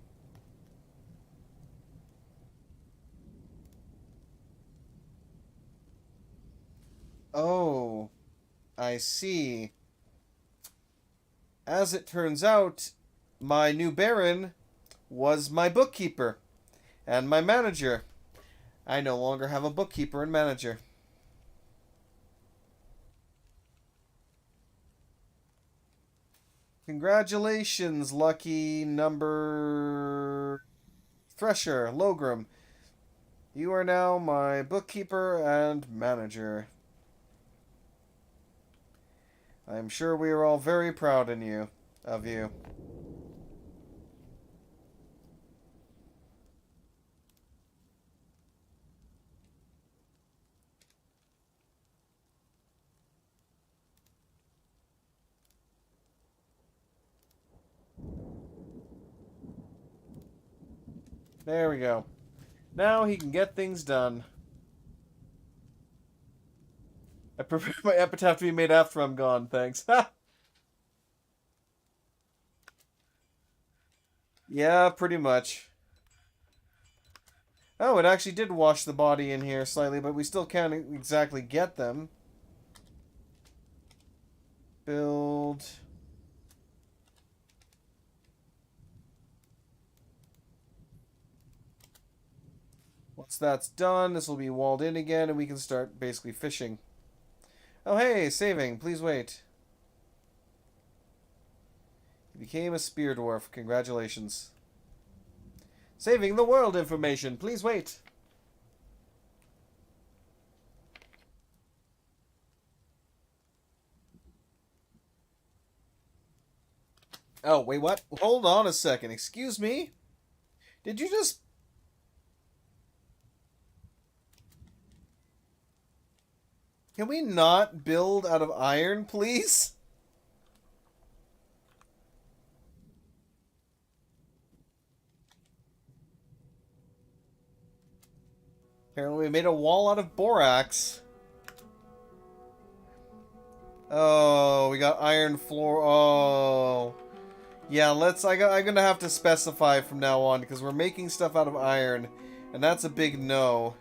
Oh, I see. As it turns out, my new baron was my bookkeeper and my manager. I no longer have a bookkeeper and manager. Congratulations, lucky number Thresher, Logrum. You are now my bookkeeper and manager. I am sure we are all very proud of you. There we go. Now he can get things done. I prefer my epitaph to be made after I'm gone, thanks. Ha! Yeah, pretty much. Oh, it actually did wash the body in here slightly, but we still can't exactly get them. Build. Once that's done, this will be walled in again, and we can start basically fishing. Oh, hey, saving. Please wait. You became a spear dwarf. Congratulations. Saving the world information. Please wait. Oh, wait, what? Hold on a second. Excuse me? Did you just... Can we not build out of iron, please? Apparently we made a wall out of borax. Oh, we got iron floor. Oh. Yeah, I'm gonna have to specify from now on, because we're making stuff out of iron, and that's a big no.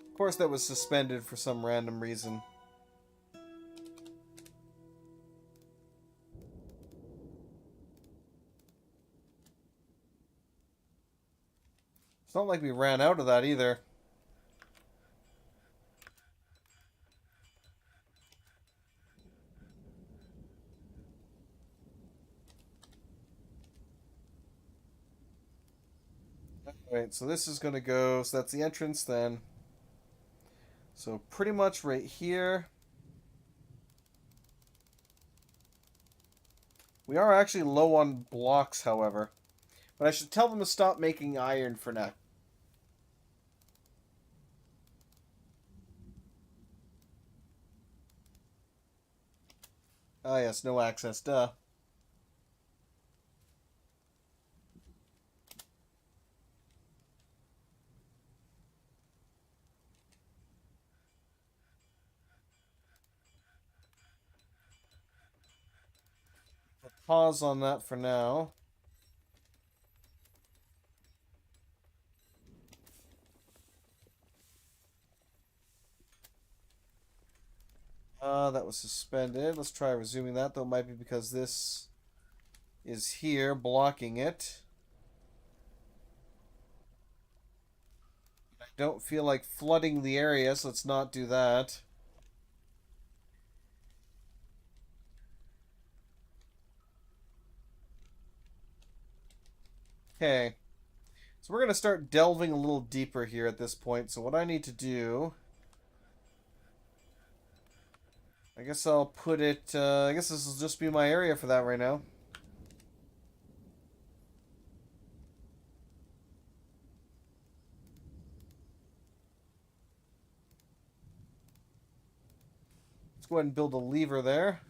Of course that was suspended for some random reason. It's not like we ran out of that either. Alright, so this is gonna go, so that's the entrance then. So pretty much right here. We are actually low on blocks, however. But I should tell them to stop making iron for now. Ah, yes, no access, duh. Pause on that for now. That was suspended. Let's try resuming that, though it might be because this is here blocking it. I don't feel like flooding the area, so let's not do that. Okay. So we're going to start delving a little deeper here at this point. So what I need to do... I guess I'll put it... I guess this will just be my area for that right now. Let's go ahead and build a lever there.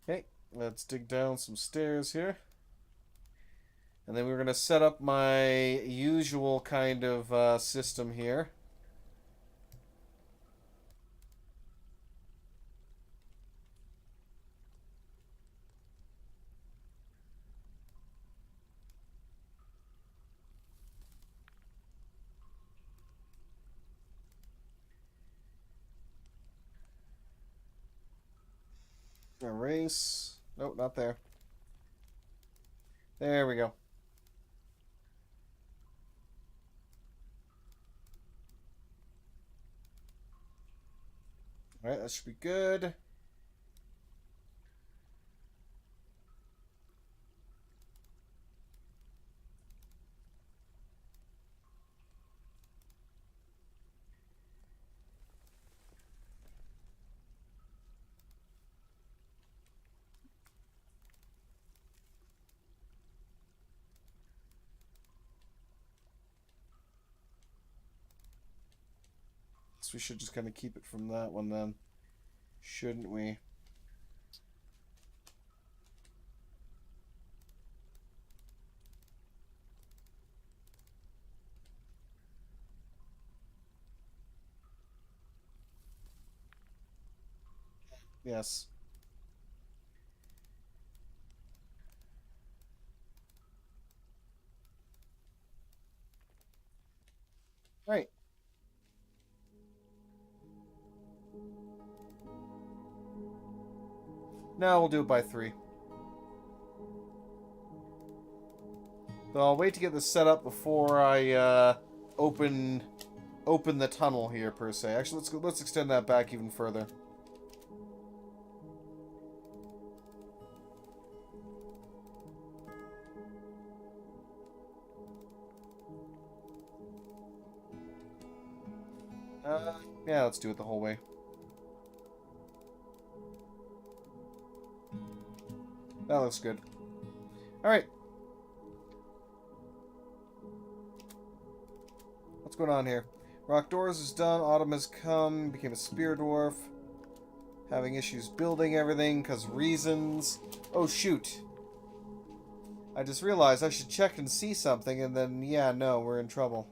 Okay, let's dig down some stairs here. And then we're going to set up my usual kind of system here. Erase. Nope, not there. There we go. Alright, that should be good. So we should just kind of keep it from that one then. Shouldn't we? Yes. Right. Now we'll do it by 3. So I'll wait to get this set up before I open the tunnel here per se. Actually, let's extend that back even further. Yeah, let's do it the whole way. That looks good. Alright. What's going on here? Rock Doors is done. Autumn has come. Became a spear dwarf. Having issues building everything because reasons. Oh, shoot. I just realized I should check and see something, and then, yeah, no, we're in trouble.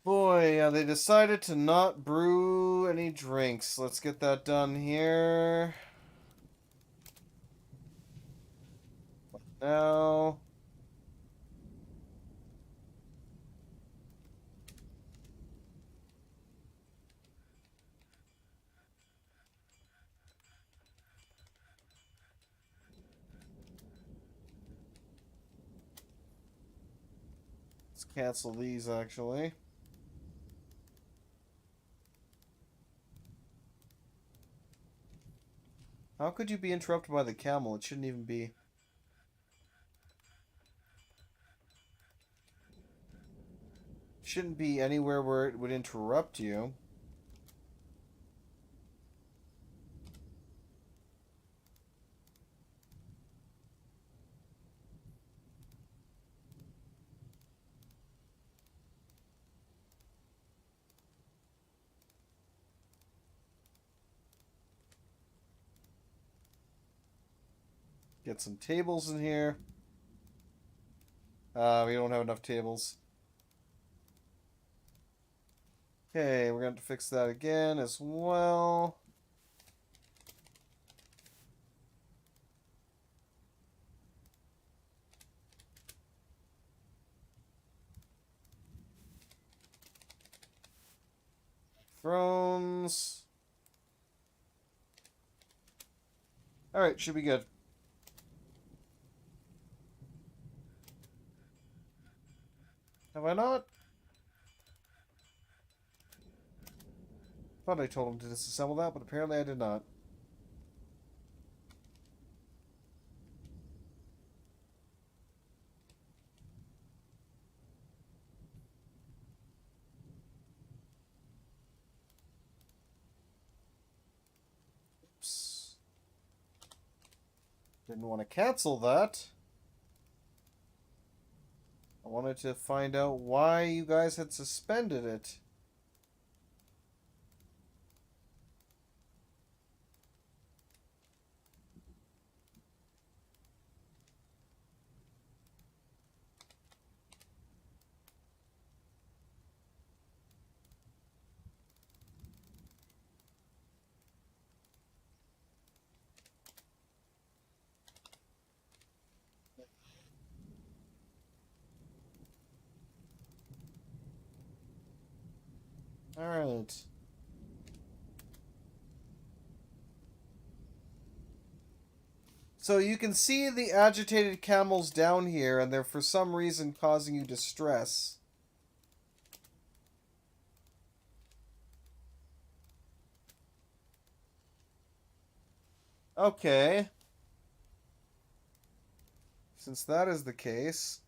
Boy, yeah, they decided to not brew any drinks. Let's get that done here. Now. Let's cancel these, actually. How could you be interrupted by the camel? It shouldn't even be. Shouldn't be anywhere where it would interrupt you. Get some tables in here. We don't have enough tables. Okay, we're going to have to fix that again as well. Thrones. Alright, should be good. Have I not? Thought I told him to disassemble that, but apparently I did not. Oops. Didn't want to cancel that. I wanted to find out why you guys had suspended it. Alright. So you can see the agitated camels down here, and they're for some reason causing you distress. Okay. Since that is the case...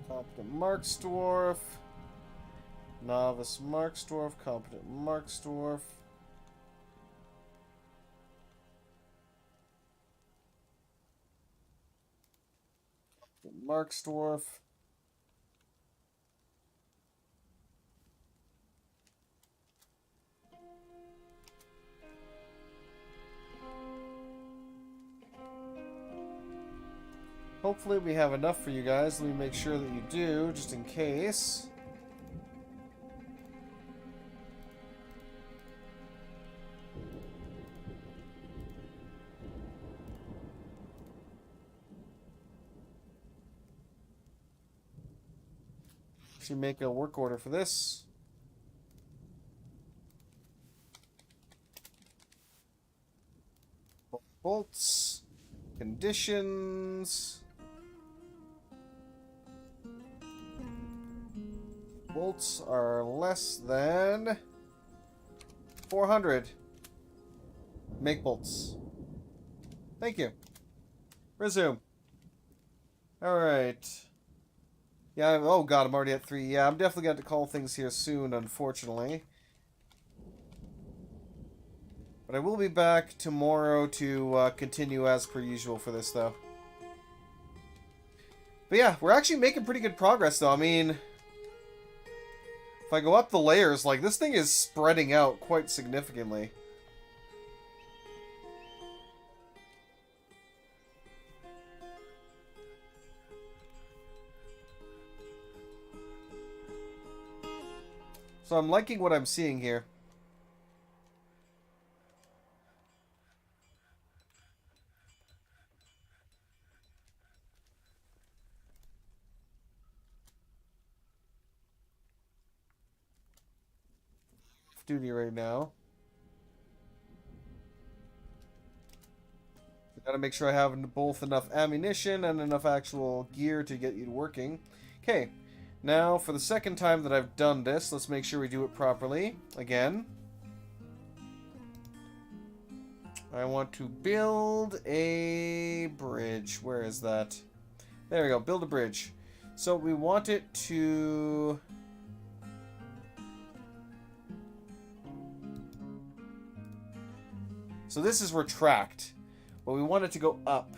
Competent Marksdwarf. Novice Marksdwarf. Competent Marksdwarf. Marksdwarf. Hopefully we have enough for you guys. Let me make sure that you do, just in case. Should make a work order for this. Bolts. Conditions. Bolts are less than 400. Make bolts. Thank you. Resume. Alright. Yeah, oh god, I'm already at 3. Yeah, I'm definitely going to call things here soon, unfortunately. But I will be back tomorrow to continue as per usual for this, though. But yeah, we're actually making pretty good progress, though. I mean, if I go up the layers, like, this thing is spreading out quite significantly. So I'm liking what I'm seeing here. Duty right now. Gotta make sure I have both enough ammunition and enough actual gear to get you working. Okay, now for the second time that I've done this, let's make sure we do it properly. Again. I want to build a bridge. Where is that? There we go, build a bridge. So we want it to... So this is retract, but we want it to go up.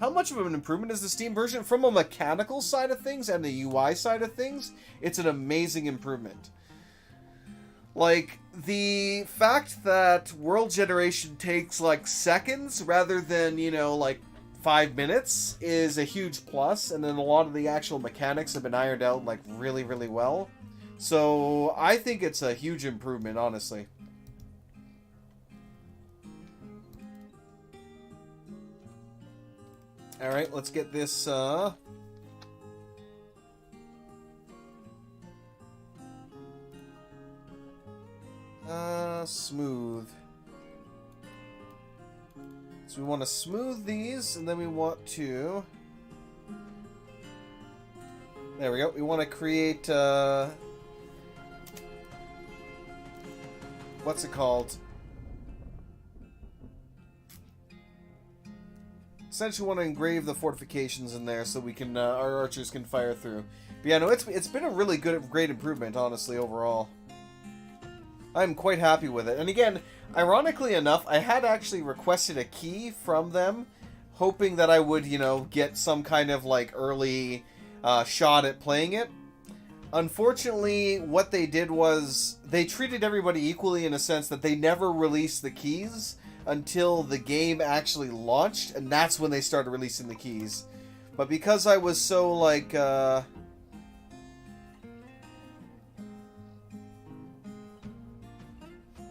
How much of an improvement is the Steam version? From a mechanical side of things and the UI side of things, it's an amazing improvement. Like, the fact that world generation takes, like, seconds rather than, you know, like, 5 minutes is a huge plus, and then a lot of the actual mechanics have been ironed out, like, really, really well. So, I think it's a huge improvement, honestly. Alright, let's get this, Smooth. So we want to smooth these, and then we want to... There we go. We want to create, what's it called? Essentially want to engrave the fortifications in there so we can, our archers can fire through. But yeah, no, it's been a really great improvement, honestly, overall. I'm quite happy with it. And again, ironically enough, I had actually requested a key from them, hoping that I would, you know, get some kind of, like, early shot at playing it. Unfortunately, what they did was they treated everybody equally in a sense that they never released the keys until the game actually launched, and that's when they started releasing the keys. But because I was so, like, oh,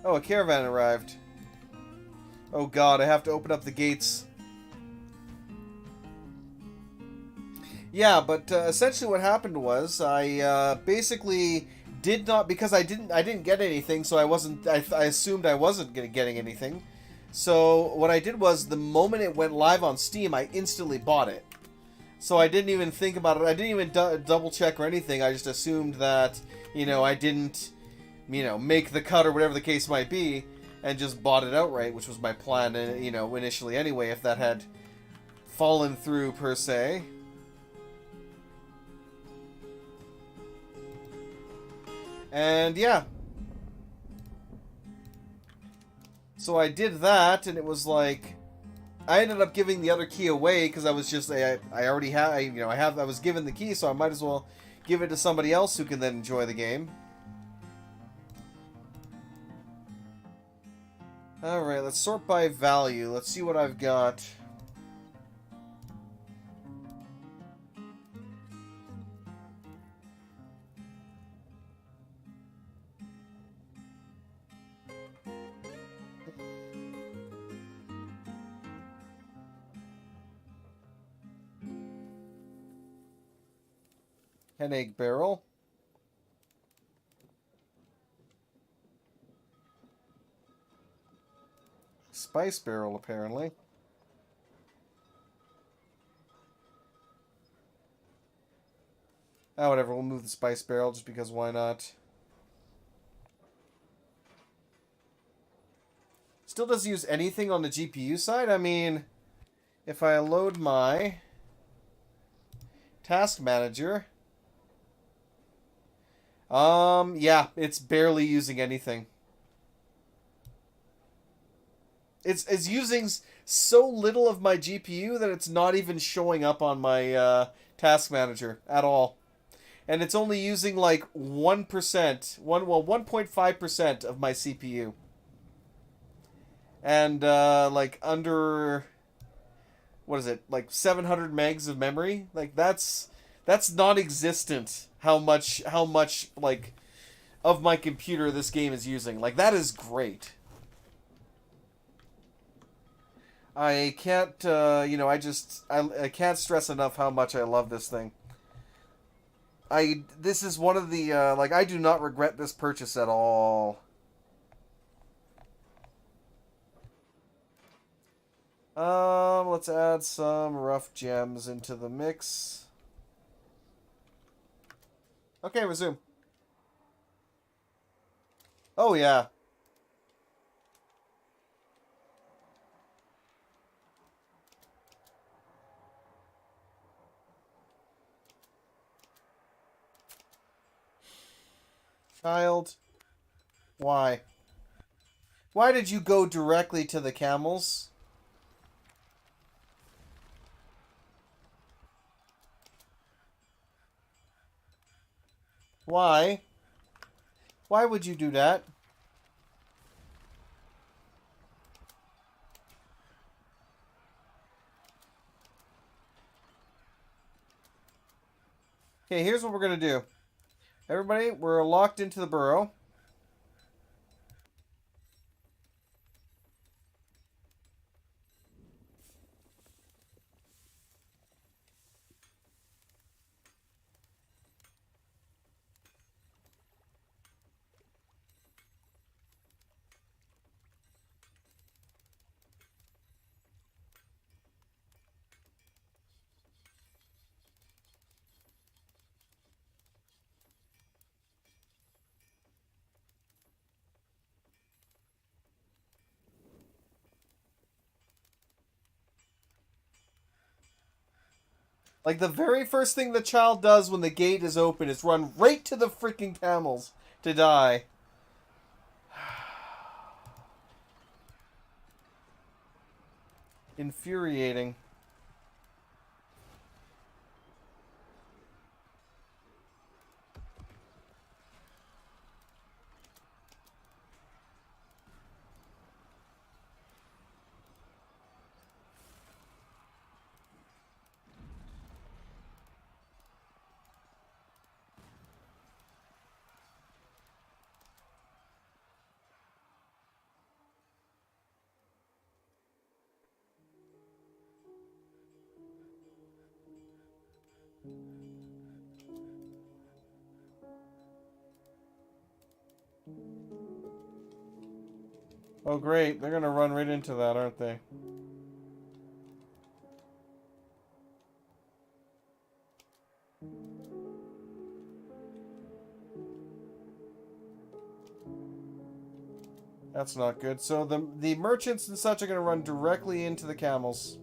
a caravan arrived. Oh god, I have to open up the gates. Yeah, but essentially what happened was I basically did not, because I didn't get anything, so I assumed I wasn't getting anything. So what I did was the moment it went live on Steam, I instantly bought it. So I didn't even think about it. I didn't even double check or anything. I just assumed that, you know, I didn't, you know, make the cut or whatever the case might be, and just bought it outright, which was my plan, you know, initially anyway, if that had fallen through per se. And yeah. So I did that, and it was like, I ended up giving the other key away because I was just, I already had, I was given the key, so I might as well give it to somebody else who can then enjoy the game. Alright, let's sort by value. Let's see what I've got. Hen egg barrel. Spice barrel, apparently. Oh, whatever, we'll move the spice barrel just because why not? Still doesn't use anything on the GPU side? I mean, if I load my task manager... yeah, it's barely using anything. It's using so little of my GPU that it's not even showing up on my task manager at all. And it's only using like 1.5% of my CPU. And like under, what is it? Like 700 megs of memory? Like that's non-existent how much like of my computer this game is using. Like that is great. I can't, you know, I can't stress enough how much I love this thing. This is one of the, like, I do not regret this purchase at all. Let's add some rough gems into the mix. Okay, resume. Oh, yeah. Child. Why? Why did you go directly to the camels? Why? Why would you do that? Okay, here's what we're going to do. Everybody, we're locked into the burrow. Like, the very first thing the child does when the gate is open is run right to the freaking camels to die. Infuriating. Oh, great. They're gonna run right into that, aren't they? That's not good. So the merchants and such are gonna run directly into the camels.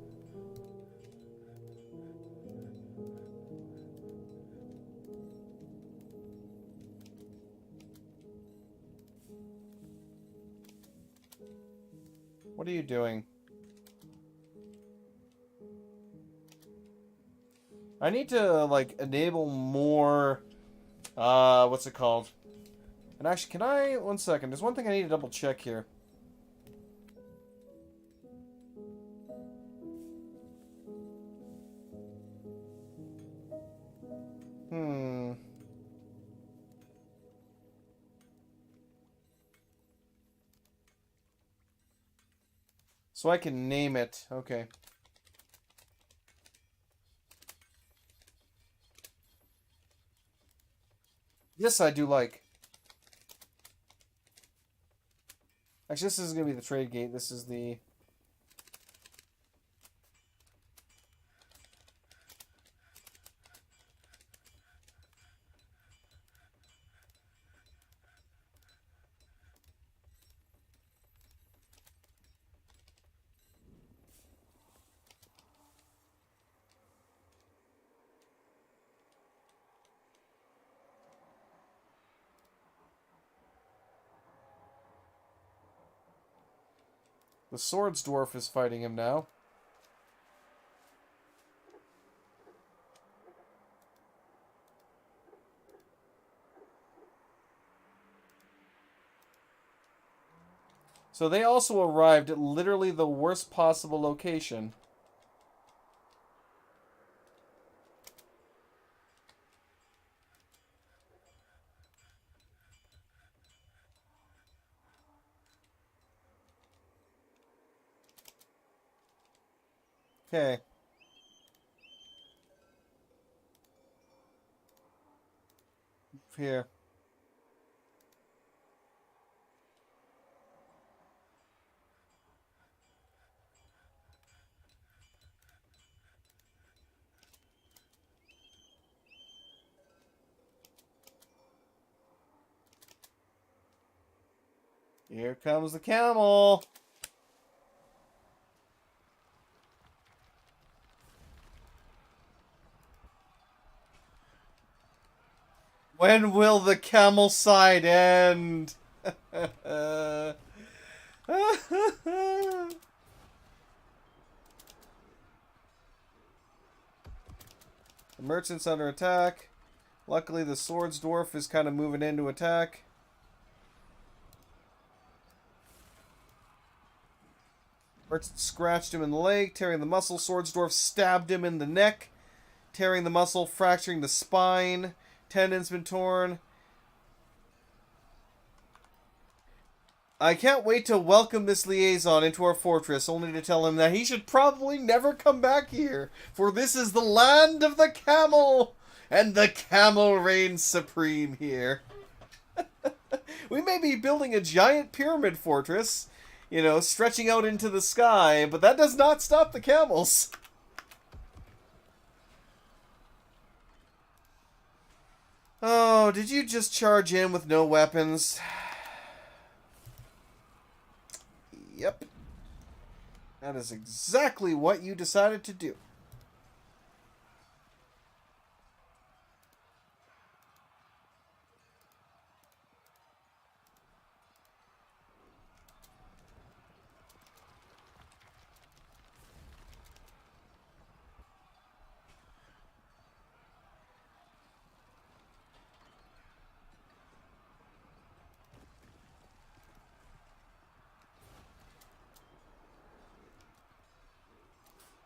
What are you doing? I need to, like, enable more, what's it called? And actually, can I, one second, there's one thing I need to double check here. So I can name it. Okay. This I do like. Actually, this is going to be the trade gate. This is the... The Swords Dwarf is fighting him now. So they also arrived at literally the worst possible location. Okay. Here. Here comes the camel. When will the camel side end? The merchant's under attack. Luckily, the Swords Dwarf is kind of moving in to attack. Merchant scratched him in the leg, tearing the muscle. Swords Dwarf stabbed him in the neck, tearing the muscle, fracturing the spine. Tendon's been torn. I can't wait to welcome this liaison into our fortress, only to tell him that he should probably never come back here, for this is the land of the camel, and the camel reigns supreme here. We may be building a giant pyramid fortress, you know, stretching out into the sky, but that does not stop the camels. Oh, did you just charge in with no weapons? Yep. That is exactly what you decided to do.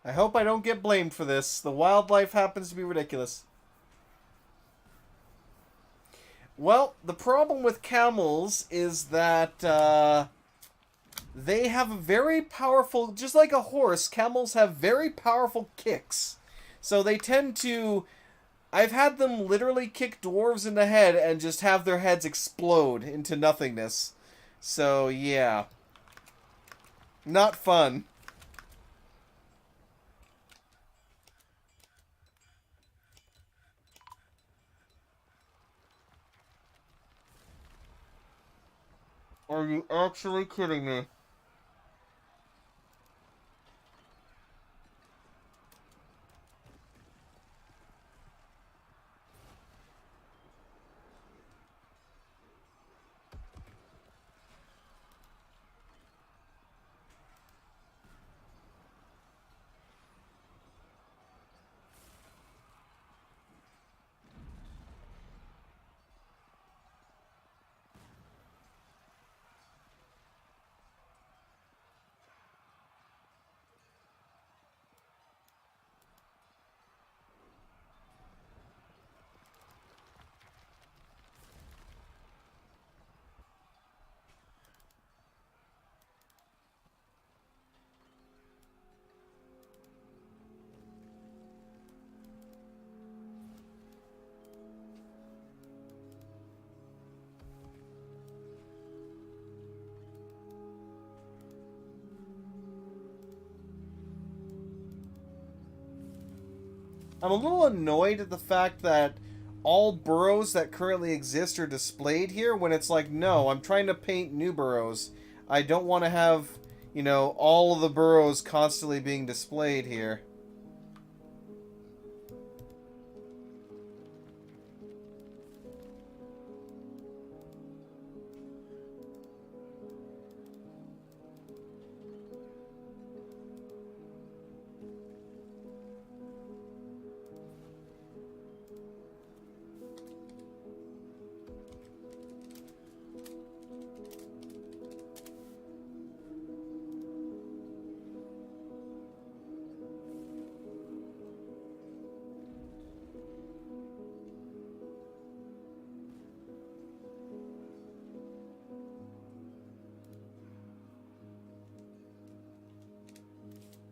I hope I don't get blamed for this. The wildlife happens to be ridiculous. Well, the problem with camels is that they have a very powerful, just like a horse, camels have very powerful kicks. So they tend to, I've had them literally kick dwarves in the head and just have their heads explode into nothingness. So yeah, not fun. Are you actually kidding me? I'm a little annoyed at the fact that all burrows that currently exist are displayed here when it's like, no, I'm trying to paint new burrows. I don't want to have, all of the burrows constantly being displayed here.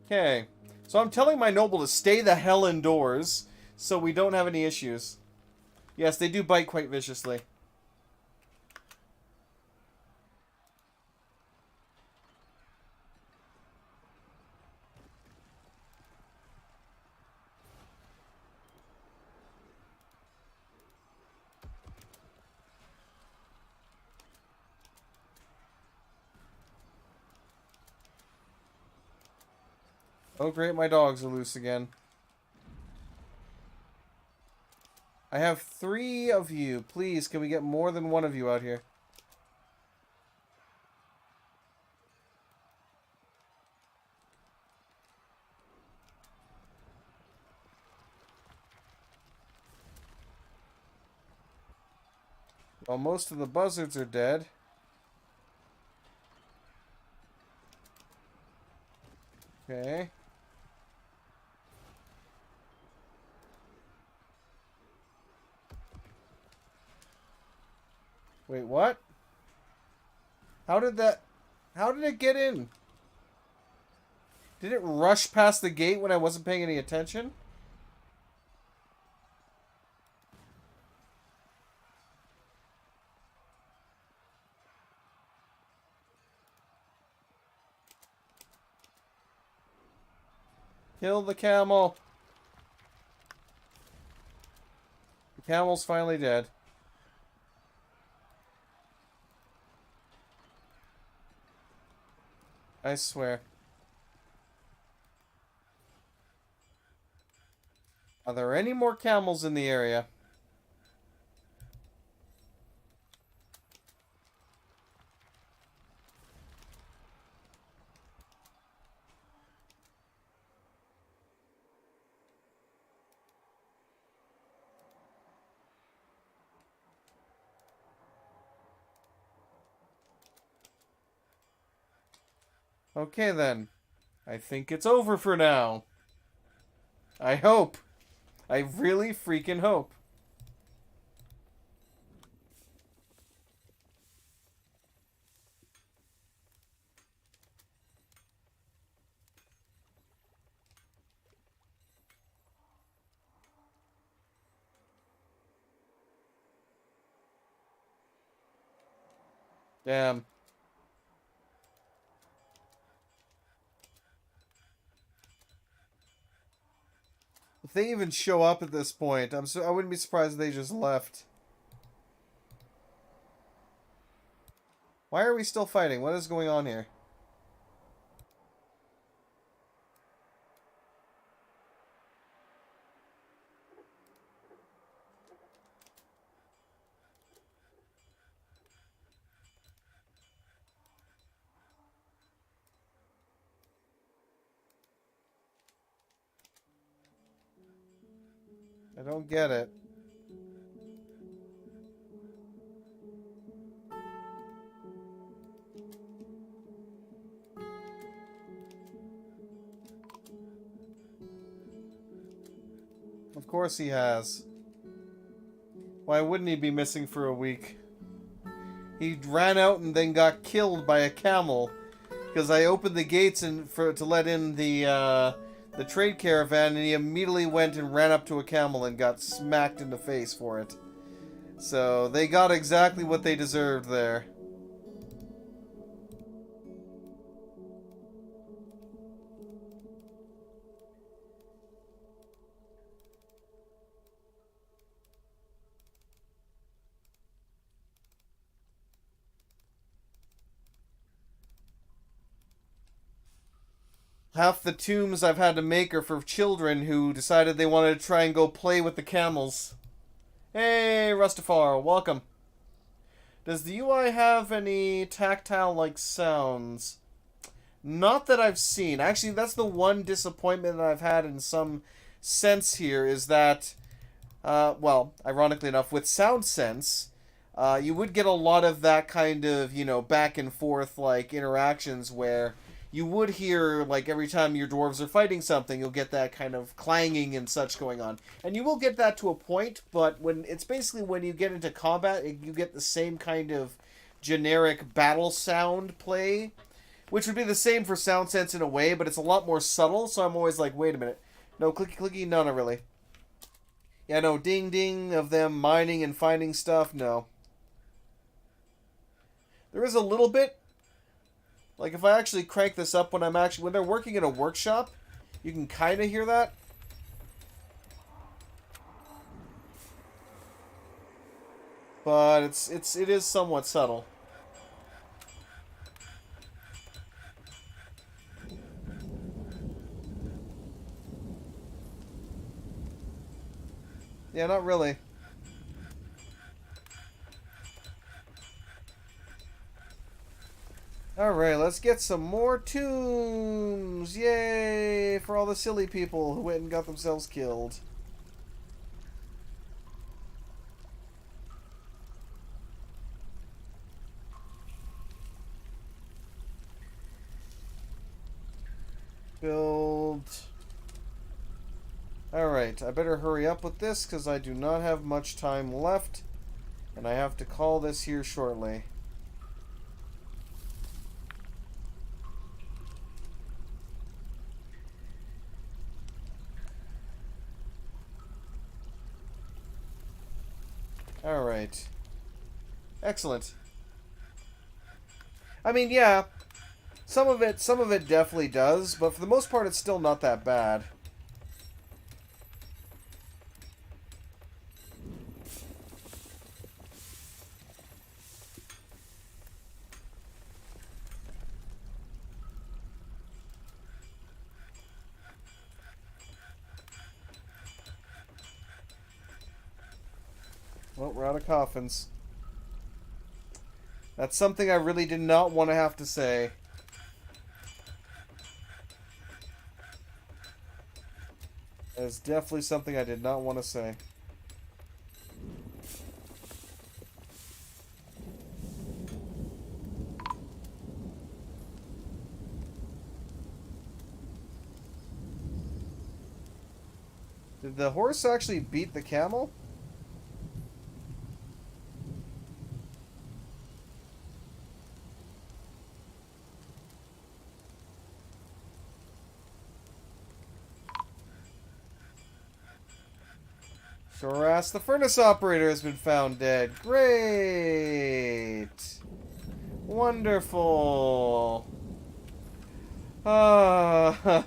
Okay. So I'm telling my noble to stay the hell indoors so we don't have any issues. Yes, they do bite quite viciously. Oh great, my dogs are loose again. I have 3 of you. Please, can we get more than one of you out here? Well, most of the buzzards are dead. Okay. Wait, what? How did that... How did it get in? Did it rush past the gate when I wasn't paying any attention? Kill the camel. The camel's finally dead. I swear. Are there any more camels in the area? Okay then. I think it's over for now. I hope. I really freaking hope. Damn. If they even show up at this point, I wouldn't be surprised if they just left. Why are we still fighting? What is going on here? I don't get it. Of course he has. Why wouldn't he be missing for a week? He ran out and then got killed by a camel because I opened the gates to let in the trade caravan, and he immediately went and ran up to a camel and got smacked in the face for it. So they got exactly what they deserved there. Half the tombs I've had to make are for children who decided they wanted to try and go play with the camels. Hey, Rustafar, welcome. Does the UI have any tactile-like sounds? Not that I've seen. Actually, that's the one disappointment that I've had in some sense here, is that, well, ironically enough, with Sound Sense, you would get a lot of that kind of, back and forth, like, interactions where you would hear, like, every time your dwarves are fighting something, you'll get that kind of clanging and such going on. And you will get that to a point, but it's basically when you get into combat, you get the same kind of generic battle sound play, which would be the same for Sound Sense in a way, but it's a lot more subtle, so I'm always like, wait a minute. No, clicky clicky, no, not really. Yeah, no, ding ding of them mining and finding stuff, no. There is a little bit. Like, if I actually crank this up when they're working in a workshop, you can kind of hear that. But it is somewhat subtle. Yeah, not really. Alright, let's get some more tunes! Yay! For all the silly people who went and got themselves killed. Build. Alright, I better hurry up with this because I do not have much time left. And I have to call this here shortly. Alright. Excellent. I mean, yeah, some of it definitely does, but for the most part it's still not that bad. Well, we're out of coffins. That's something I really did not want to have to say. That is definitely something I did not want to say. Did the horse actually beat the camel? Sure ass, the furnace operator has been found dead. Great! Wonderful! Ah,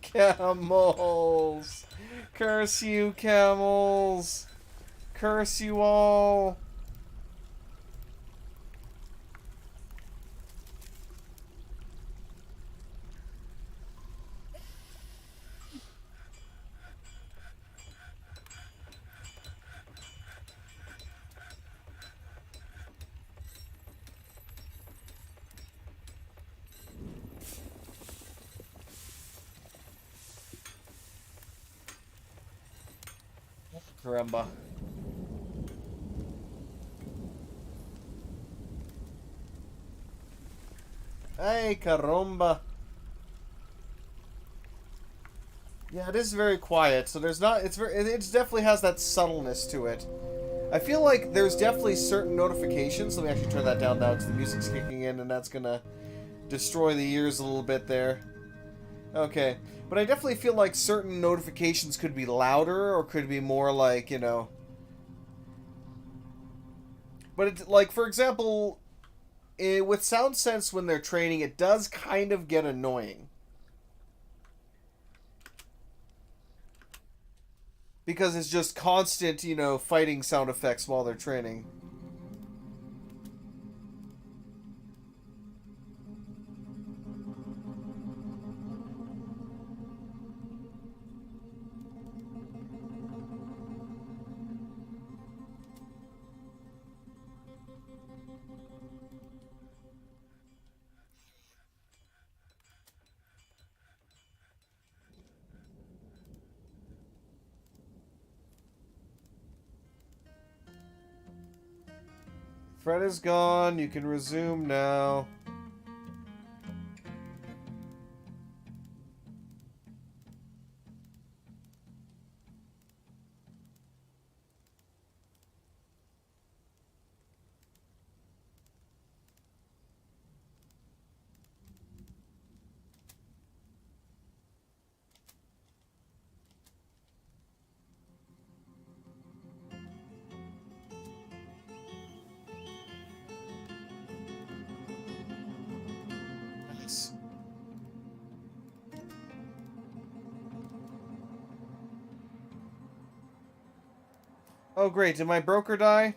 camels! Curse you, camels! Curse you all! Caramba. Hey, caramba. Yeah, it is very quiet, so there's not, it definitely has that subtleness to it. I feel like there's definitely certain notifications. Let me actually turn that down now because the music's kicking in and that's gonna destroy the ears a little bit there. Okay. But I definitely feel like certain notifications could be louder or could be more like, you know... But it's like, for example, with SoundSense when they're training, it does kind of get annoying. Because it's just constant, you know, fighting sound effects while they're training. Fred is gone. You can resume now. Nice. Oh, great. Did my broker die?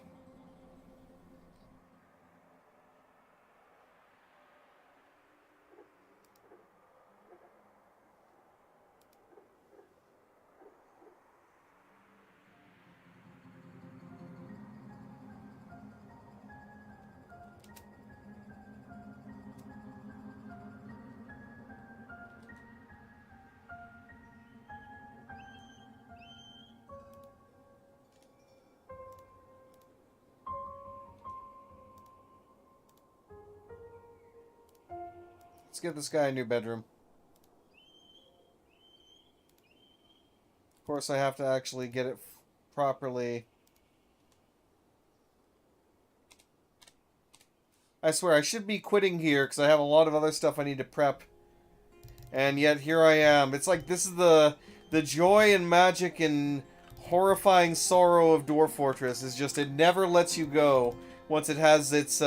Let's get this guy a new bedroom. Of course, I have to actually get it properly. I swear, I should be quitting here because I have a lot of other stuff I need to prep. And yet, here I am. It's like, this is the joy and magic and horrifying sorrow of Dwarf Fortress. Is just, it never lets you go once it has its,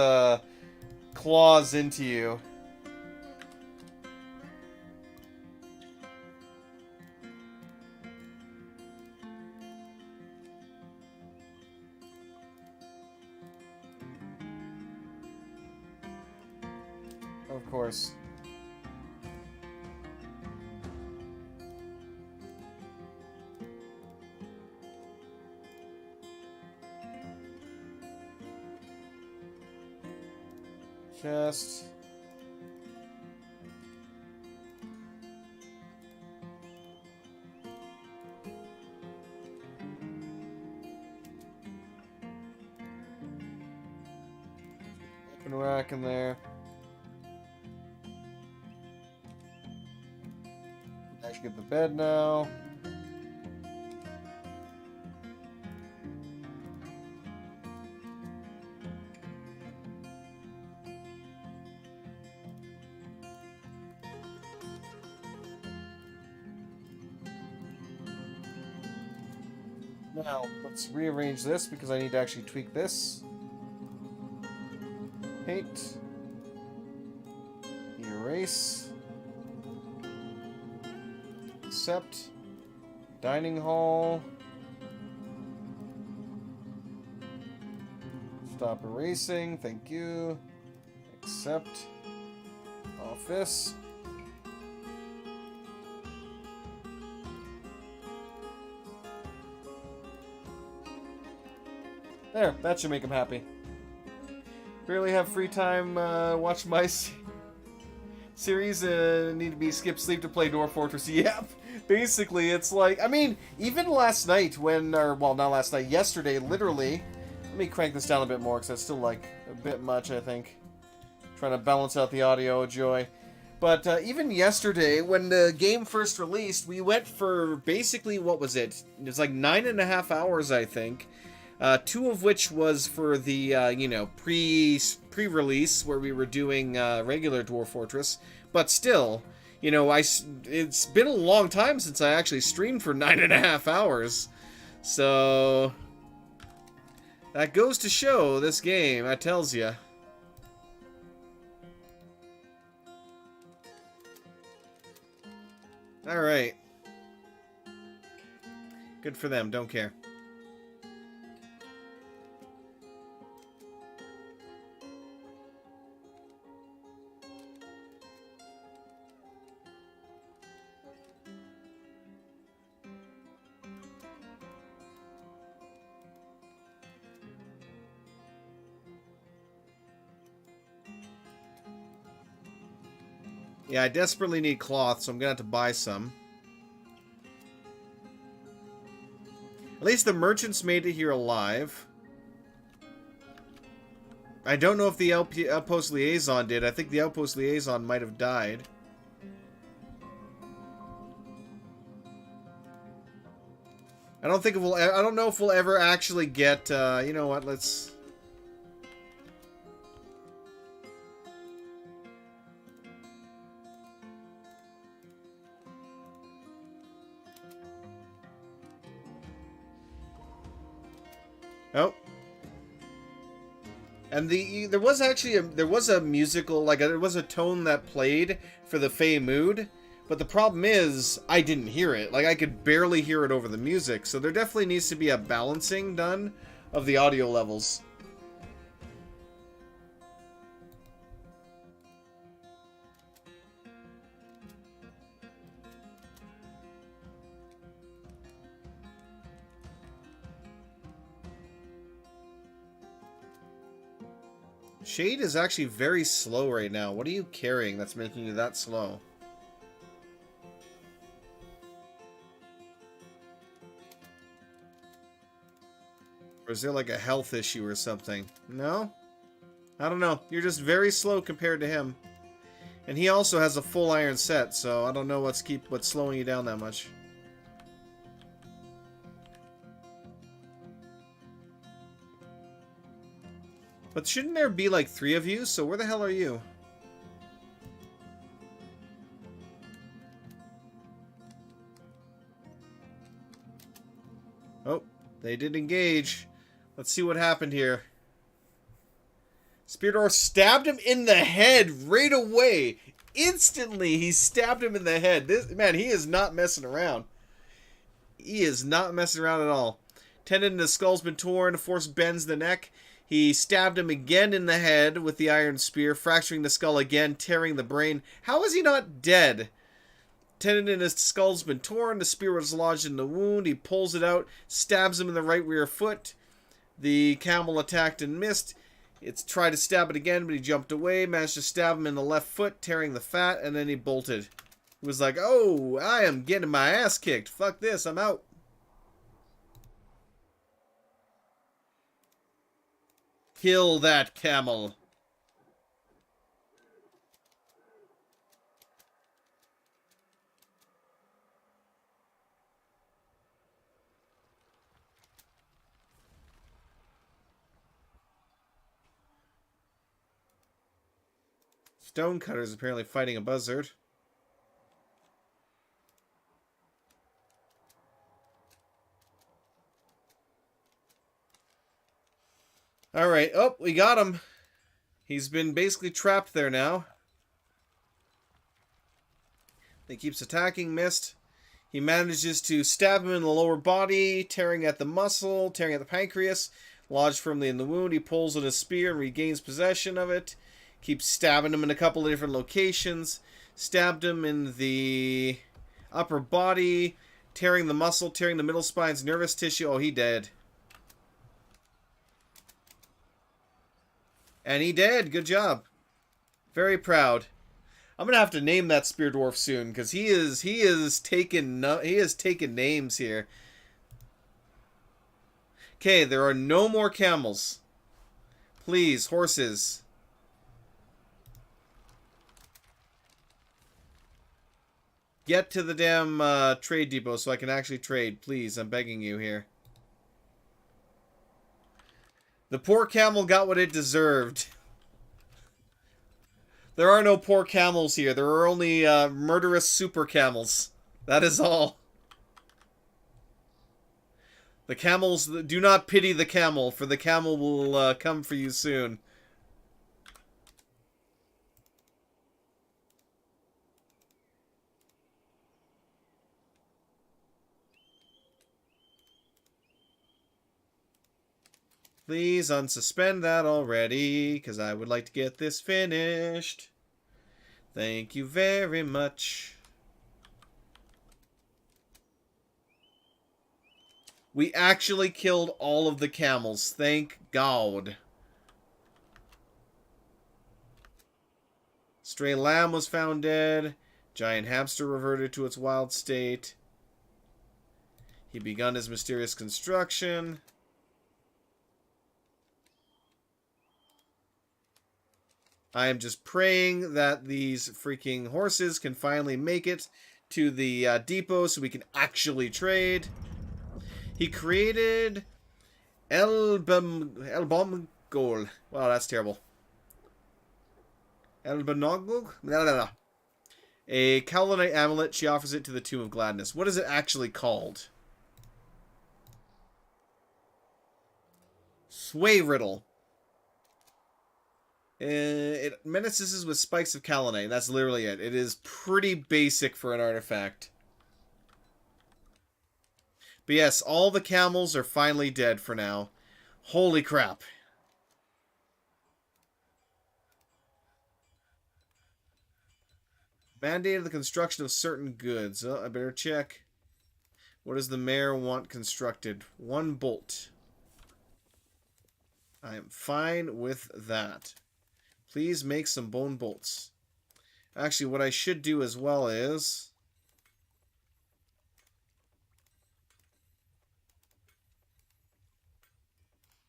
claws into you. Of course. Chest. Open rack in there. I should get the bed now. Now, let's rearrange this because I need to actually tweak this. Paint. Erase. Accept. Dining hall. Stop erasing. Thank you. Accept. Office. There, that should make him happy. Barely have free time, watch my series, need to be skip sleep to play Dwarf Fortress. Yep, basically, it's like, I mean, even last night when, or, well, not last night, yesterday, literally, let me crank this down a bit more, because that's still, like, a bit much, I think. Trying to balance out the audio, joy. But, even yesterday, when the game first released, we went for, basically, what was it? It was like 9.5 hours, I think. 2 of which was for the, you know, pre-release, where we were doing regular Dwarf Fortress. But still, you know, it's been a long time since I actually streamed for 9.5 hours. So, that goes to show this game, that tells ya. Alright. Good for them, don't care. Yeah, I desperately need cloth, so I'm gonna have to buy some. At least the merchants made it here alive. I don't know if the outpost liaison did. I think the outpost liaison might have died. I don't think we'll. I don't know if we'll ever actually get. You know what? Let's. Oh. And there was actually a musical, like there was a tone that played for the Fey Mood, but the problem is I didn't hear it. Like I could barely hear it over the music. So there definitely needs to be a balancing done of the audio levels. Shade is actually very slow right now. What are you carrying that's making you that slow? Or is there like a health issue or something? No? I don't know. You're just very slow compared to him. And he also has a full iron set, so I don't know what's slowing you down that much. But shouldn't there be like 3 of you? So where the hell are you? Oh, they did engage. Let's see what happened here. Spear Dwarf stabbed him in the head right away. Instantly, he stabbed him in the head. This man, he is not messing around. He is not messing around at all. Tendon in the skull's been torn. Force bends the neck. He stabbed him again in the head with the iron spear, fracturing the skull again, tearing the brain. How is he not dead? Tendon in his skull's been torn. The spear was lodged in the wound. He pulls it out, stabs him in the right rear foot. The camel attacked and missed. It's tried to stab it again, but he jumped away, managed to stab him in the left foot, tearing the fat, and then he bolted. He was like, oh, I am getting my ass kicked. Fuck this, I'm out. Kill that camel. Stonecutter is apparently fighting a buzzard. Alright. Oh, we got him. He's been basically trapped there now. He keeps attacking, missed. He manages to stab him in the lower body, tearing at the muscle, tearing at the pancreas, lodged firmly in the wound. He pulls at his spear and regains possession of it. Keeps stabbing him in a couple of different locations. Stabbed him in the upper body, tearing the muscle, tearing the middle spine's nervous tissue. Oh, he dead. And he dead. Good job. Very proud. I'm gonna have to name that spear dwarf soon because he has taken names here. Okay, there are no more camels. Please, horses. Get to the damn trade depot so I can actually trade. Please, I'm begging you here. The poor camel got what it deserved. There are no poor camels here. There are only murderous super camels. That is all. The camels... Do not pity the camel, for the camel will come for you soon. Please unsuspend that already, because I would like to get this finished. Thank you very much. We actually killed all of the camels. Thank God. Stray lamb was found dead. Giant hamster reverted to its wild state. He begun his mysterious construction. I am just praying that these freaking horses can finally make it to the depot so we can actually trade. He created Elbomgol. Wow, that's terrible. Elbonogul? A Kaolinite amulet. She offers it to the Tomb of Gladness. What is it actually called? Sway Riddle. It menaces with spikes of kaolinite. That's literally it. It is pretty basic for an artifact. But yes, all the camels are finally dead for now. Holy crap. Mandated the construction of certain goods. Oh, I better check. What does the mayor want constructed? 1 bolt. I am fine with that. Please make some bone bolts. Actually, what I should do as well is...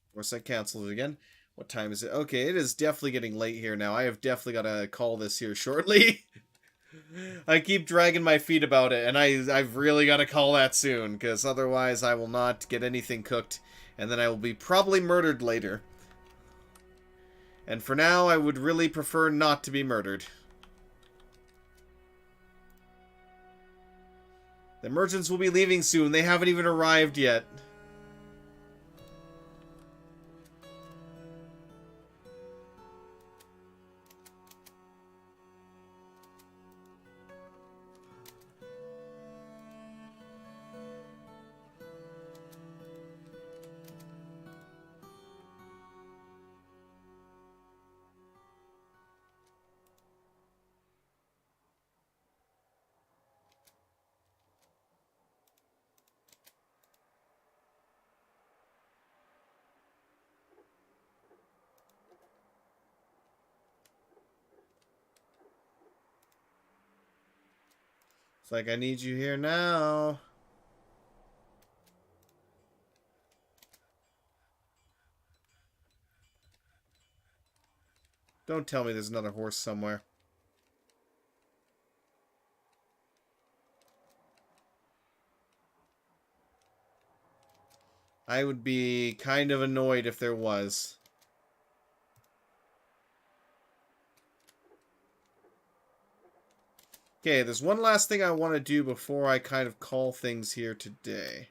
Of course, I canceled it again. What time is it? Okay, it is definitely getting late here now. I have definitely got to call this here shortly. I keep dragging my feet about it, and I've really got to call that soon, because otherwise I will not get anything cooked, and then I will be probably murdered later. And for now, I would really prefer not to be murdered. The merchants will be leaving soon. They haven't even arrived yet. It's like, I need you here now. Don't tell me there's another horse somewhere. I would be kind of annoyed if there was. Okay, there's one last thing I want to do before I kind of call things here today.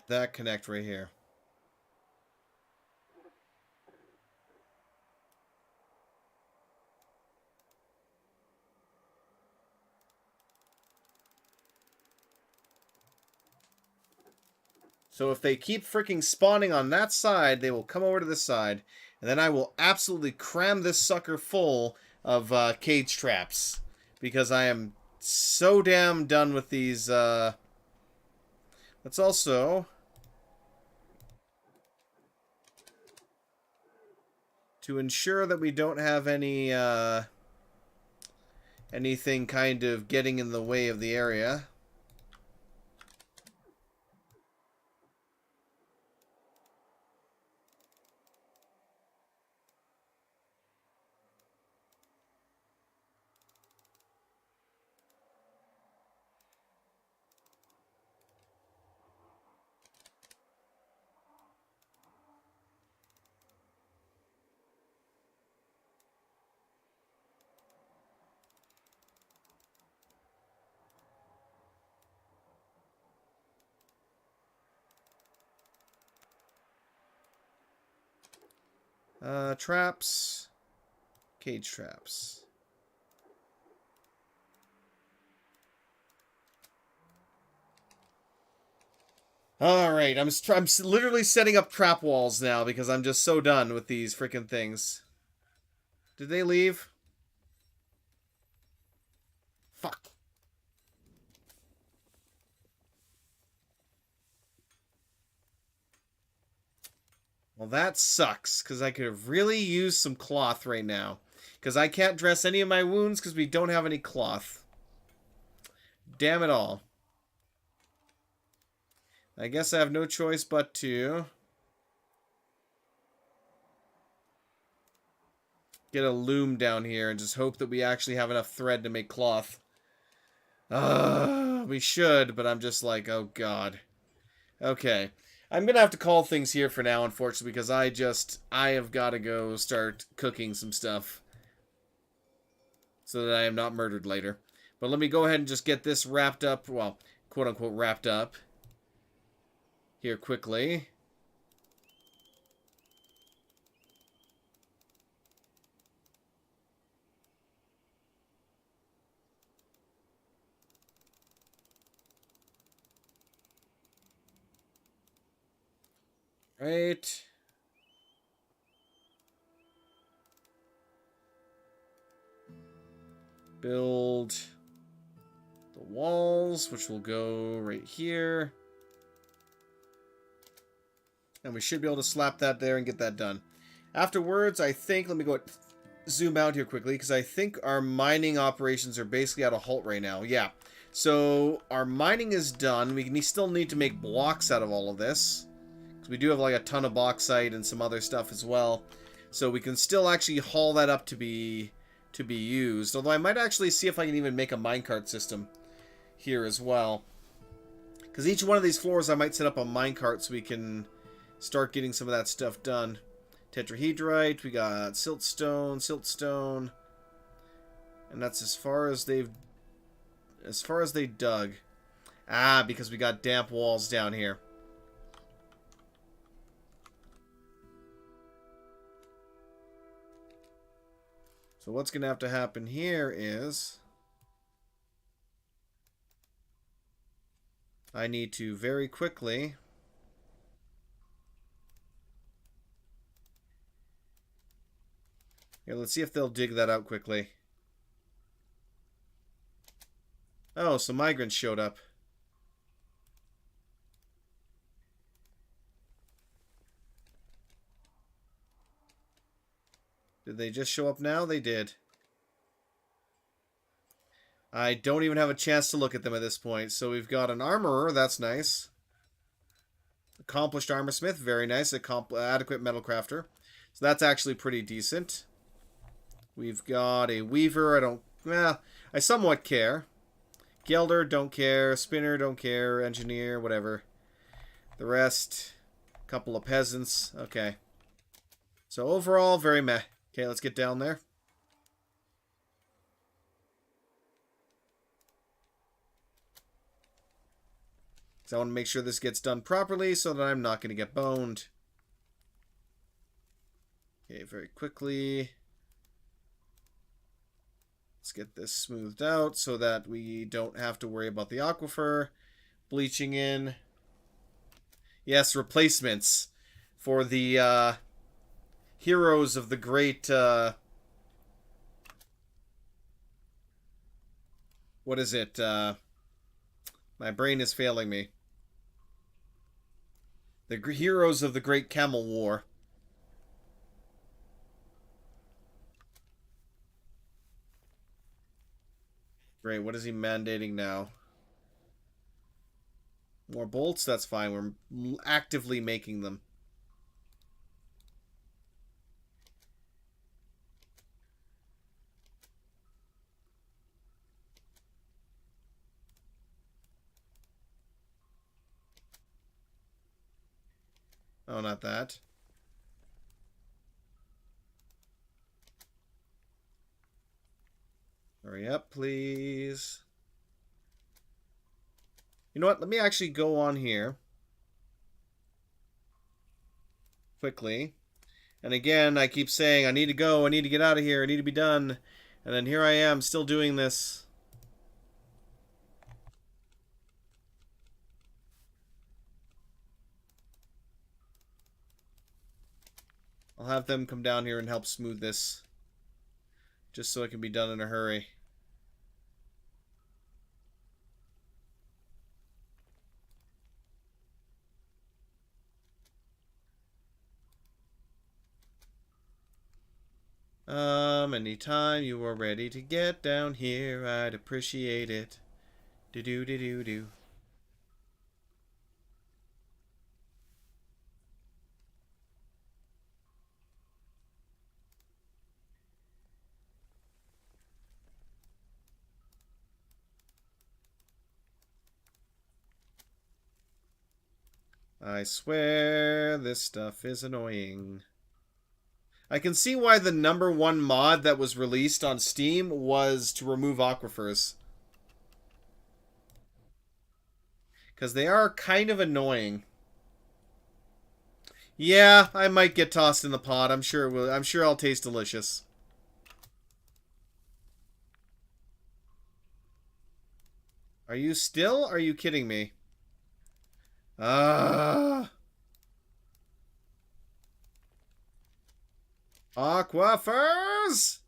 that connect right here. So if they keep freaking spawning on that side, they will come over to this side. And then I will absolutely cram this sucker full of cage traps. Because I am so damn done with these. Let's also... to ensure that we don't have any... anything kind of getting in the way of the area. Traps. Cage traps. Alright, I'm literally setting up trap walls now because I'm just so done with these freaking things. Did they leave? Fuck. Well, that sucks, because I could have really used some cloth right now. Because I can't dress any of my wounds because we don't have any cloth. Damn it all. I guess I have no choice but to... get a loom down here and just hope that we actually have enough thread to make cloth. We should, but I'm just like, oh god. Okay. I'm gonna have to call things here for now, unfortunately, because I have got to go start cooking some stuff. So that I am not murdered later. But let me go ahead and just get this wrapped up, well, quote-unquote wrapped up. Here quickly. Right. Build the walls, which will go right here. And we should be able to slap that there and get that done. Afterwards, I think, let me go zoom out here quickly, because I think our mining operations are basically at a halt right now. Yeah. So, our mining is done. We still need to make blocks out of all of this. We do have like a ton of bauxite and some other stuff as well, so we can still actually haul that up to be used. Although I might actually see if I can even make a minecart system here as well, because each one of these floors I might set up a minecart so we can start getting some of that stuff done. Tetrahedrite, we got siltstone, and that's as far as they dug. Ah, because we got damp walls down here. So what's going to have to happen here is I need to very quickly here, let's see if they'll dig that out quickly. Oh, some migrants showed up. Did they just show up now? They did. I don't even have a chance to look at them at this point. So we've got an armorer. That's nice. Accomplished armorsmith. Very nice. Adequate metal crafter. So that's actually pretty decent. We've got a weaver. I somewhat care. Gelder, don't care. Spinner, don't care. Engineer, whatever. The rest, couple of peasants. Okay. So overall, very meh. Okay, let's get down there. So I want to make sure this gets done properly so that I'm not going to get boned. Okay, very quickly. Let's get this smoothed out so that we don't have to worry about the aquifer bleaching in. Yes, replacements for the heroes of the great... what is it? My brain is failing me. The heroes of the Great Camel War. Great, what is he mandating now? More bolts? That's fine. We're actively making them. Oh, not that. Hurry up, please. You know what? Let me actually go on here. Quickly. And again, I keep saying, I need to go, I need to get out of here, I need to be done. And then here I am, still doing this. I'll have them come down here and help smooth this. Just so it can be done in a hurry. Anytime you are ready to get down here, I'd appreciate it. Do-do-do-do-do. I swear this stuff is annoying. I can see why the #1 mod that was released on Steam was to remove aquifers. Because they are kind of annoying. Yeah, I might get tossed in the pot. I'm sure it will. I'm sure I'll taste delicious. Are you still? Are you kidding me? Aquifers!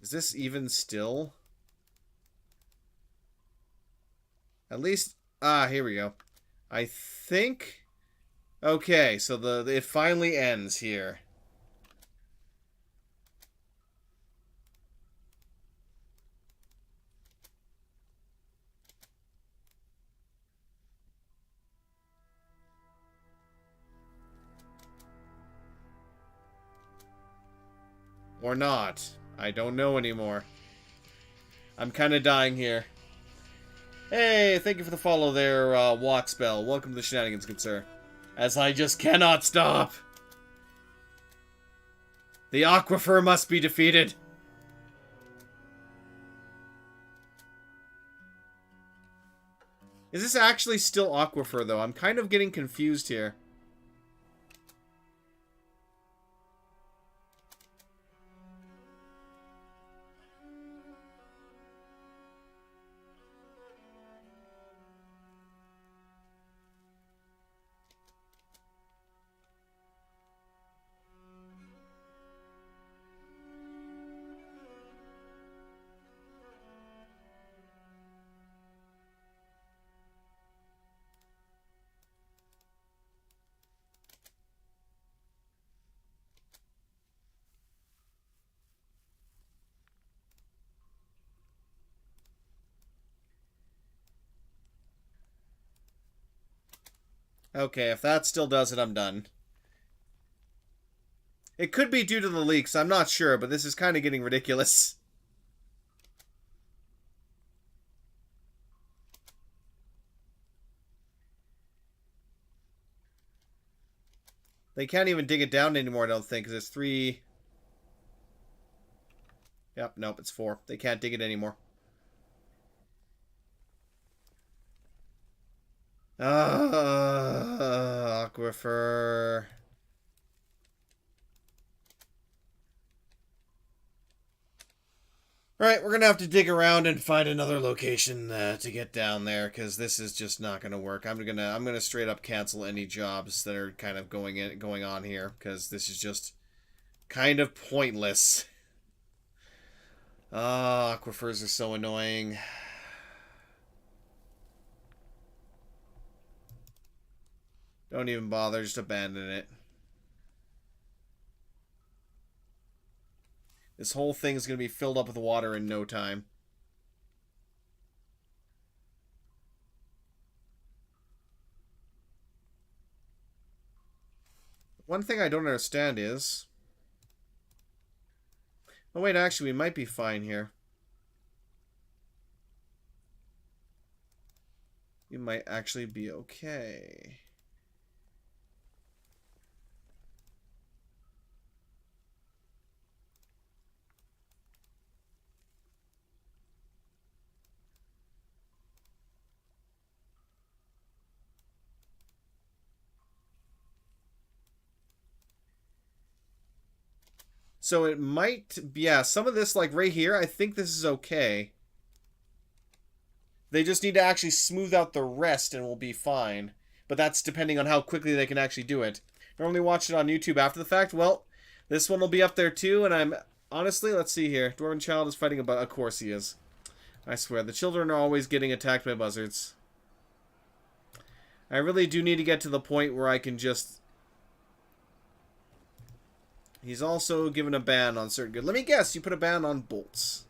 Is this even still? At least... Ah, here we go. I think... Okay, so it finally ends here. Or not. I don't know anymore. I'm kind of dying here. Hey, thank you for the follow there, Walk Spell. Welcome to the shenanigans, good sir. As I just cannot stop. The aquifer must be defeated. Is this actually still aquifer, though? I'm kind of getting confused here. Okay, if that still does it, I'm done. It could be due to the leaks. I'm not sure, but this is kind of getting ridiculous. They can't even dig it down anymore, I don't think, because it's 3... Yep, nope, it's 4. They can't dig it anymore. Aquifer. Alright, we're going to have to dig around and find another location to get down there, because this is just not going to work. I'm gonna straight up cancel any jobs that are kind of going on here, because this is just kind of pointless. Aquifers are so annoying. Don't even bother, just abandon it. This whole thing is going to be filled up with water in no time. One thing I don't understand is... Oh wait, actually we might be fine here. We might actually be okay. So it might, yeah, some of this, like right here, I think this is okay. They just need to actually smooth out the rest and we'll be fine. But that's depending on how quickly they can actually do it. Normally watch it on YouTube after the fact. Well, this one will be up there too, and I'm, honestly, let's see here. Dwarven child is fighting about, of course he is. I swear, the children are always getting attacked by buzzards. I really do need to get to the point where I can just... He's also given a ban on certain good. Let me guess, you put a ban on bolts.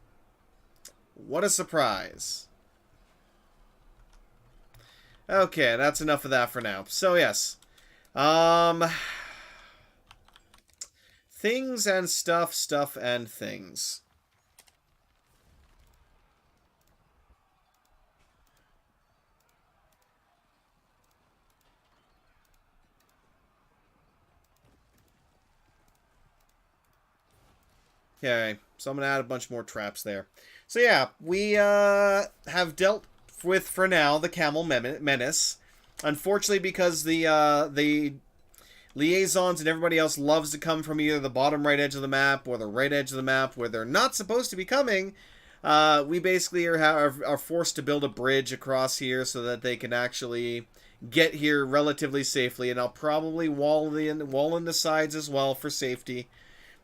What a surprise. Okay, that's enough of that for now. So, yes. Things and stuff, stuff and things. Okay, so I'm going to add a bunch more traps there. So yeah, we have dealt with, for now, the camel menace. Unfortunately, because the liaisons and everybody else loves to come from either the bottom right edge of the map or the right edge of the map where they're not supposed to be coming, we basically are forced to build a bridge across here so that they can actually get here relatively safely. And I'll probably wall in the sides as well for safety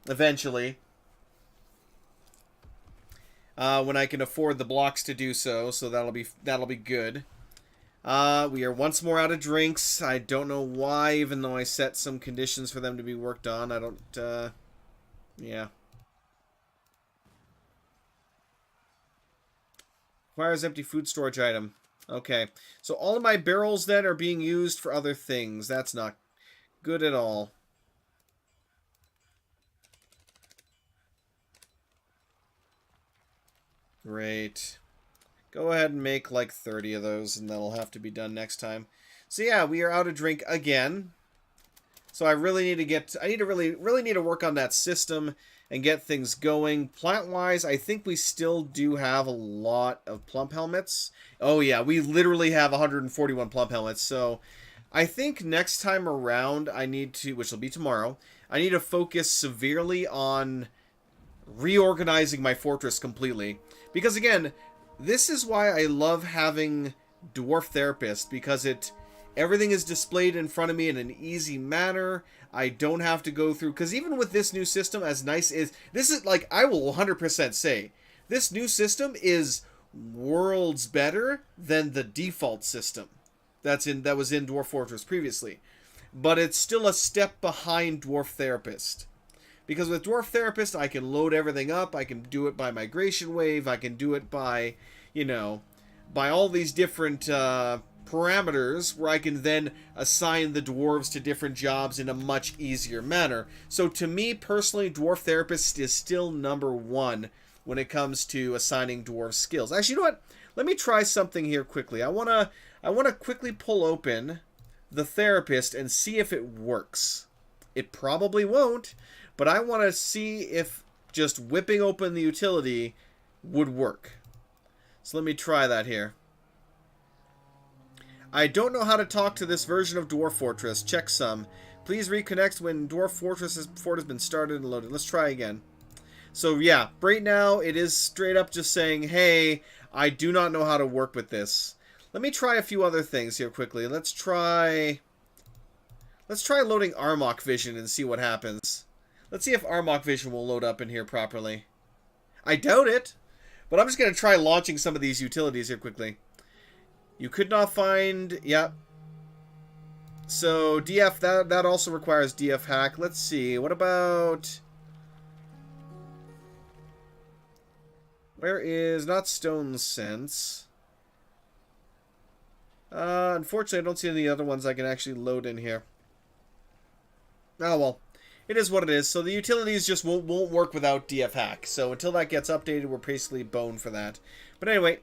eventually. When I can afford the blocks to do so, so that'll be good. We are once more out of drinks. I don't know why, even though I set some conditions for them to be worked on. I don't, yeah. Requires empty food storage item. Okay. So all of my barrels then are being used for other things. That's not good at all. Great. Go ahead and make like 30 of those, and that'll have to be done next time. So yeah, we are out of drink again. So I really need to get... I need to really need to work on that system and get things going. Plant-wise, I think we still do have a lot of plump helmets. Oh yeah, we literally have 141 plump helmets. So I think next time around I need to, which will be tomorrow, I need to focus severely on reorganizing my fortress completely. Because again, this is why I love having Dwarf Therapist, because everything is displayed in front of me in an easy manner. I don't have to go through, because even with this new system, as nice as this is, like, I will 100% say this new system is worlds better than the default system that was in Dwarf Fortress previously, but it's still a step behind Dwarf Therapist. Because with Dwarf Therapist, I can load everything up. I can do it by migration wave. I can do it by, you know, by all these different parameters where I can then assign the dwarves to different jobs in a much easier manner. So to me personally, Dwarf Therapist is still number one when it comes to assigning dwarf skills. Actually, you know what? Let me try something here quickly. I wanna quickly pull open the Therapist and see if it works. It probably won't, but I want to see if just whipping open the utility would work. So let me try that here. I don't know how to talk to this version of Dwarf Fortress. Check some. Please reconnect when Dwarf Fortress Fort has been started and loaded. Let's try again. So yeah, right now it is straight up just saying, hey, I do not know how to work with this. Let me try a few other things here quickly. Let's try loading Armok Vision and see what happens. Let's see if Armok Vision will load up in here properly. I doubt it, but I'm just going to try launching some of these utilities here quickly. You could not find... Yeah. So, DF, that also requires DF hack. Let's see. What about... Where is... Not Stone Sense. Unfortunately, I don't see any other ones I can actually load in here. Oh, well. It is what it is. So the utilities just won't work without DF hack. So until that gets updated, we're basically boned for that. But anyway...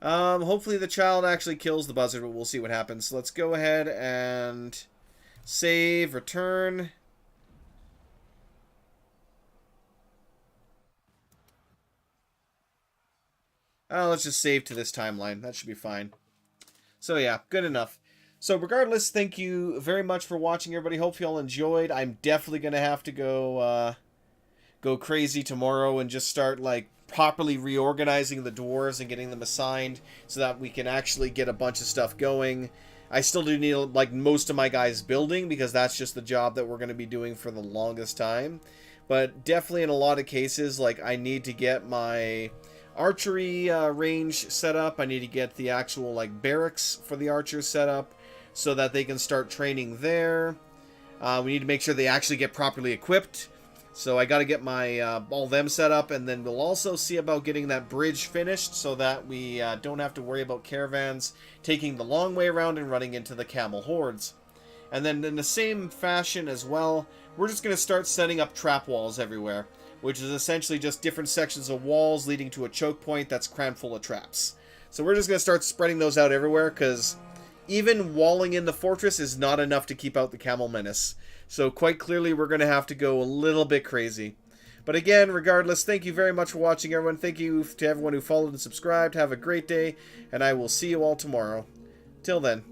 hopefully the child actually kills the buzzard, but we'll see what happens. So let's go ahead and save, return. Let's just save to this timeline. That should be fine. So yeah, good enough. So regardless, thank you very much for watching, everybody. Hope you all enjoyed. I'm definitely going to have to go crazy tomorrow and just start, like, properly reorganizing the dwarves and getting them assigned so that we can actually get a bunch of stuff going. I still do need, like, most of my guys building because that's just the job that we're going to be doing for the longest time. But definitely in a lot of cases, like, I need to get my archery range set up. I need to get the actual, like, barracks for the archers set up so that they can start training there. We need to make sure they actually get properly equipped. So I got to get my all them set up, and then we'll also see about getting that bridge finished so that we don't have to worry about caravans taking the long way around and running into the camel hordes. And then in the same fashion as well, we're just going to start setting up trap walls everywhere, which is essentially just different sections of walls leading to a choke point that's crammed full of traps. So we're just going to start spreading those out everywhere, because even walling in the fortress is not enough to keep out the camel menace. So quite clearly we're going to have to go a little bit crazy. But again, regardless, thank you very much for watching, everyone. Thank you to everyone who followed and subscribed. Have a great day, and I will see you all tomorrow. Till then.